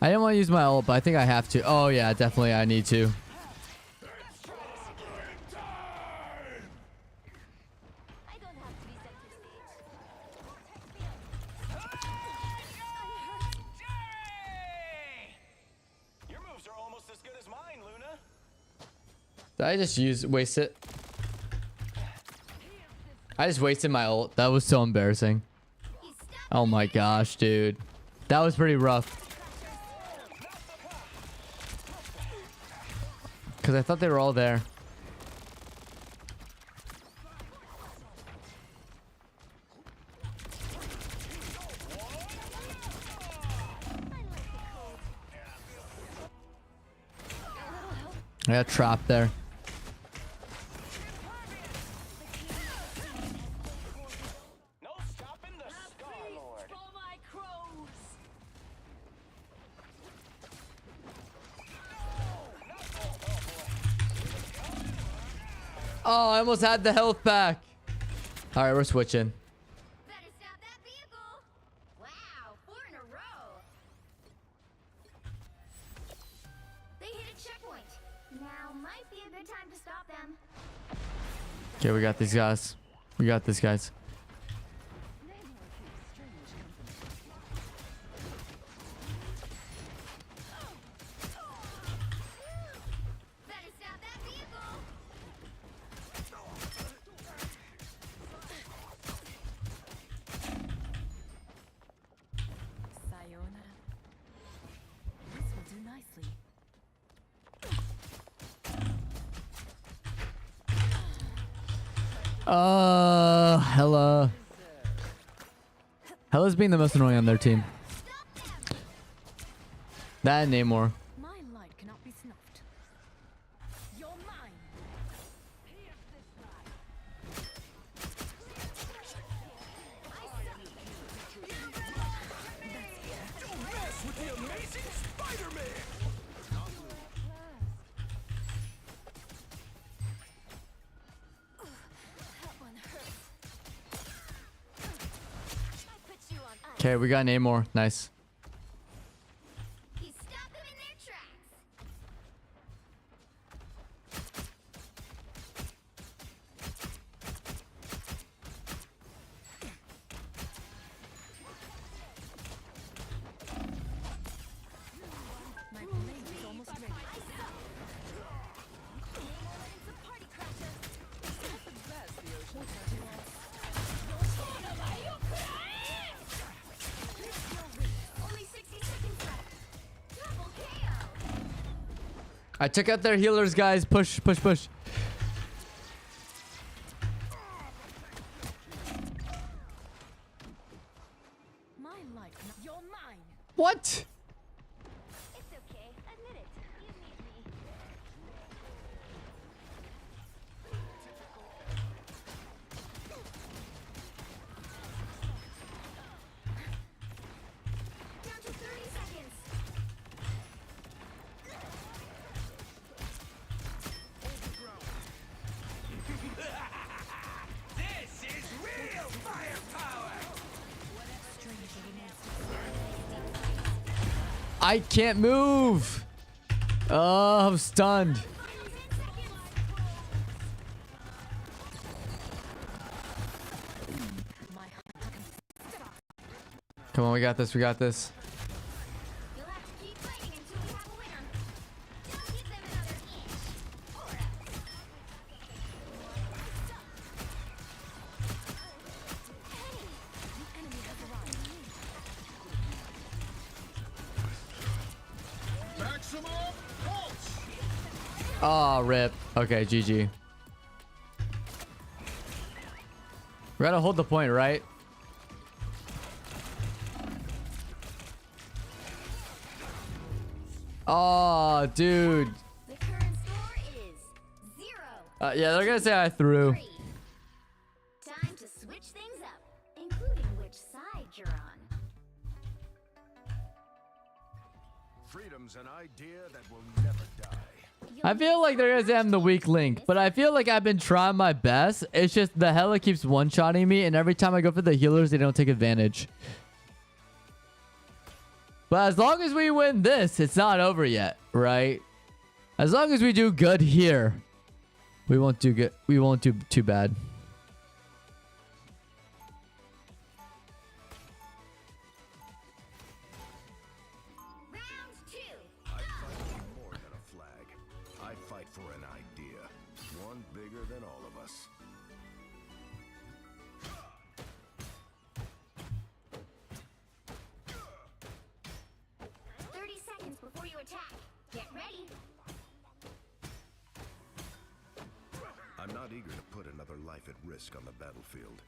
I didn't want to use my ult, but I think I have to. Oh yeah, definitely I need to. I don't have to be center stage. Your moves are almost as good as mine, Luna. Did I just waste it? I just wasted my ult. That was so embarrassing. Oh my gosh, dude. That was pretty rough. Because I thought they were all there. I got trapped there. No stopping the Star-Lord. For my crows. Oh, I almost had the health back. All right, we're switching. Better stop that vehicle. Wow, 4 in a row. They hit a checkpoint. Now might be a good time to stop them. Okay, we got these guys. We got this, guys. Better stop that vehicle. Sayonara. This will do nicely. Hella. Hella's being the most annoying on their team. That and Namor. My light cannot be snuffed. You're mine. Mess with the amazing Spider-Man! That one hurts. I put you on ice. Okay, we got Namor. Nice. He stopped them in their tracks. My blade is almost ready. It's a party crasher. Only 60 seconds left. Double KO. I took out their healers, guys. Push, push, push. My light cannot. You're mine. What? It's okay. Admit it. You need me. Down to 30 seconds. This is real firepower. I can't move. Oh, I'm stunned. My Come on, we got this. We got this. You'll have to keep fighting until we have a winner. Don't give them another inch. Or else. Maximum pulse! Oh, rip. Okay, GG. We gotta hold the point, right? Oh, dude. The current score is 0. Yeah, they're gonna say I threw. 3. Time to switch things up, including which side you're on. Freedom's an idea that will never die. I feel like they're gonna say I'm the weak link, but I feel like I've been trying my best. It's just the Hella keeps one-shotting me, and every time I go for the healers, they don't take advantage. But as long as we win this, it's not over yet, right? As long as we do good here, we won't do good. We won't do too bad. Round 2. I fight for more than a flag. I fight for an idea. One bigger than all of us. 30 seconds before you attack. Get ready. I'm not eager to put another life at risk on the battlefield.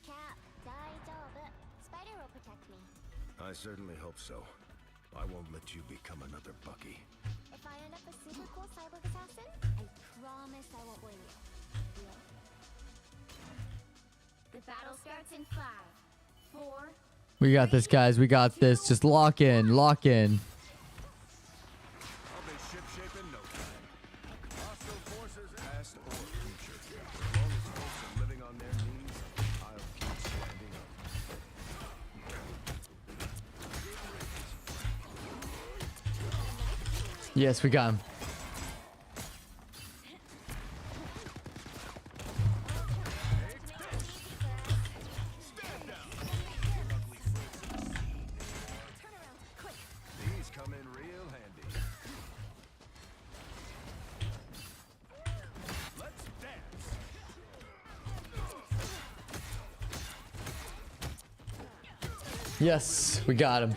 Cap, Spider will protect me. I certainly hope so. I won't let you become another Bucky. If I end up a super cool cyborg assassin, I promise I won't blame you. Deal? The battle starts in 5, 4. We got this, guys. We got this. Just lock in. Lock in. I'll be shipshape in no time. Hostile forces past or future. As long as folks are living on their knees, I'll keep standing up. Yes, we got him. These come in real handy. Let's dance. Yes, we got him.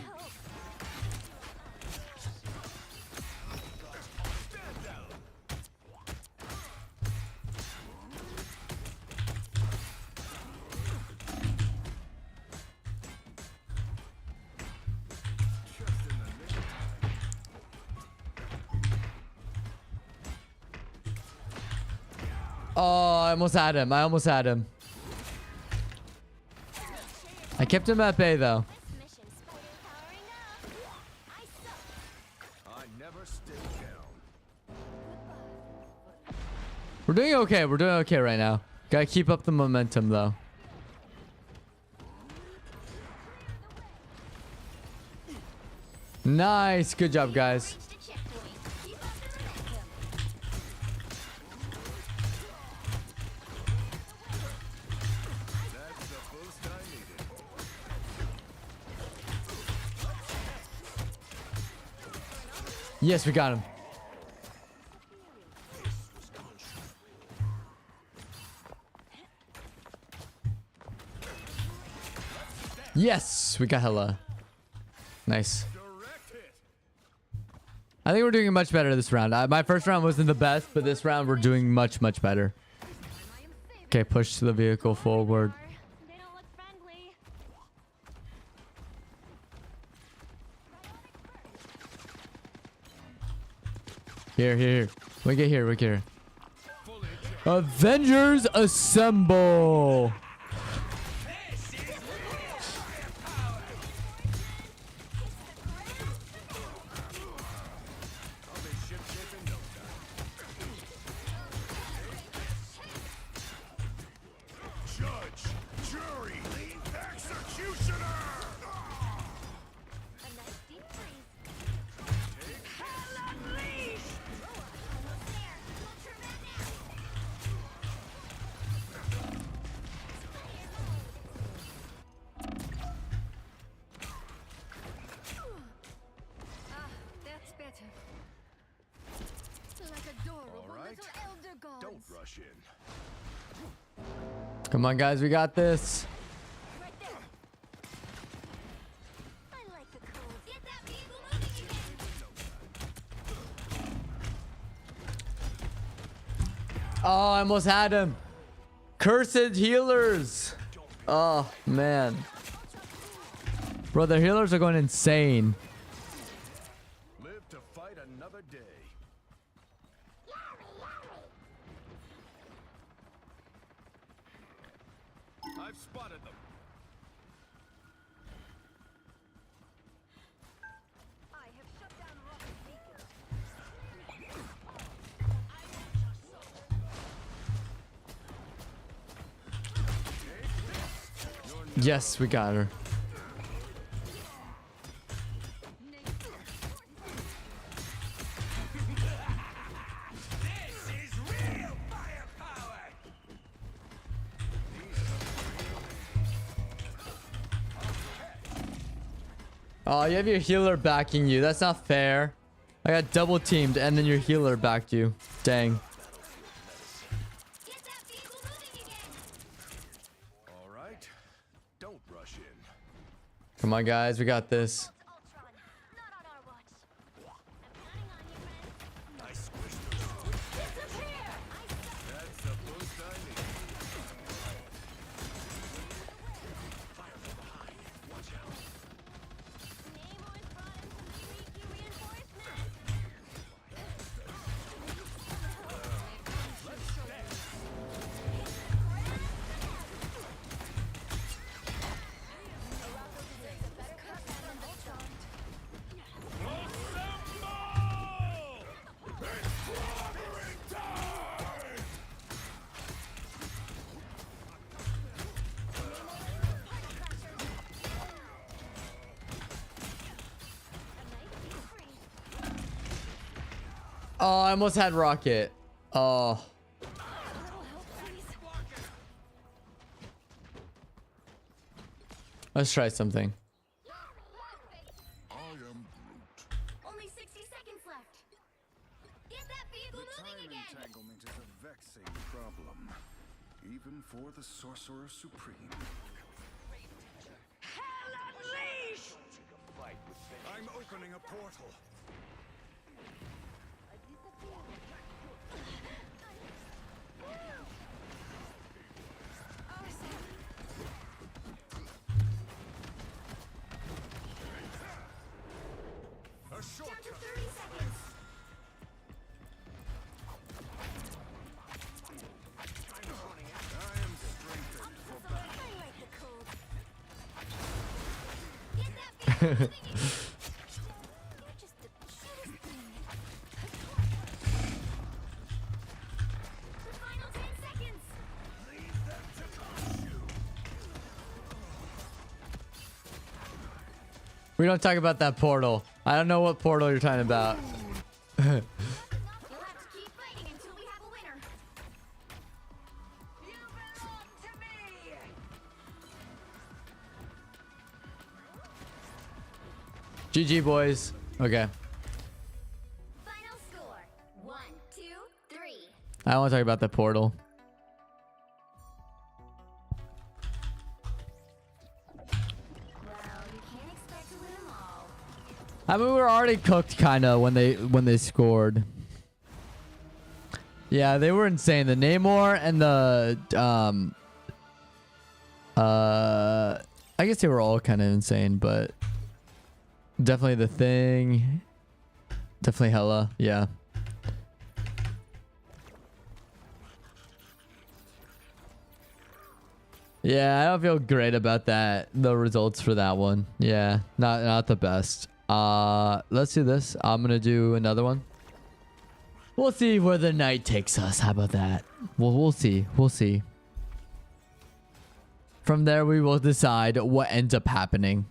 Oh, I almost had him. I almost had him. I kept him at bay, though. This mission's spider powering up. I suck. I never stay down. We're doing okay. We're doing okay right now. Gotta keep up the momentum, though. Nice. Good job, guys. Reached a checkpoint. Keep up the momentum. That's the boost I needed. Yes, we got him. Yes, we got Hella. Nice. Direct hit. I think we're doing much better this round. My first round wasn't the best, but this round we're doing much, much better. Okay, push the vehicle forward. They don't look friendly. Here. We get here. Avengers assemble. I'll be shipshape in no time. Judge, jury, executioner. A nice deep freeze. Hell unleashed! Almost there. Ultra now. Ah, that's better. Like adorable All right. little elder gods. Don't rush in. Come on, guys. We got this. Right there. I like the cold. Get that vehicle moving again. Oh, I almost had him. Cursed healers. Oh, man. Bro, the healers are going insane. Live to fight another day. I've spotted them. I have shut down rocket beacons. Yes, we got her. Oh, you have your healer backing you. That's not fair. I got double teamed and then your healer backed you. Dang. Get that vehicle moving again. All right. Don't rush in. Come on, guys. We got this. Ultron, not on our watch. I'm counting on you, friends. I squished those. That's the boost I need. Fire from behind. Watch out. Namor's brought in some sneaky reinforcements. Oh, I almost had rocket. Oh. Let's try something. I am Groot. Only 60 seconds left. Get that vehicle moving again. Entanglement is a vexing problem, even for the Sorcerer Supreme. Hell unleashed! I'm opening a portal. A Down shortcut. to 30 seconds. I am strengthened for battle. I like the cold. Get that vehicle moving again. You're just the cutest thing. The final 10 seconds. Leave them to crush you. We don't talk about that portal. I don't know what portal you're talking about. You'll have to keep fighting until we have a winner. You belong to me! GG, boys. Okay. Final score 1, 2, 3. I don't want to talk about that portal. Well, you can't expect to win them all. I mean, we were already cooked, kind of, when they scored. Yeah, they were insane. The Namor and the I guess they were all kind of insane, but definitely the Thing, definitely Hela. Yeah. Yeah, I don't feel great about that. The results for that one. Yeah, not the best. Let's do this. I'm gonna do another one. We'll see where the night takes us. How about that? We'll see. We'll see. From there, we will decide what ends up happening.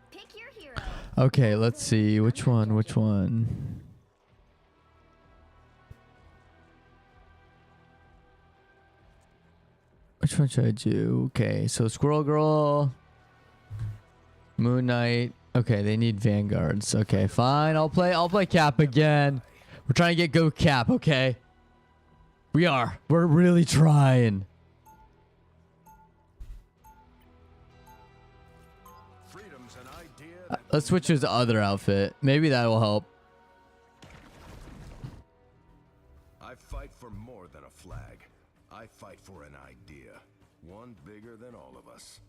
Pick your hero. Okay, let's see. Which one? Which one? Which one should I do? Okay, so Squirrel Girl, Moon Knight. Okay, they need vanguards. Okay, fine. I'll play Cap again. We're trying to get Go Cap, okay? We are. We're really trying. Freedom's an idea that Let's switch to his other outfit. Maybe that will help. I fight for more than a flag. I fight for an idea. One bigger than all of us.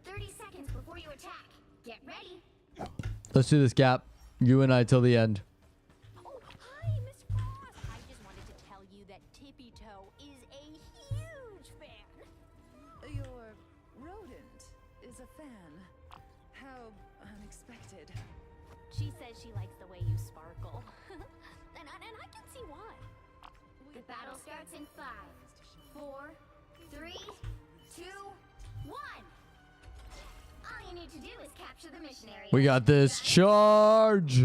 30 seconds before you attack. Get ready. Let's do this, Cap. You and I till the end. Oh, hi, Miss Frost. I just wanted to tell you that Tippy Toe is a huge fan. You're a fan. How unexpected. She says she likes the way you sparkle. and I can see why. The battle starts in 5, 4, 3, 2, 1. All you need to do is capture the mission area. We got this. Charge. A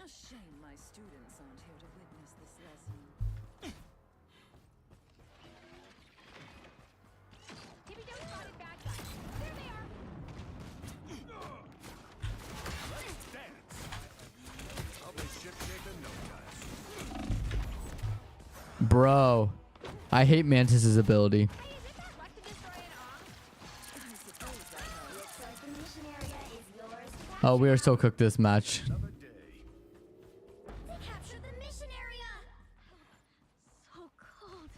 shame my students aren't here to witness this lesson. Tippy don't spotted bad guys. There they are. Let's dance. I'll be ship-shape in no time. Bro, I hate Mantis's ability. Hey, is it that luck to destroy an arm? Looks like the mission area is yours to capture. Oh, we are so cooked this match. Another day. They captured the mission area. So cold.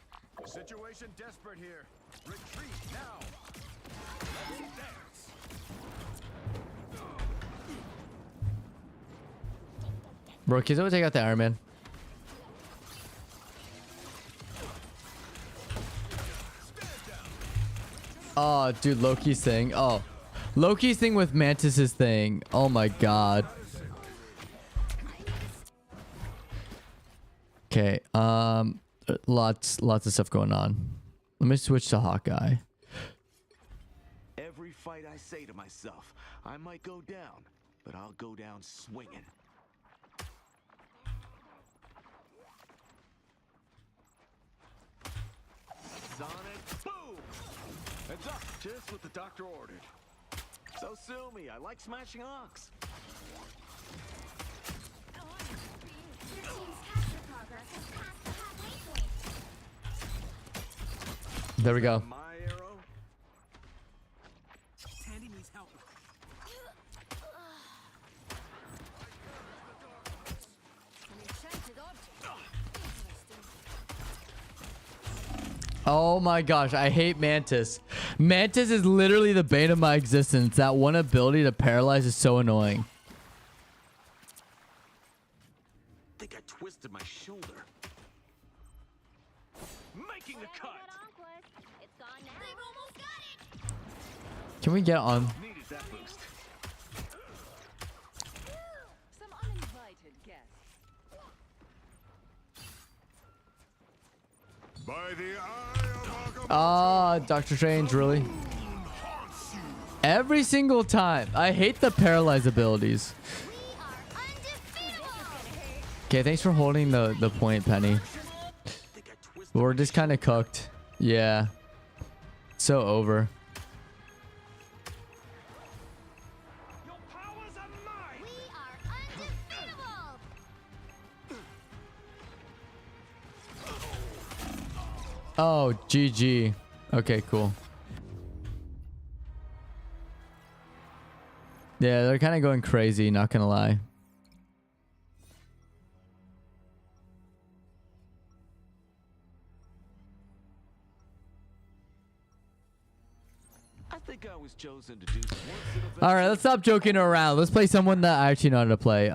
Situation desperate here. Retreat now. Let's dance. Bro, can someone take out the Iron Man? Oh, dude, Loki's thing. Oh, Loki's thing with Mantis's thing. Oh my god. Okay. Lots of stuff going on. Let me switch to Hawkeye. Every fight I say to myself, I might go down, but I'll go down swinging. Sonic boom! Heads up, just what the doctor ordered. So sue me, I like smashing ox. Your team's capture progress has passed the halfway point. There we go. My arrow? Tandy needs help. An enchanted object. Oh my gosh, I hate Mantis. Mantis is literally the bane of my existence. That one ability to paralyze is so annoying. I think I twisted my shoulder. Making the cut! It's gone now. They've almost got it. Can we get on? Needed that boost. Some uninvited guests. By the eye of Agamotto. Ah, Doctor Strange, really? Every single time. I hate the paralyze abilities. We are undefeatable. Okay, thanks for holding the point, Penny. Think I twisted But we're my just kind of cooked. Yeah. So over. Your powers are mine. We are undefeatable. Oh, GG. Okay, cool. Yeah, they're kind of going crazy, not gonna lie. I think I was chosen to do some once in a All right, let's stop joking around. Let's play someone that I actually know how to play. You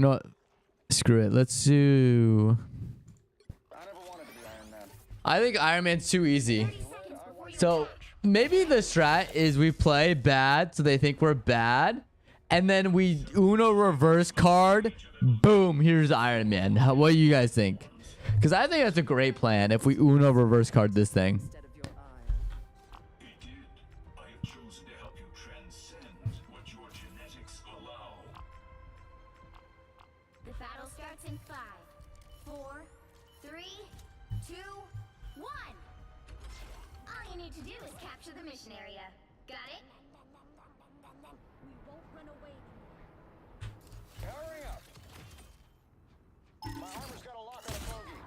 know what? Screw it. Let's do. I never wanted to be Iron Man. I think Iron Man's too easy. 30 seconds before you So maybe the strat is we play bad so they think we're bad. And then we Uno reverse card. Boom, here's Iron Man. What do you guys think? Because I think that's a great plan if we Uno reverse card this thing. Instead of your ire. He did. I have chosen to help you transcend what your genetics allow. The battle starts in 5, 4, 3, 2, 1. All you need to do is capture the mission area. Got it? We won't run away anymore. Hurry up! My armor's got a lock on a bogey.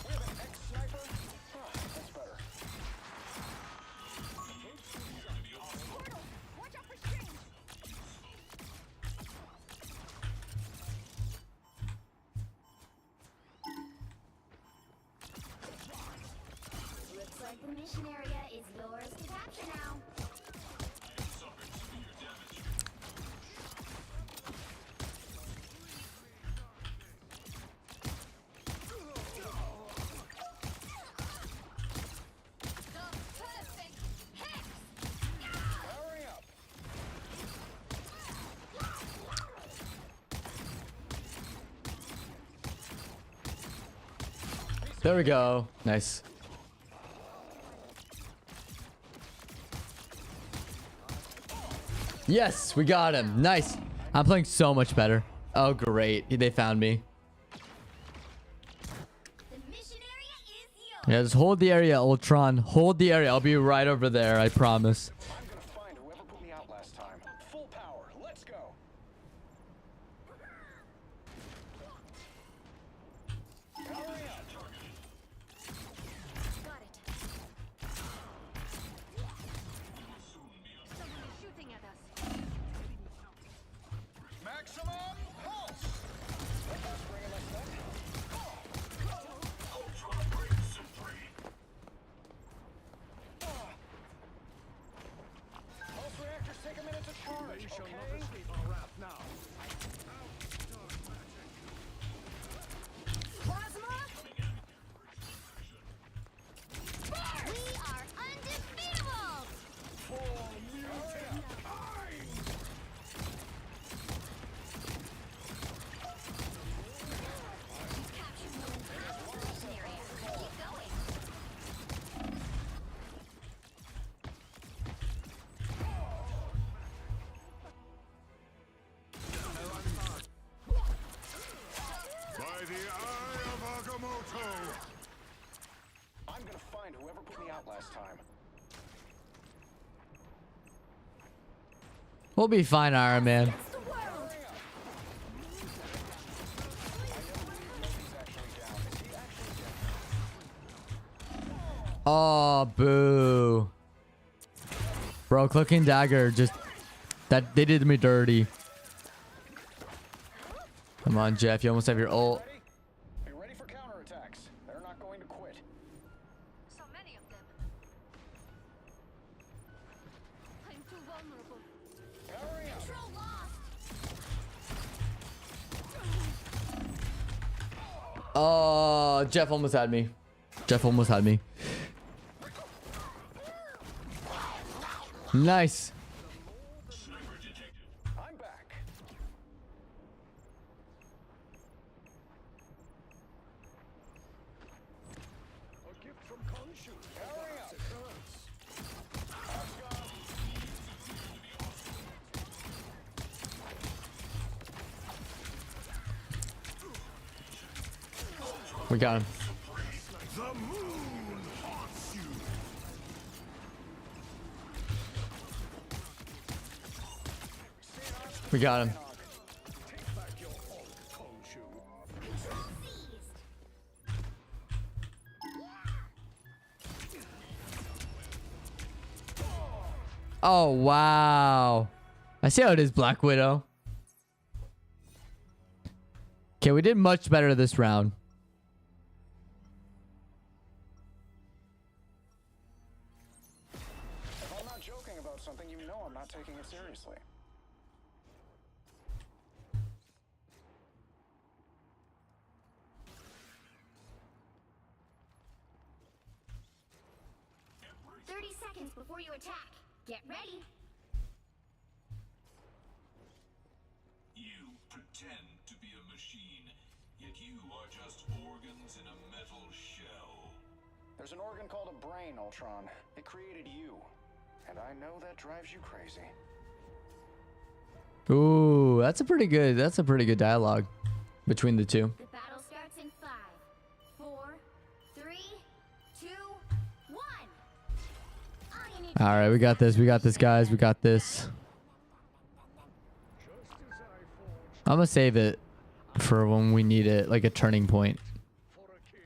We have an ex-sniper? Oh, that's better. Portal, watch out for Strange. Looks like the mission area is yours to capture now. There we go. Nice. Yes, we got him. Nice. I'm playing so much better. Oh, great. They found me. The mission area is yours. Yeah, just hold the area, Ultron. Hold the area. I'll be right over there. I promise. I'm gonna find whoever put me out last time. Full power. Let's go. Hurry up. Got it. Someone is shooting at us. Maximum pulse. That's bringing us back. Ultron reigns supreme. Pulse reactors take a minute to charge. You shall Okay. not escape our wrath now. We are undefeatable. Mission area. Keep going. By the eye of Agamotto! I'm gonna find whoever put me out last time. We'll be fine, Iron Man. Hurry up. I know Loki's actually down. Is he actually dead? Oh, boo. Bro, Cloak and Dagger just... That they did me dirty. Come on, Jeff. You almost have your ult. Ready? Be ready for counterattacks. They're not going to quit. So many of them. I'm too vulnerable. Hurry up. Control lost. Oh, Jeff almost had me. Jeff almost had me. Nice. I'm back. A gift from Khonshu. Hurry up. We got him. The moon haunts you! We got him. Take back your Hulk, Khonshu. Seized. Oh, wow. I see how it is, Black Widow. Okay, we did much better this round. If I'm not joking about something, you know I'm not taking it seriously. Seconds before you attack. Get ready. You pretend to be a machine, yet you are just organs in a metal shell. There's an organ called a brain, Ultron. It created you. And I know that drives you crazy. Ooh, that's a pretty good dialogue between the two. The battle starts in 5, 4, 3, 2, 1. All you need All right, we got this. We got this, guys. We got this. I'm gonna save it for when we need it, like a turning point. For a king.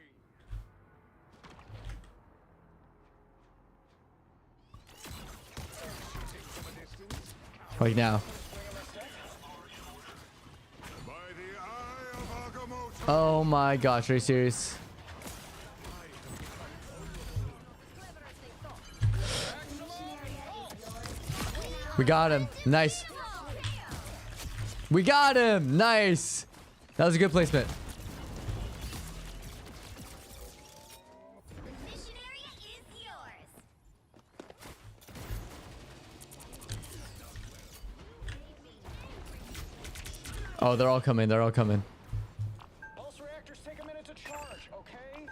Like now. By the eye of Agamotto! Oh my gosh, are you serious? We got him. Nice. We got him. Nice. That was a good placement. The mission area is yours. Oh, they're all coming. They're all coming. Pulse reactors take a minute to charge, okay?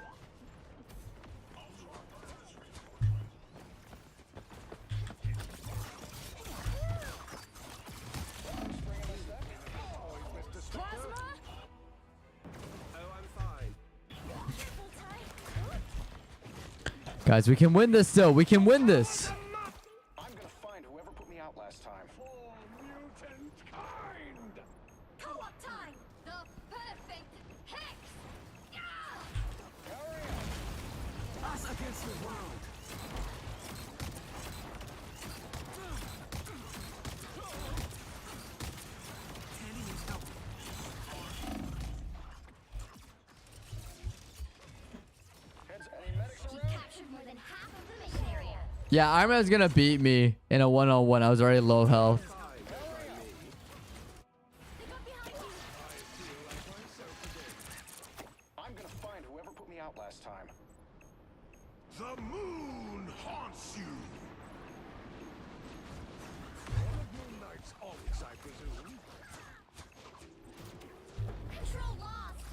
Guys, we can win this still. We can win this. I'm gonna find whoever put me out last time. For mutant kind. Co-op time! The perfect hex! Hurry up! Us against the world. Heads, any medics He around? captured more than half of the mission area. Yeah, Iron Man's gonna beat me in a one-on-one. I was already low health. They got behind you! I'm gonna find whoever put me out last time. The moon haunts you. One of Moon Knight's always, I presume. Control lost!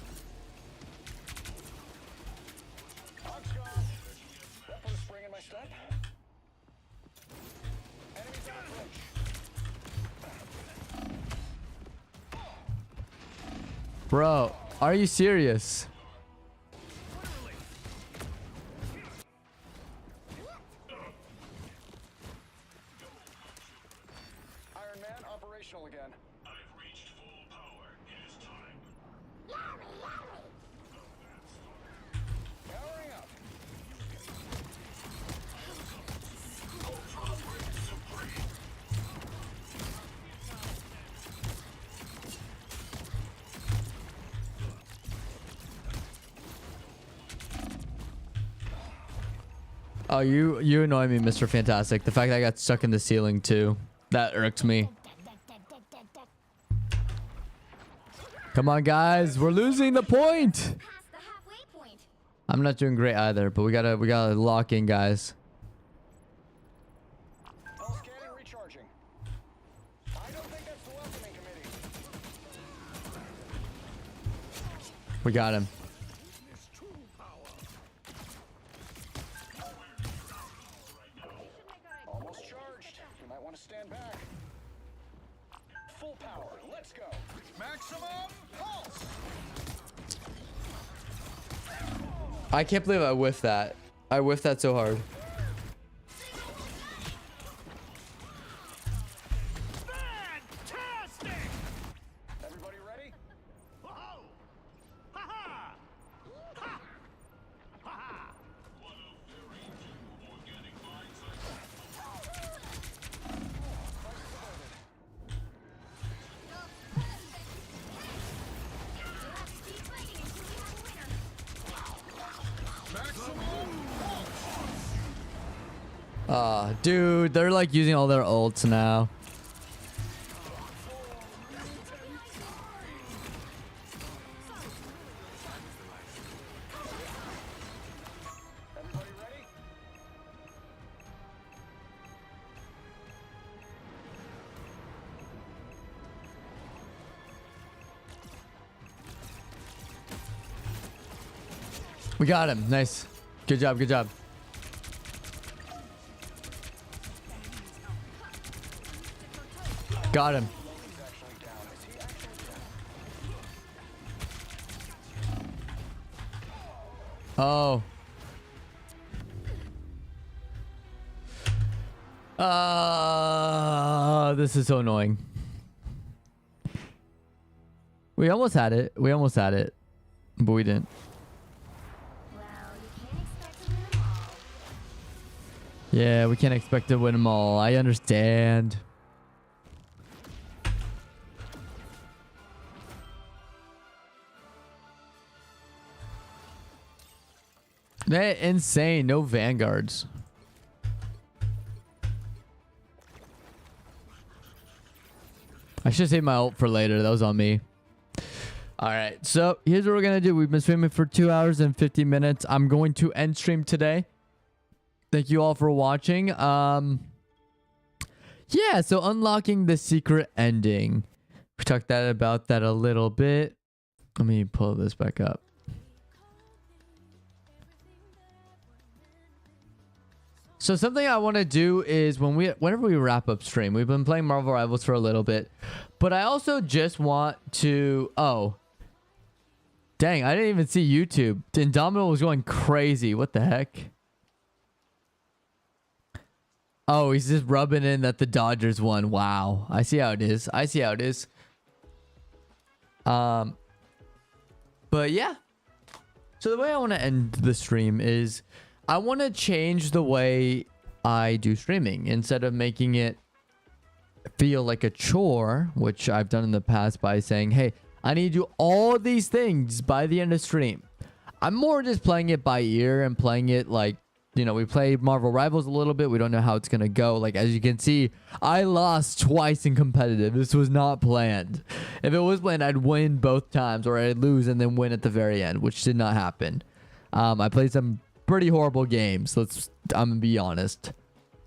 Hog's gone. That put a spring in my step. Enemies on approach. Bro, are you serious? Iron Man operational again. I've reached full power. It is time. Powering up. Oh, you annoy me, Mr. Fantastic. The fact that I got stuck in the ceiling too. That irks me. Come on, guys. We're losing the point. Past the halfway point. I'm not doing great either, but we gotta lock in, guys. All scanning, recharging. I don't think that's the welcoming committee. We got him. Witness true power. Almost charged. You might want to stand back. Full power. Let's go. Maximum pulse. I can't believe I whiffed that. I whiffed that so hard. Fantastic! Everybody ready? Whoa! Ha ha! Ha! Ha ha! One of very few organic minds I've Keep fighting until we have a winner. Dude, they're like using all their ults now. Everybody ready? We got him. Nice. Good job. Good job. Got him. He's actually down. Is he actually down? Oh. This is so annoying. We almost had it. We almost had it. But we didn't. Well, you can't expect to win them all. Yeah, we can't expect to win them all. I understand. Man, insane. No vanguards. I should save my ult for later. That was on me. All right. So here's what we're going to do. We've been streaming for 2 hours and 50 minutes. I'm going to end stream today. Thank you all for watching. Yeah, so unlocking the secret ending. We talked about that a little bit. Let me pull this back up. So something I want to do is whenever we wrap up stream, we've been playing Marvel Rivals for a little bit, but I also just want to, oh, dang, I didn't even see YouTube. Indomitable was going crazy. What the heck? Oh, he's just rubbing in that the Dodgers won. Wow. I see how it is. I see how it is. But yeah. So the way I want to end the stream is I want to change the way I do streaming. Instead of making it feel like a chore, which I've done in the past by saying, hey, I need to do all these things by the end of stream. I'm more just playing it by ear and playing it like, you know, we played Marvel Rivals a little bit. We don't know how it's going to go. Like, as you can see, I lost twice in competitive. This was not planned. If it was planned, I'd win both times, or I'd lose and then win at the very end, which did not happen. I played some pretty horrible games. I'm going to be honest.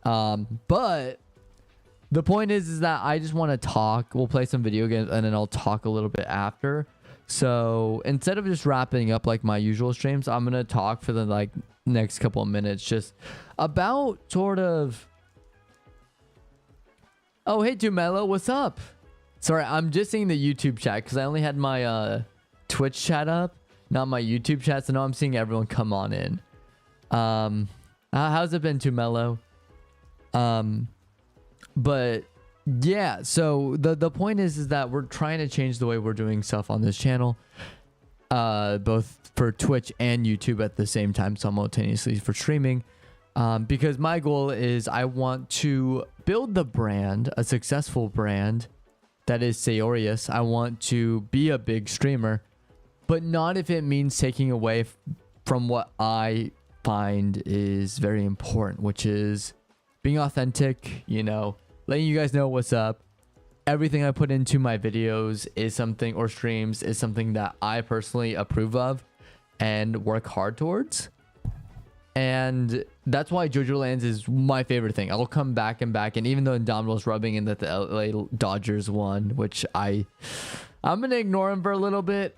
But the point is that I just want to talk. We'll play some video games and then I'll talk a little bit after. So instead of just wrapping up like my usual streams, I'm going to talk for the like next couple of minutes just about sort of. Oh, hey, Tumelo, what's up? Sorry, I'm just seeing the YouTube chat because I only had my Twitch chat up, not my YouTube chat. So now I'm seeing everyone come on in. How's it been, Tumelo? But yeah, so the point is that we're trying to change the way we're doing stuff on this channel, both for Twitch and YouTube at the same time, simultaneously for streaming, because my goal is I want to build the brand, a successful brand that is Seyorias. I want to be a big streamer, but not if it means taking away from what I find is very important, which is being authentic, you know, letting you guys know what's up. Everything I put into my videos is something, or streams, is something that I personally approve of and work hard towards. And that's why JoJo Lands is my favorite thing. I'll come back and back. And even though Indomitables rubbing in that the LA Dodgers won, which I'm going to ignore him for a little bit.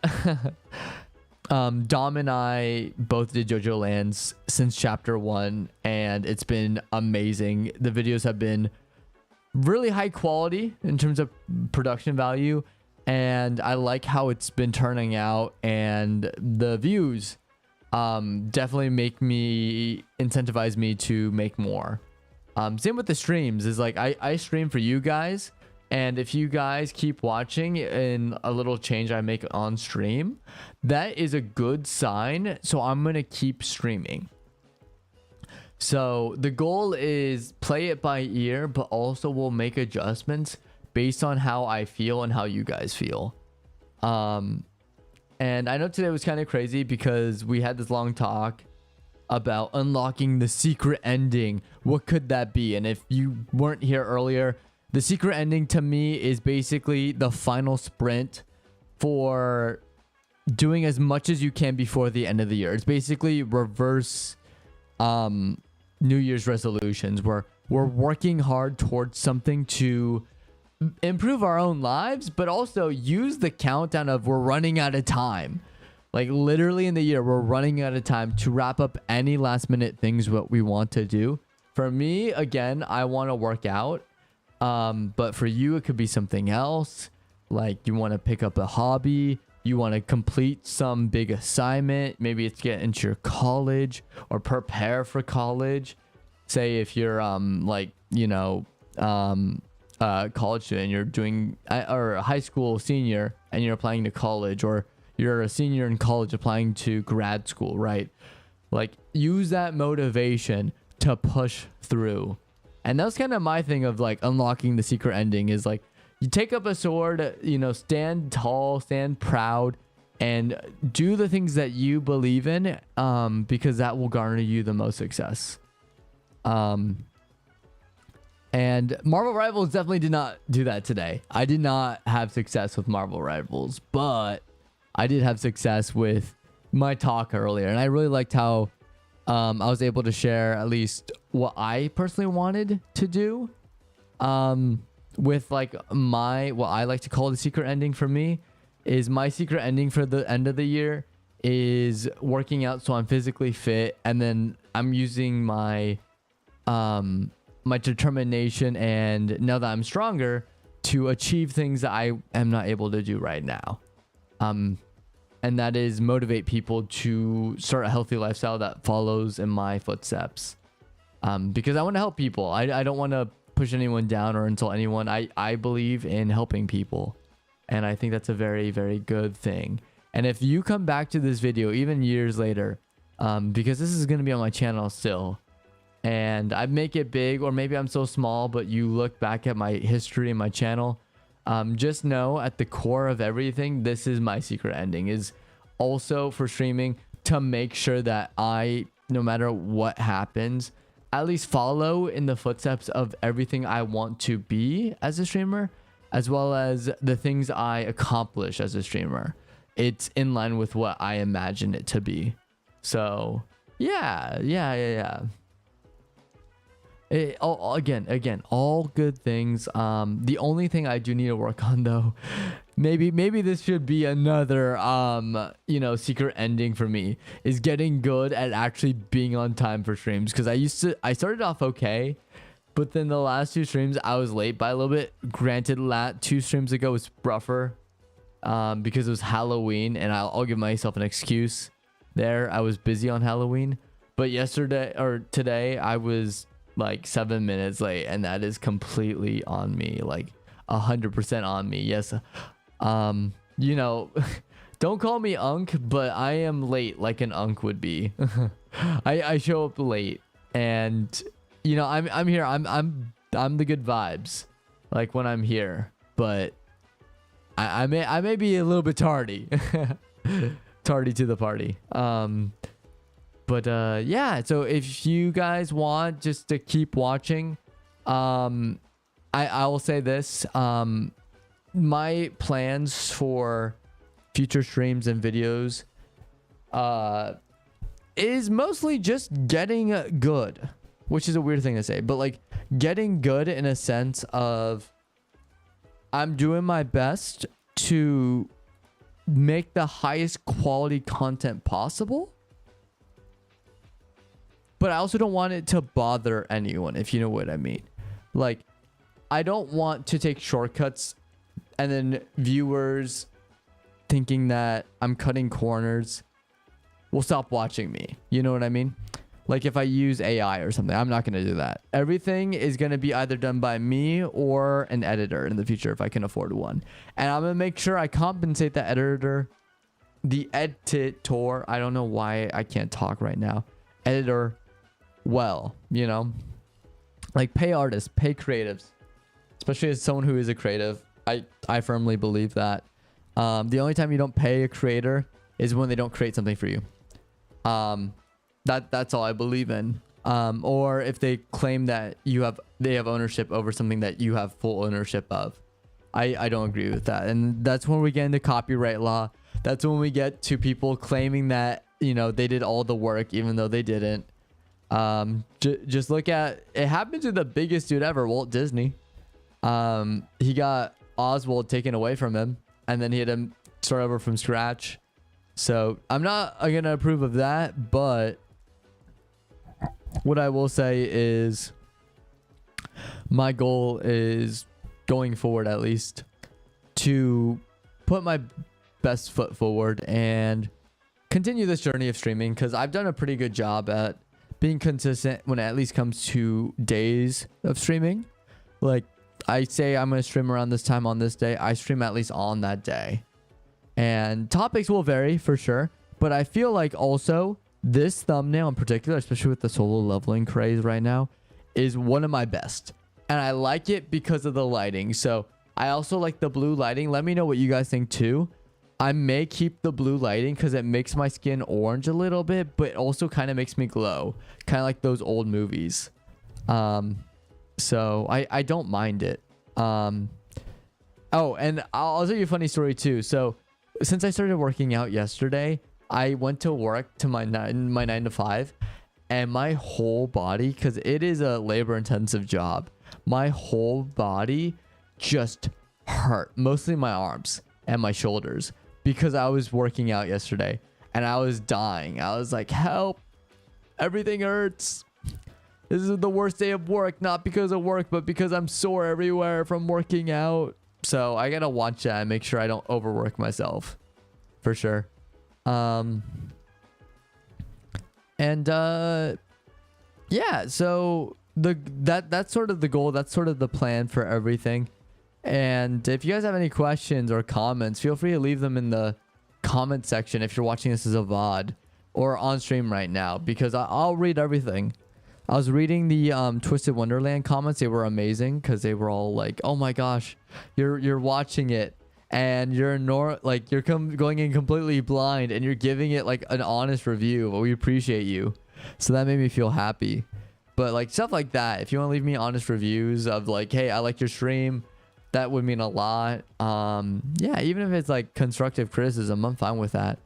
Dom and I both did JoJo Lands since chapter 1, and it's been amazing. The videos have been really high quality in terms of production value, and I like how it's been turning out, and the views definitely incentivize me to make more. Same with the streams, is like I stream for you guys, and if you guys keep watching in a little change I make on stream, that is a good sign. So I'm gonna keep streaming. So the goal is play it by ear, but also we'll make adjustments based on how I feel and how you guys feel. And I know today was kind of crazy because we had this long talk about unlocking the secret ending. What could that be? And if you weren't here earlier, the secret ending to me is basically the final sprint for doing as much as you can before the end of the year. It's basically reverse New Year's resolutions, where we're working hard towards something to improve our own lives, but also use the countdown of we're running out of time. Like literally in the year, we're running out of time to wrap up any last minute things what we want to do. For me, again, I want to work out. But for you, it could be something else. Like you want to pick up a hobby. You want to complete some big assignment. Maybe it's get into your college or prepare for college. Say if you're like, you know, college student, you're doing, or a high school senior and you're applying to college, or you're a senior in college applying to grad school, right? Like use that motivation to push through. And that's kind of my thing of like unlocking the secret ending, is like you take up a sword, you know, stand tall, stand proud, and do the things that you believe in, because that will garner you the most success. And Marvel Rivals definitely did not do that today. I did not have success with Marvel Rivals, but I did have success with my talk earlier. And I really liked how I was able to share at least what I personally wanted to do. With like what I like to call the secret ending for me is my secret ending for the end of the year is working out so I'm physically fit. And then I'm using my my determination, and now that I'm stronger, to achieve things that I am not able to do right now. And that is motivate people to start a healthy lifestyle that follows in my footsteps. because I want to help people. I don't want to push anyone down or insult anyone. I believe in helping people, and I think that's a very, very good thing. And if you come back to this video even years later, because this is going to be on my channel still, and I make it big, or maybe I'm so small, but you look back at my history and my channel, just know at the core of everything, this is my secret ending, is also for streaming, to make sure that I, no matter what happens, at least follow in the footsteps of everything I want to be as a streamer, as well as the things I accomplish as a streamer. It's in line with what I imagine it to be. So yeah. Again, all good things. The only thing I do need to work on, though, maybe this should be another secret ending for me, is getting good at actually being on time for streams. Because I started off okay, but then the last 2 streams I was late by a little bit. Granted, 2 streams ago was rougher because it was Halloween, and I'll give myself an excuse there. I was busy on Halloween, but today I was like 7 minutes late, and that is completely on me, like 100% on me. Yes. Don't call me Unk, but I am late like an Unk would be. I show up late, and I'm here. I'm the good vibes, like when I'm here, but I may be a little bit tardy. Tardy to the party. But yeah, so if you guys want just to keep watching, I will say this. My plans for future streams and videos is mostly just getting good, which is a weird thing to say, but like getting good in a sense of I'm doing my best to make the highest quality content possible. But I also don't want it to bother anyone, if you know what I mean. Like, I don't want to take shortcuts and then viewers thinking that I'm cutting corners will stop watching me. You know what I mean? Like if I use AI or something, I'm not going to do that. Everything is going to be either done by me or an editor in the future if I can afford one. And I'm going to make sure I compensate the editor, the editor. I don't know why I can't talk right now. Editor. Well, like pay artists, pay creatives, especially as someone who is a creative. I firmly believe that the only time you don't pay a creator is when they don't create something for you. That's all I believe in. Or if they claim that they have ownership over something that you have full ownership of. I don't agree with that. And that's when we get into copyright law. That's when we get to people claiming that they did all the work even though they didn't. Just look at it. Happened to the biggest dude ever, Walt Disney. He got Oswald taken away from him, and then he had to start over from scratch. So I'm not gonna approve of that, but what I will say is my goal is going forward, at least, to put my best foot forward and continue this journey of streaming, because I've done a pretty good job at being consistent when it at least comes to days of streaming. Like I say I'm going to stream around this time on this day, I stream at least on that day. And topics will vary for sure, but I feel like also this thumbnail in particular, especially with the solo leveling craze right now, is one of my best. And I like it because of the lighting. So I also like the blue lighting. Let me know what you guys think too. I may keep the blue lighting because it makes my skin orange a little bit, but also kind of makes me glow, kind of like those old movies. So I don't mind it. Oh, and I'll tell you a funny story too. So since I started working out yesterday, I went to work to my 9 to 5, and my whole body, because it is a labor intensive job, my whole body just hurt, mostly my arms and my shoulders, because I was working out yesterday and I was dying. I was like, help, everything hurts. This is the worst day of work, not because of work, but because I'm sore everywhere from working out. So I gotta watch that and make sure I don't overwork myself, for sure. yeah, so that's sort of the goal. That's sort of the plan for everything. And if you guys have any questions or comments, feel free to leave them in the comment section if you're watching this as a VOD or on stream right now, because I'll read everything. I was reading the Twisted Wonderland comments. They were amazing because they were all like, "Oh my gosh, you're watching it and you're going in completely blind and you're giving it like an honest review. But we appreciate you." So that made me feel happy. But like stuff like that, if you want to leave me honest reviews of like, "Hey, I like your stream," that would mean a lot. Yeah, even if it's like constructive criticism, I'm fine with that.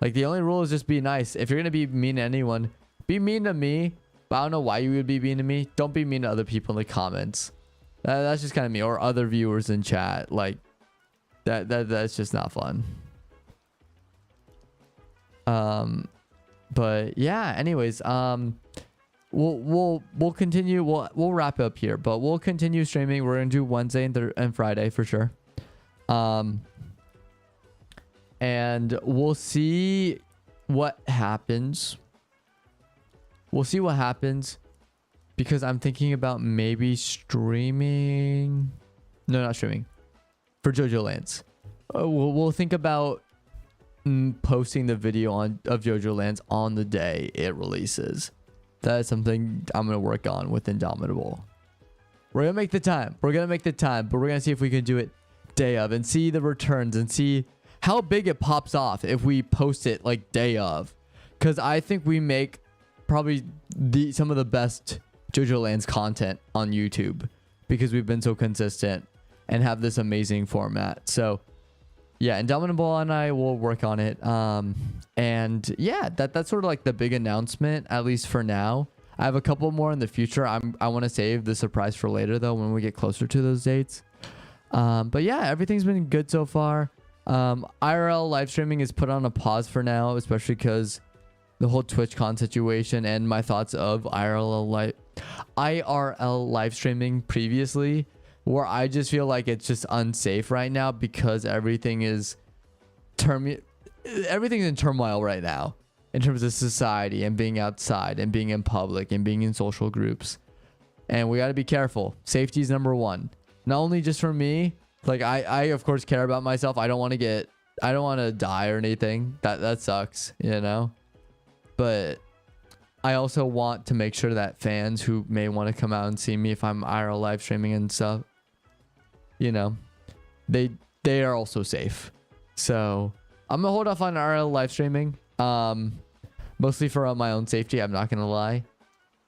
Like the only rule is just be nice. If you're gonna be mean to anyone, be mean to me. But I don't know why you would be mean to me. Don't be mean to other people in the comments. That's just kind of me, or other viewers in chat. Like that's just not fun. But yeah, anyways, we'll continue. We'll wrap up here, but we'll continue streaming. We're gonna do Wednesday and Friday for sure. And we'll see what happens. We'll see what happens, because I'm thinking about maybe streaming. No, not streaming. For JoJo Lands. We'll think about posting the video of JoJo Lands on the day it releases. That is something I'm going to work on with Indomitable. We're going to make the time. But we're going to see if we can do it day of and see the returns and see how big it pops off if we post it like day of. Because I think we make probably some of the best JoJo Lands content on YouTube, because we've been so consistent and have this amazing format. So yeah, Indomitable and I will work on it. And yeah, that's sort of like the big announcement, at least for now. I have a couple more in the future. I want to save the surprise for later though, when we get closer to those dates. But yeah, everything's been good so far. IRL live streaming is put on a pause for now, especially because the whole TwitchCon situation and my thoughts of IRL live streaming previously, where I just feel like it's just unsafe right now because everything's in turmoil right now in terms of society and being outside and being in public and being in social groups. And we got to be careful. Safety is number one. Not only just for me, like I of course care about myself. I don't want to die or anything. That sucks, you know? But I also want to make sure that fans who may want to come out and see me if I'm IRL live streaming and stuff, you know, they are also safe. So I'm gonna hold off on IRL live streaming, mostly for my own safety. I'm not gonna lie,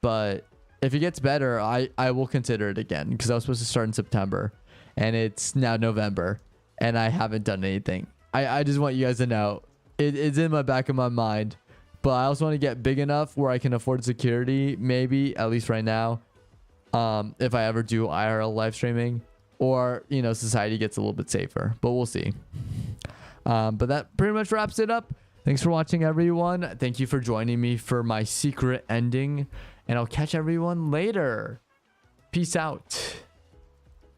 but if it gets better, I will consider it again, because I was supposed to start in September and it's now November and I haven't done anything. I just want you guys to know it's in my back of my mind. But I also want to get big enough where I can afford security, maybe, at least right now, if I ever do IRL live streaming, or, you know, society gets a little bit safer. But we'll see. But that pretty much wraps it up. Thanks for watching, everyone. Thank you for joining me for my secret ending. And I'll catch everyone later. Peace out.